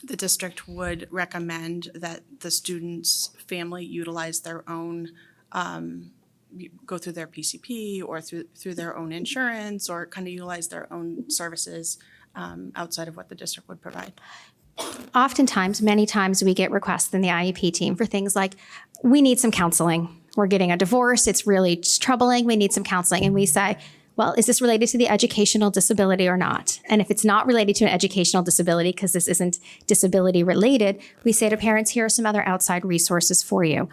the district would recommend that the student's family utilize their own, go through their PCP or through their own insurance, or kind of utilize their own services outside of what the district would provide? Oftentimes, many times we get requests in the IEP team for things like, we need some counseling. We're getting a divorce. It's really just troubling. We need some counseling. And we say, well, is this related to the educational disability or not? And if it's not related to an educational disability, because this isn't disability related, we say to parents, here are some other outside resources for you.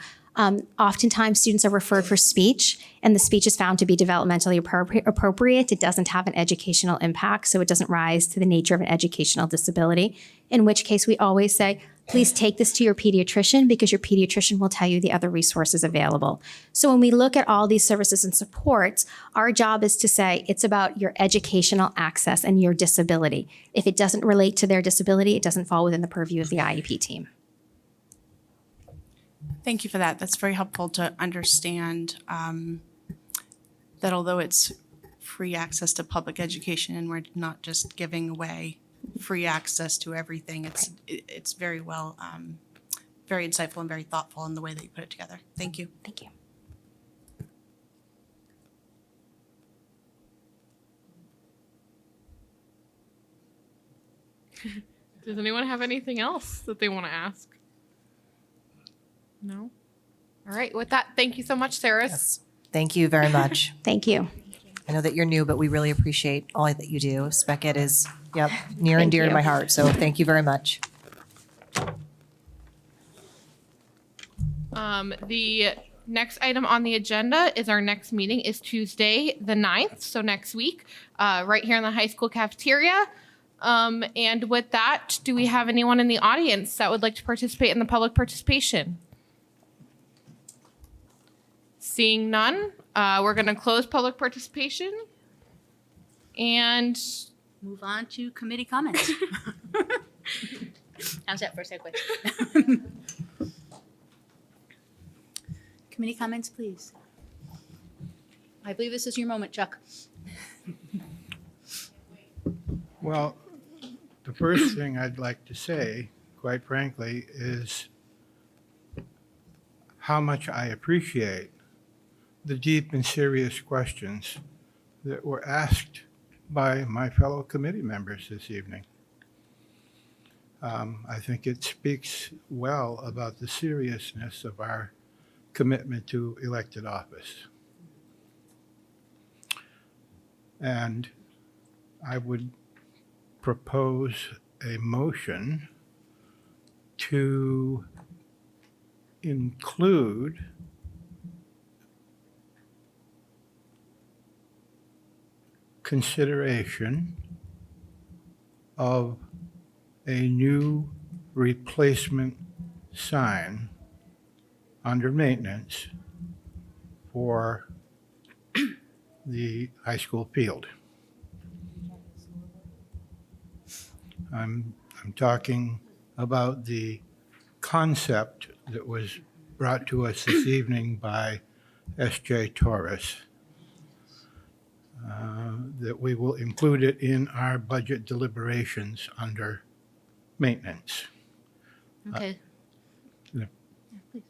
Oftentimes, students are referred for speech, and the speech is found to be developmentally appropriate. It doesn't have an educational impact, so it doesn't rise to the nature of an educational disability, in which case we always say, please take this to your pediatrician because your pediatrician will tell you the other resources available. So when we look at all these services and supports, our job is to say it's about your educational access and your disability. If it doesn't relate to their disability, it doesn't fall within the purview of the IEP team. Thank you for that. That's very helpful to understand that although it's free access to public education and we're not just giving away free access to everything, it's very well, very insightful and very thoughtful in the way that you put it together. Thank you. Thank you. Does anyone have anything else that they want to ask? No? All right, with that, thank you so much, Sarah. Yes. Thank you very much. Thank you. I know that you're new, but we really appreciate all that you do. Spec Ed is, near and Thank dear to you. my heart, so thank you very much. The next item on the agenda is our next meeting is Tuesday, the 9th, so next week, right here in the high school cafeteria. And with that, do we have anyone in the audience that would like to participate in the public participation? Seeing none, we're going to close public participation and Move on to committee comments. How's that for a segue? Committee comments, please. I believe this is your moment, Chuck. Well, the first thing I'd like to say, quite frankly, is how much I appreciate the deep and serious questions that were asked by my fellow committee members this evening. I think it speaks well about the seriousness of our commitment to elected office. And I would propose a motion to include consideration of a new replacement sign under maintenance for the high school field. I'm talking about the concept that was brought to us this evening by S.J. Torres, that we will include it in our budget deliberations under maintenance. Okay. yeah. Yeah, please.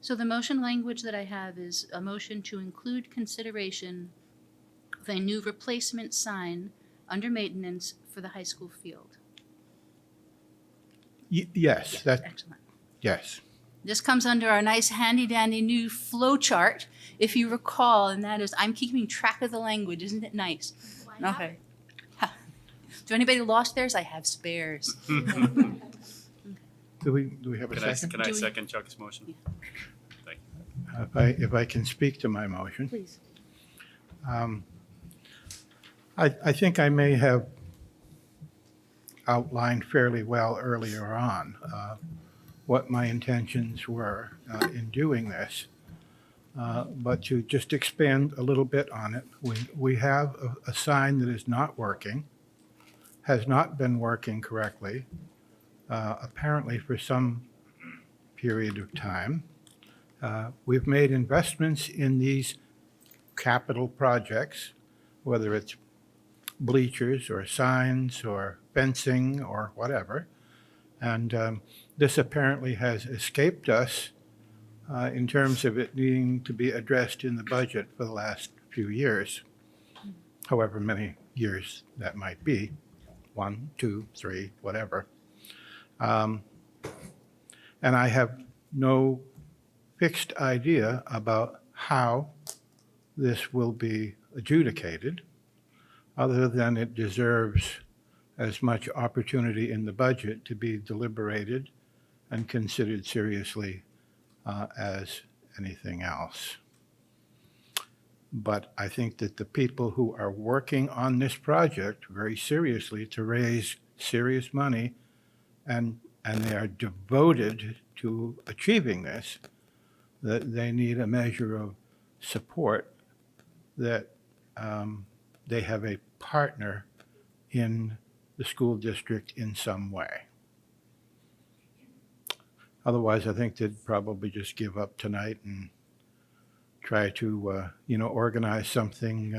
So the motion language that I have is a motion to include consideration of a new replacement sign under maintenance for the high school field. Yes, Excellent. yes. This comes under our nice handy dandy new flow chart, if you recall, and that is, I'm keeping track of the language, isn't it nice? Okay. Ha. To anybody who lost theirs, I have spares. Do we have a second? Can I second Chuck's motion? Thank you. If I can speak to my motion. Please. I think I may have outlined fairly well earlier on what my intentions were in doing this. But to just expand a little bit on it, we have a sign that is not working, has not been working correctly, apparently for some period of time. We've made investments in these capital projects, whether it's bleachers or signs or fencing or whatever. And this apparently has escaped us in terms of it needing to be addressed in the budget for the last few years, however many years that might be, 1, 2, 3, whatever. And I have no fixed idea about how this will be adjudicated, other than it deserves as much opportunity in the budget to be deliberated and considered seriously as anything else. But I think that the people who are working on this project very seriously to raise serious money, and they are devoted to achieving this, that they need a measure of support, that they have a partner in the school district in some way. Otherwise, I think they'd probably just give up tonight and try to, organize something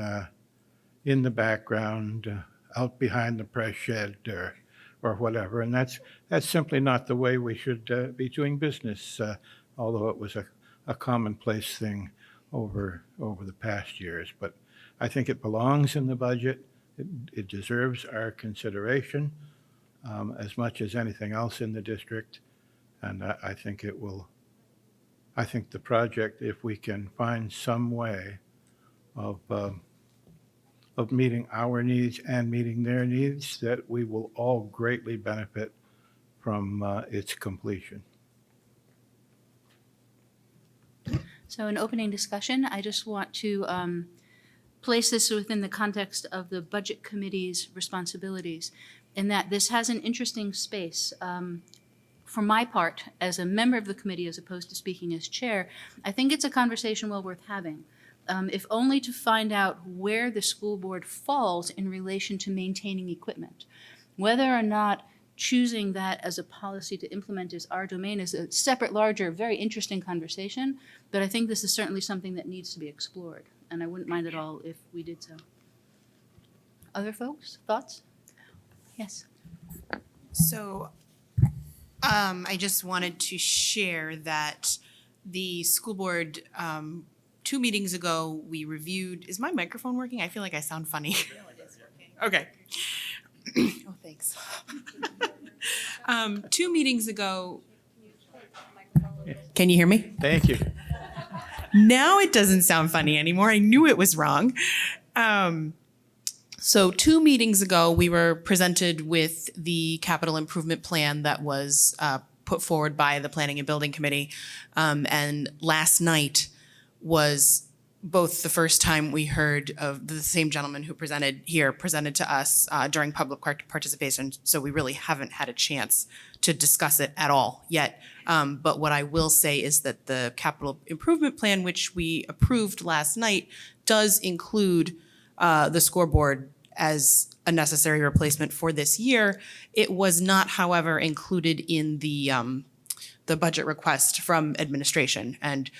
in the background, out behind the press shed or whatever. And that's simply not the way we should be doing business, although it was a commonplace thing over the past years. But I think it belongs in the budget. It deserves our consideration as much as anything else in the district. And I think it will, I think the project, if we can find some way of meeting our needs and meeting their needs, that we will all greatly benefit from its completion. So in opening discussion, I just want to place this within the context of the Budget Committee's responsibilities, in that this has an interesting space. For my part, as a member of the committee, as opposed to speaking as chair, I think it's a conversation well worth having, if only to find out where the school board falls in relation to maintaining equipment. Whether or not choosing that as a policy to implement is our domain is a separate, larger, very interesting conversation, but I think this is certainly something that needs to be explored, and I wouldn't mind at all if we did so. Other folks, thoughts? Yes. So I just wanted to share that the school board, 2 meetings ago, we reviewed, is my microphone working? I feel like I sound funny. Okay. Oh, thanks. 2 meetings ago. Can you hear me? Thank you. Now it doesn't sound funny anymore. I knew it was wrong. So 2 meetings ago, we were presented with the capital improvement plan that was put forward by the Planning and Building Committee. And last night was both the first time we heard of the same gentleman who presented to us during public participation. So we really haven't had a chance to discuss it at all yet. But what I will say is that the capital improvement plan, which we approved last night, does include the scoreboard as a necessary replacement for this year. It was not, however, included in the budget request from administration. And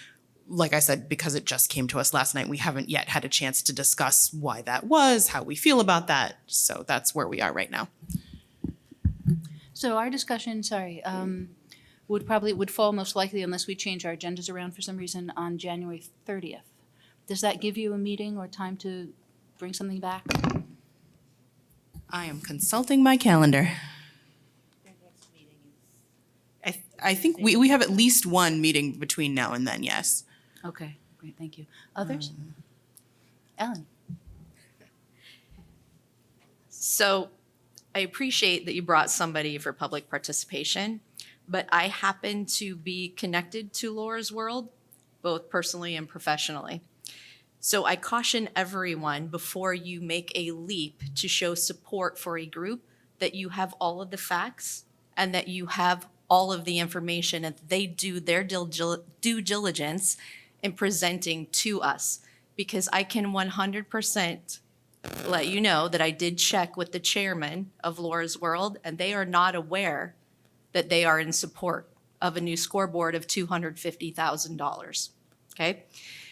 like I said, because it just came to us last night, we haven't yet had a chance to discuss why that was, how we feel about that. So that's where we are right now. So our discussion, would fall most likely, unless we change our agendas around for some reason, on January 30th. Does that give you a meeting or time to bring something back? I am consulting my calendar. I think we have at least one meeting between now and then, yes. Okay, great, thank you. Others? Ellen? So I appreciate that you brought somebody for public participation, but I happen to be connected to Laura's World, both personally and professionally. So I caution everyone before you make a leap to show support for a group that you have all of the facts and that you have all of the information and they do their due diligence in presenting to us. Because I can 100% let you know that I did check with the chairman of Laura's World, and they are not aware that they are in support of a new scoreboard of $250,000, okay?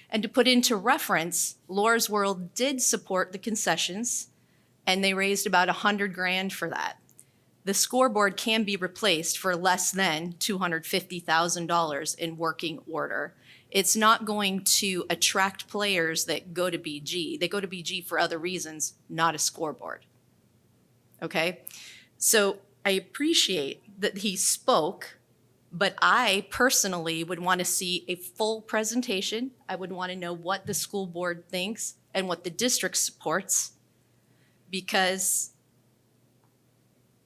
And to put into reference, Laura's World did support the concessions, and they raised about $100,000 for that. The scoreboard can be replaced for less than $250,000 in working order. It's not going to attract players that go to BG. They go to BG for other reasons, not a scoreboard. Okay? So I appreciate that he spoke, but I personally would want to see a full presentation. I would want to know what the school board thinks and what the district supports, because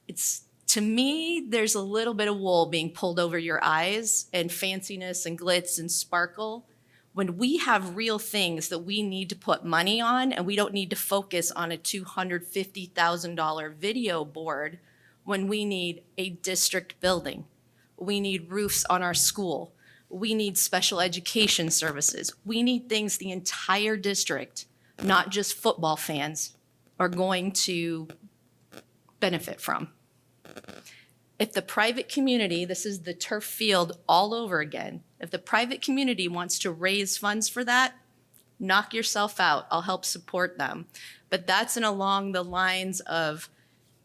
it's, to me, there's a little bit of wool being pulled over your eyes and fanciness and glitz and sparkle when we have real things that we need to put money on, and we don't need to focus on a $250,000 video board when we need a district building. We need roofs on our school. We need special education services. We need things the entire district, not just football fans, are going to benefit from. If the private community, this is the turf field all over again, if the private community wants to raise funds for that, knock yourself out. I'll help support them. But that's along the lines of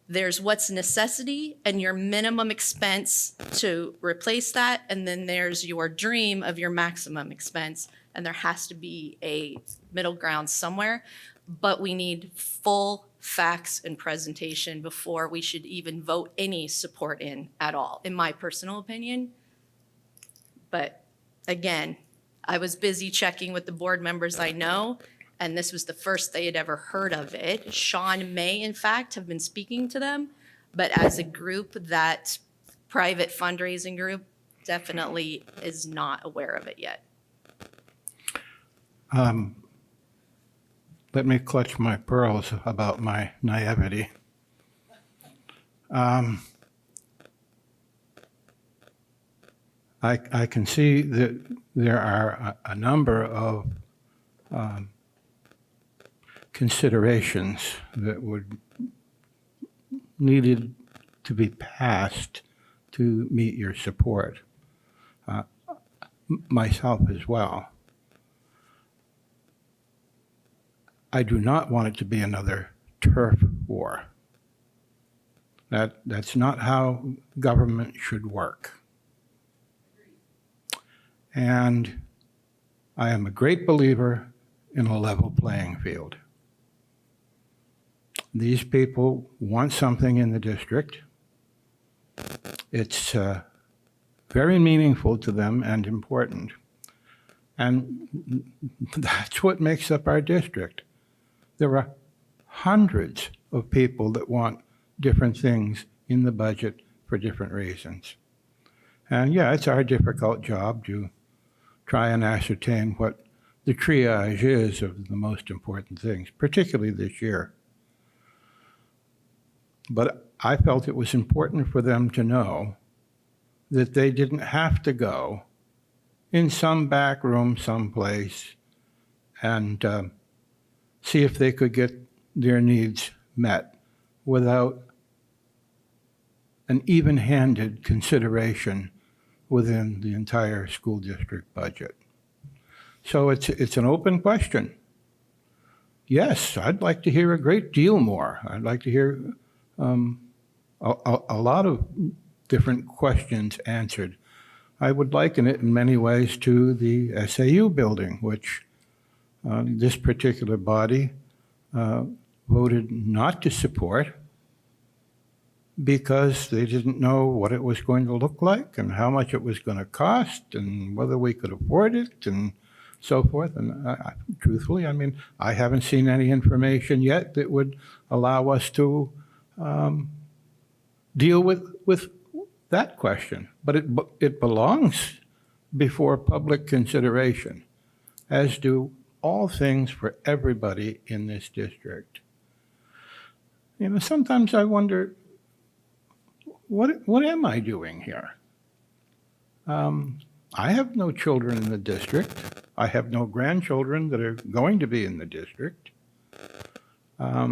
there's what's necessity and your minimum expense to replace that, and then there's your dream of your maximum expense, and there has to be a middle ground somewhere. But we need full facts and presentation before we should even vote any support in at all, in my personal opinion. But again, I was busy checking with the board members I know, and this was the first they had ever heard of it. Sean may, in fact, have been speaking to them, but as a group, that private fundraising group definitely is not aware of it yet. Let me clutch my pearls about my naivety. I can see that there are a number of considerations that would needed to be passed to meet your support, myself as well. I do not want it to be another turf war. That's not how government should work. And I am a great believer in a level playing field. These people want something in the district. It's very meaningful to them and important. And that's what makes up our district. There are hundreds of people that want different things in the budget for different reasons. And yeah, it's our difficult job to try and ascertain what the triage is of the most important things, particularly this year. But I felt it was important for them to know that they didn't have to go in some back room someplace and see if they could get their needs met without an even-handed consideration within the entire school district budget. So it's an open question. Yes, I'd like to hear a great deal more. I'd like to hear a lot of different questions answered. I would liken it in many ways to the SAU building, which this particular body voted not to support because they didn't know what it was going to look like and how much it was going to cost and whether we could afford it and so forth. And truthfully, I mean, I haven't seen any information yet that would allow us to deal with that question. But it belongs before public consideration, as do all things for everybody in this district. You know, sometimes I wonder, what am I doing here? I have no children in the district. I have no grandchildren that are going to be in the district. I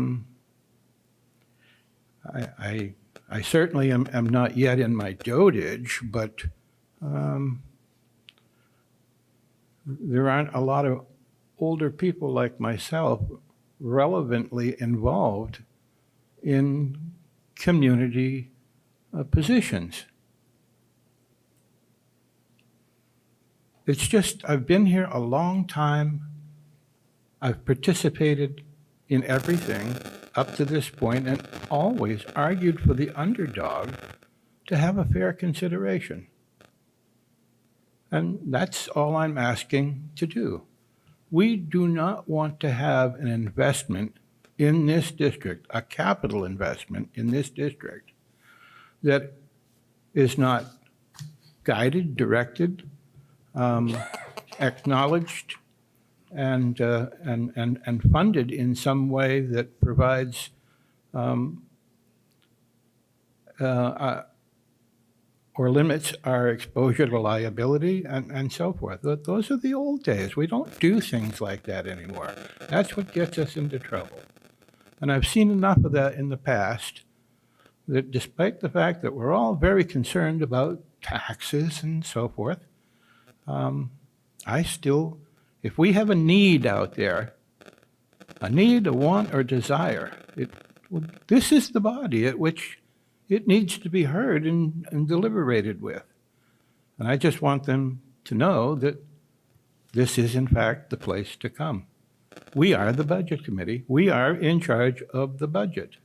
certainly am not yet in my dotage, but there aren't a lot of older people like myself relevantly involved in community positions. It's just, I've been here a long time. I've participated in everything up to this point and always argued for the underdog to have a fair consideration. And that's all I'm asking to do. We do not want to have an investment in this district, a capital investment in this district, that is not guided, directed, acknowledged, and funded in some way that provides or limits our exposure to liability and so forth. Those are the old days. We don't do things like that anymore. That's what gets us into trouble. And I've seen enough of that in the past that despite the fact that we're all very concerned about taxes and so forth, I still, if we have a need out there, a need, a want, or desire, this is the body at which it needs to be heard and deliberated with. And I just want them to know that this is, in fact, the place to come. We are the Budget Committee. We are in charge of the budget.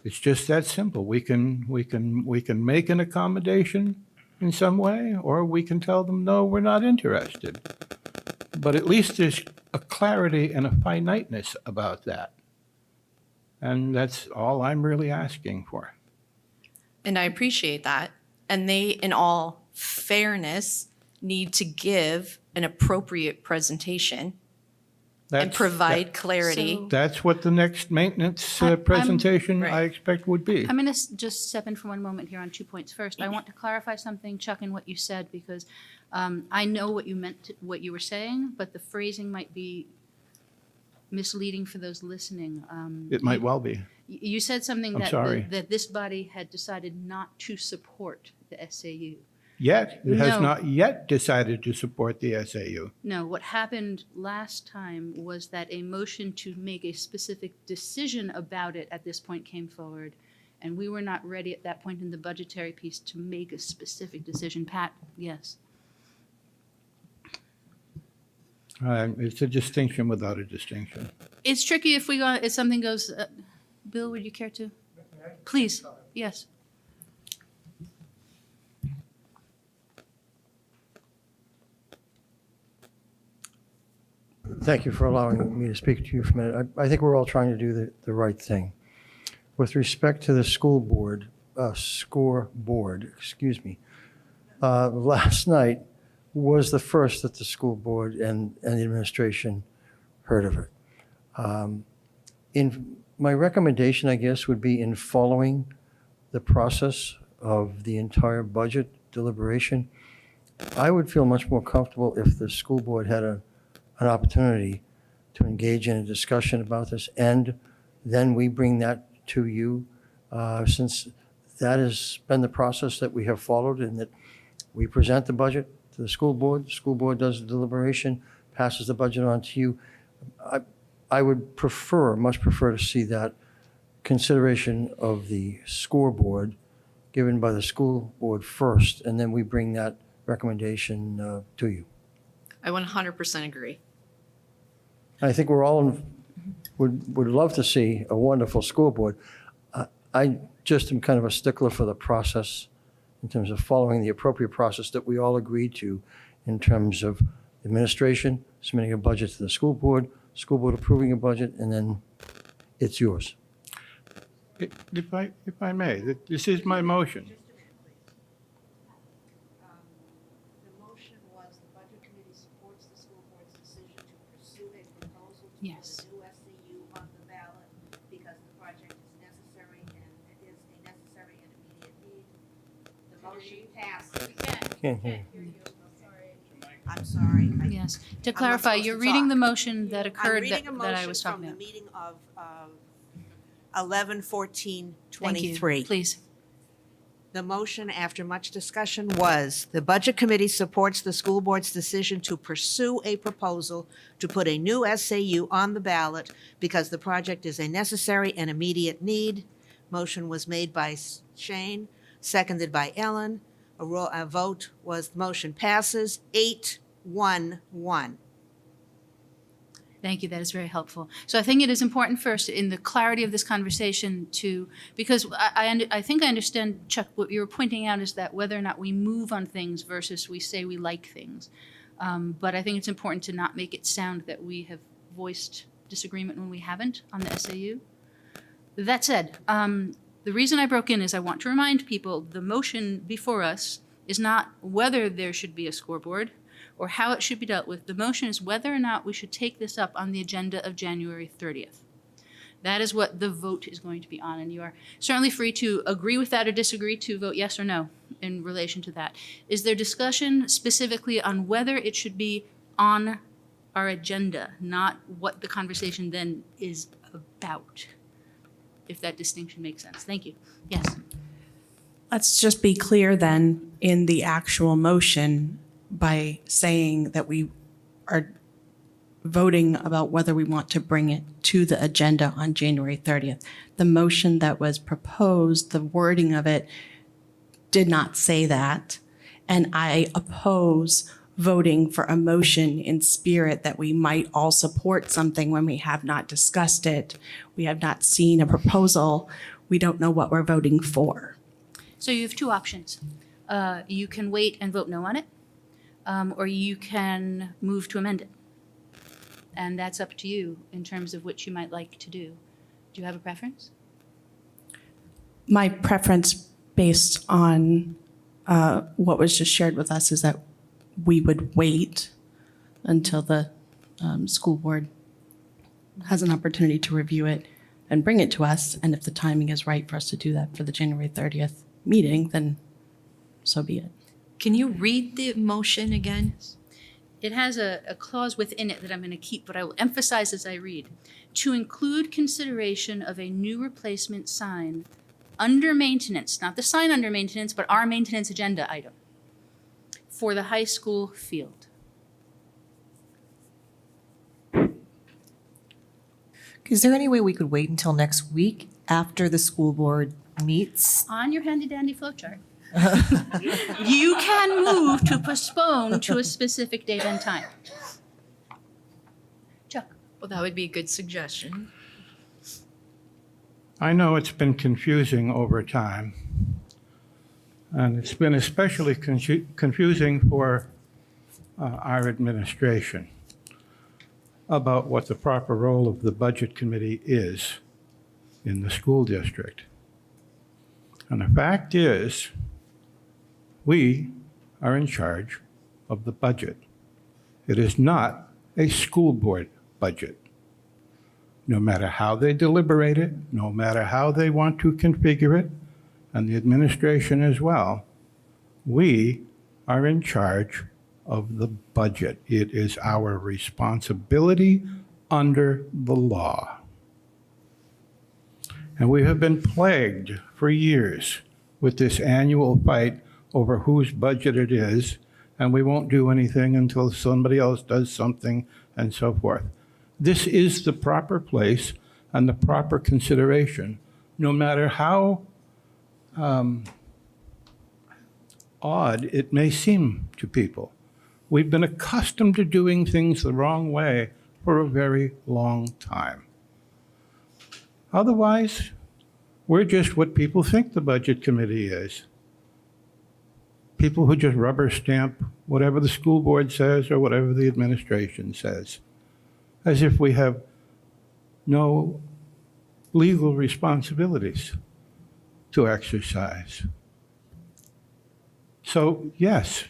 It's just that simple. We can make an accommodation in some way, or we can tell them, no, we're not interested. But at least there's a clarity and a finiteness about that. And that's all I'm really asking for. And I appreciate that. And they, in all fairness, need to give an appropriate presentation and provide clarity. So- That's what the next maintenance I'm- presentation Right. I expect would be. I'm going to just step in for one moment here on 2 points. First, I want to clarify something, Chuck, in what you said, because I know what you meant, what you were saying, but the phrasing might be misleading for those listening. It might well be. You said something I'm that sorry. that this body had decided not to support the SAU. Yet, it has No. not yet decided to support the SAU. No, what happened last time was that a motion to make a specific decision about it at this point came forward, and we were not ready at that point in the budgetary piece to make a specific decision. Pat, yes. It's a distinction without a distinction. It's tricky if if something goes, Bill, would you care to? Please, yes. Thank you for allowing me to speak to you for a minute. I think we're all trying to do the right thing. With respect to the scoreboard, excuse me, last night was the first that the school board and the administration heard of it. My recommendation, I guess, would be in following the process of the entire budget deliberation, I would feel much more comfortable if the school board had an opportunity to engage in a discussion about this, and then we bring that to you, since that has been the process that we have followed, and that we present the budget to the school board does the deliberation, passes the budget on to you. I would much prefer to see that consideration of the scoreboard given by the school board first, and then we bring that recommendation to you. I 100% agree. I think we're all would love to see a wonderful school board. I just am kind of a stickler for the process in terms of following the appropriate process that we all agreed to in terms of administration, submitting a budget to the school board approving a budget, and then it's yours. If I may, this is my motion. The motion was the budget committee supports the school board's Can't hear. I'm sorry. Yes. To clarify, supposed you're to reading the talk. motion that I'm occurred reading a that I motion was from talking the about. meeting of 11/14/23. Thank you. Please. The motion, after much discussion, was the Budget Committee supports the school board's decision to pursue a proposal to put a new SAU on the ballot because the project is a necessary and immediate need. Motion was made by Shane, seconded by Ellen. A vote was, the motion passes 8-1-1. Thank you. That is very helpful. So I think it is important first in the clarity of this conversation to, because I think I understand, Chuck, what you were pointing out is that whether or not we move on things versus we say we like things. But I think it's important to not make it sound that we have voiced disagreement when we haven't on the SAU. That said, the reason I broke in is I want to remind people the motion before us is not whether there should be a scoreboard or how it should be dealt with. The motion is whether or not we should take this up on the agenda of January 30th. That is what the vote is going to be on, and you are certainly free to agree with that or disagree, to vote yes or no in relation to that. Is there discussion specifically on whether it should be on our agenda, not what the conversation then is about? If that distinction makes sense. Thank you. Yes. Let's just be clear then in the actual motion by saying that we are voting about whether we want to bring it to the agenda on January 30th. The motion that was proposed, the wording of it did not say that. And I oppose voting for a motion in spirit that we might all support something when we have not discussed it. We have not seen a proposal. We don't know what we're voting for. So you have two options. You can wait and vote no on it, or you can move to amend it. And that's up to you in terms of which you might like to do. Do you have a preference? My preference based on what was just shared with us is that we would wait until the school board has an opportunity to review it and bring it to us. And if the timing is right for us to do that for the January 30th meeting, then so be it. Can you read the motion again? It has a clause within it that I'm going to keep, but I will emphasize as I read. To include consideration of a new replacement sign under maintenance, not the sign under maintenance, but our maintenance agenda item for the high school field. Is there any way we could wait until next week after the school board meets? On your handy dandy flowchart. You can move to postpone to a specific date and time. Chuck. Well, that would be a good suggestion. I know it's been confusing over time, and it's been especially confusing for our administration about what the proper role of the Budget Committee is in the school district. And the fact is, we are in charge of the budget. It is not a school board budget. No matter how they deliberate it, no matter how they want to configure it, and the administration as well, we are in charge of the budget. It is our responsibility under the law. And we have been plagued for years with this annual fight over whose budget it is, and we won't do anything until somebody else does something, and so forth. This is the proper place and the proper consideration, no matter how odd it may seem to people. We've been accustomed to doing things the wrong way for a very long time. Otherwise, we're just what people think the Budget Committee is. People who just rubber stamp whatever the school board says or whatever the administration says, as if we have no legal responsibilities to exercise. So, yes,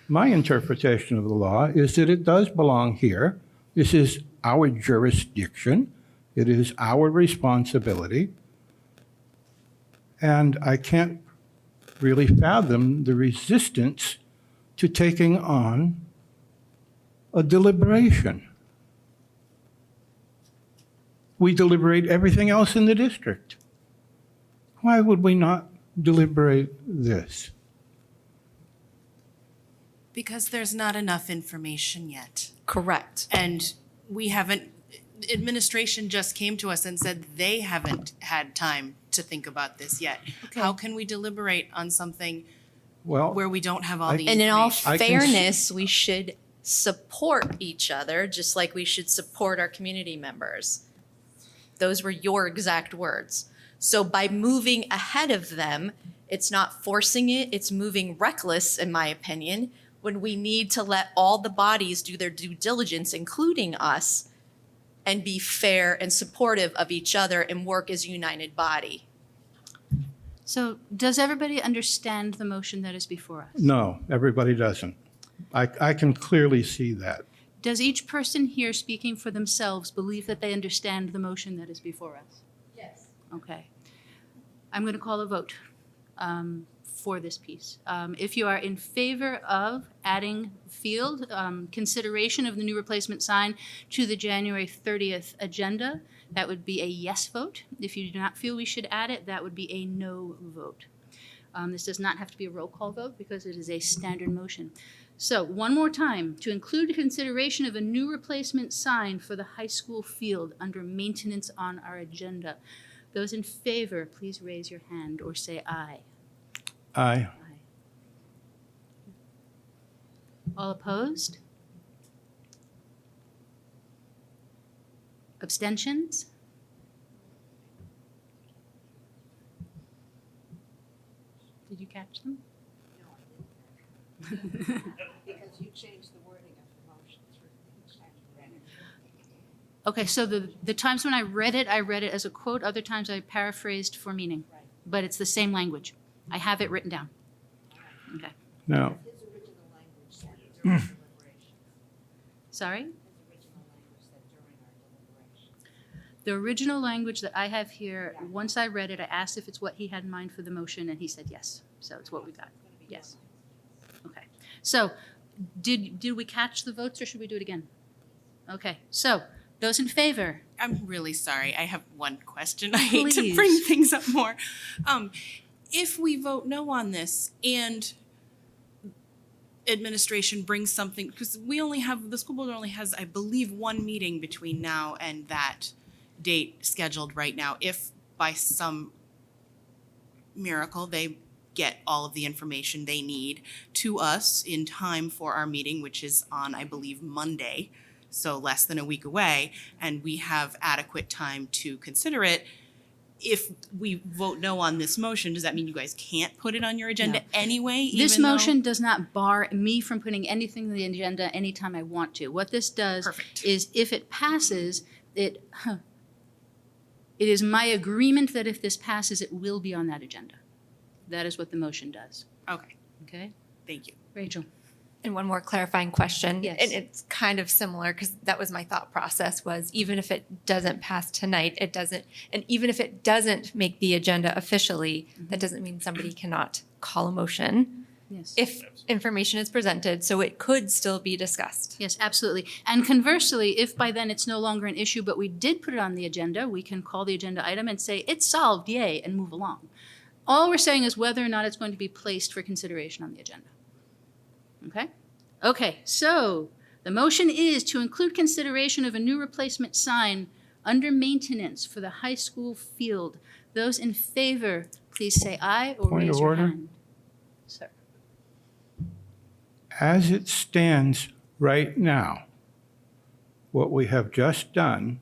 my interpretation of the law is that it does belong here. This is our jurisdiction. It is our responsibility. And I can't really fathom the resistance to taking on a deliberation. We deliberate everything else in the district. Why would we not deliberate this? Because there's not enough information yet. Correct. And we haven't, administration just came to us and said they haven't had time to think about this yet. How can we deliberate on something Well, where we don't have all I- the And in all information? I can s- fairness, we should support each other, just like we should support our community members. Those were your exact words. So by moving ahead of them, it's not forcing it, it's moving reckless, in my opinion, when we need to let all the bodies do their due diligence, including us, and be fair and supportive of each other and work as a united body. So does everybody understand the motion that is before us? No, everybody doesn't. I can clearly see that. Does each person here speaking for themselves believe that they understand the motion that is before us? Yes. Okay. I'm going to call a vote for this piece. If you are in favor of adding field consideration of the new replacement sign to the January 30th agenda, that would be a yes vote. If you do not feel we should add it, that would be a no vote. This does not have to be a roll call vote because it is a standard motion. So one more time, to include consideration of a new replacement sign for the high school field under maintenance on our agenda. Those in favor, please raise your hand or say aye. Aye. All opposed? Abstentions? Did you catch them? Because you changed the wording of the motion each time you read it. Okay, so the times when I read it as a quote. Other times I paraphrased for meaning. But it's the same language. I have it written down. Okay. Now, His original language said during deliberations. Sorry? His original language said during our deliberations. The original language that I have here, once I read it, I asked if it's what he had in mind for the motion, and he said yes. So it's what we got. Yes. Okay. So did we catch the votes, or should we do it again? Okay. So those in favor? I'm really sorry. I have one question. I hate to bring Please. things up more. If we vote no on this and administration brings something, because the school board only has, I believe, one meeting between now and that date scheduled right now. If by some miracle they get all of the information they need to us in time for our meeting, which is on, I believe, Monday, so less than a week away, and we have adequate time to consider it. If we vote no on this motion, does that mean you guys can't put it on your agenda anyway? This even though- motion does not bar me from putting anything on the agenda anytime I want to. What this does is if it passes, it is my agreement that if this passes, it will be on that agenda. That is what the motion does. Okay, Okay? thank you. Rachel? And one more clarifying question. Yes. And it's kind of similar because that was my thought process was even if it doesn't pass tonight, it doesn't, and even if it doesn't make the agenda officially, that doesn't mean somebody cannot call a motion Yes. if information is presented, so it could still be discussed. Yes, absolutely. And conversely, if by then it's no longer an issue, but we did put it on the agenda, we can call the agenda item and say, it's solved, yay, and move along. All we're saying is whether or not it's going to be placed for consideration on the agenda. Okay? Okay, so the motion is to include consideration of a new replacement sign under maintenance for the high school field. Those in favor, please say aye or Point raise of your order. hand. Sir. as it stands right now, what we have just done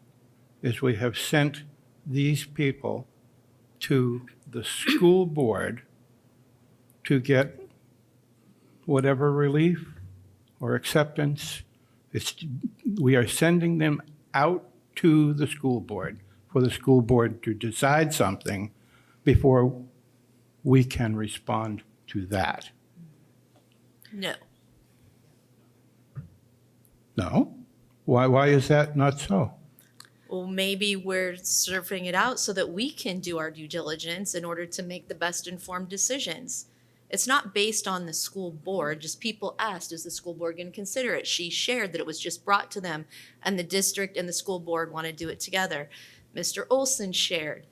is we have sent these people to the school board to get whatever relief or acceptance. We are sending them out to the school board for the school board to decide something before we can respond to that. No. No? Why is that not so? Well, maybe we're surfing it out so that we can do our due diligence in order to make the best informed decisions. It's not based on the school board, just people asked, is the school board going to consider it? She shared that it was just brought to them and the district and the school board want to do it together. Mr. Olson shared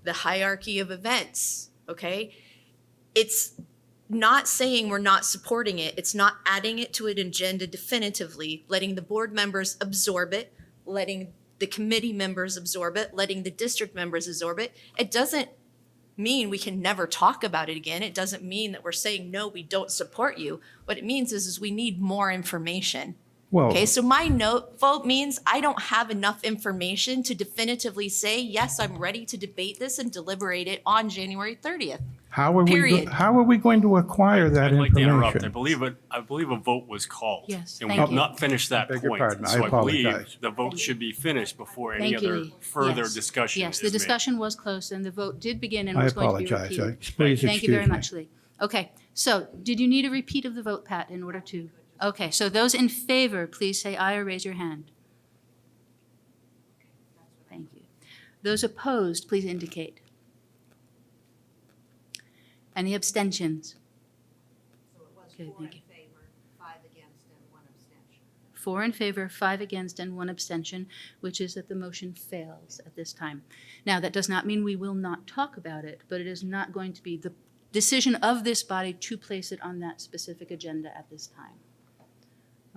the hierarchy of events, okay? It's not saying we're not supporting it. It's not adding it to an agenda definitively, letting the board members absorb it, letting the committee members absorb it, letting the district members absorb it. It doesn't mean we can never talk about it again. It doesn't mean that we're saying, no, we don't support you. What it means is we need more information. Well, Okay, so my vote means I don't have enough information to definitively say, yes, I'm ready to debate this and deliberate it on January 30th. how are Period. how are we going to acquire that I'd like to interrupt. I information? believe a vote was called. Yes, And we thank have you. not finished that Beg your point. pardon, I So I believe apologize. the vote should be finished before any Thank you, other Lee. further Yes. discussion is Yes, made. the discussion was closed and the vote did begin and I was going to be apologize. repeated. Please Thank you very excuse me. much, Lee. Okay, so did you need a repeat of the vote, Pat, in order to? Okay, so those in favor, please say aye or raise your hand. Thank you. Those opposed, please indicate. Any abstentions? Okay, thank you. 4 in favor, 5 against, and 1 abstention, which is that the motion fails at this time. Now, that does not mean we will not talk about it, but it is not going to be the decision of this body to place it on that specific agenda at this time.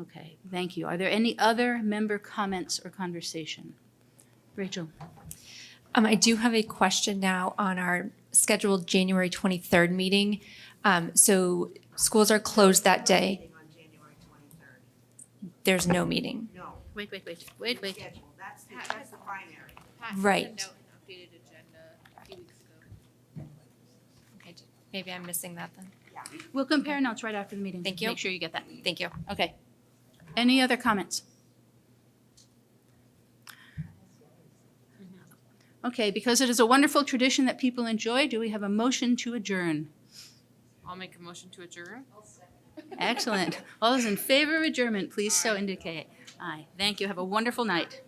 Okay, thank you. Are there any other member comments or conversation? Rachel? I do have a question now on our scheduled January 23rd meeting. So schools are closed that day. There's no meeting. No, Wait. schedule, that's the primary. Pat sent Right. out an updated agenda a few weeks ago. Okay, maybe I'm missing that then. We'll compare notes right after the meeting. Thank you. Make sure you get that. Thank you. Okay. Any other comments? Okay, because it is a wonderful tradition that people enjoy, do we have a motion to adjourn? I'll make a motion to adjourn. Excellent. All those in favor of adjournment, please so indicate. Aye. Thank you. Have a wonderful night.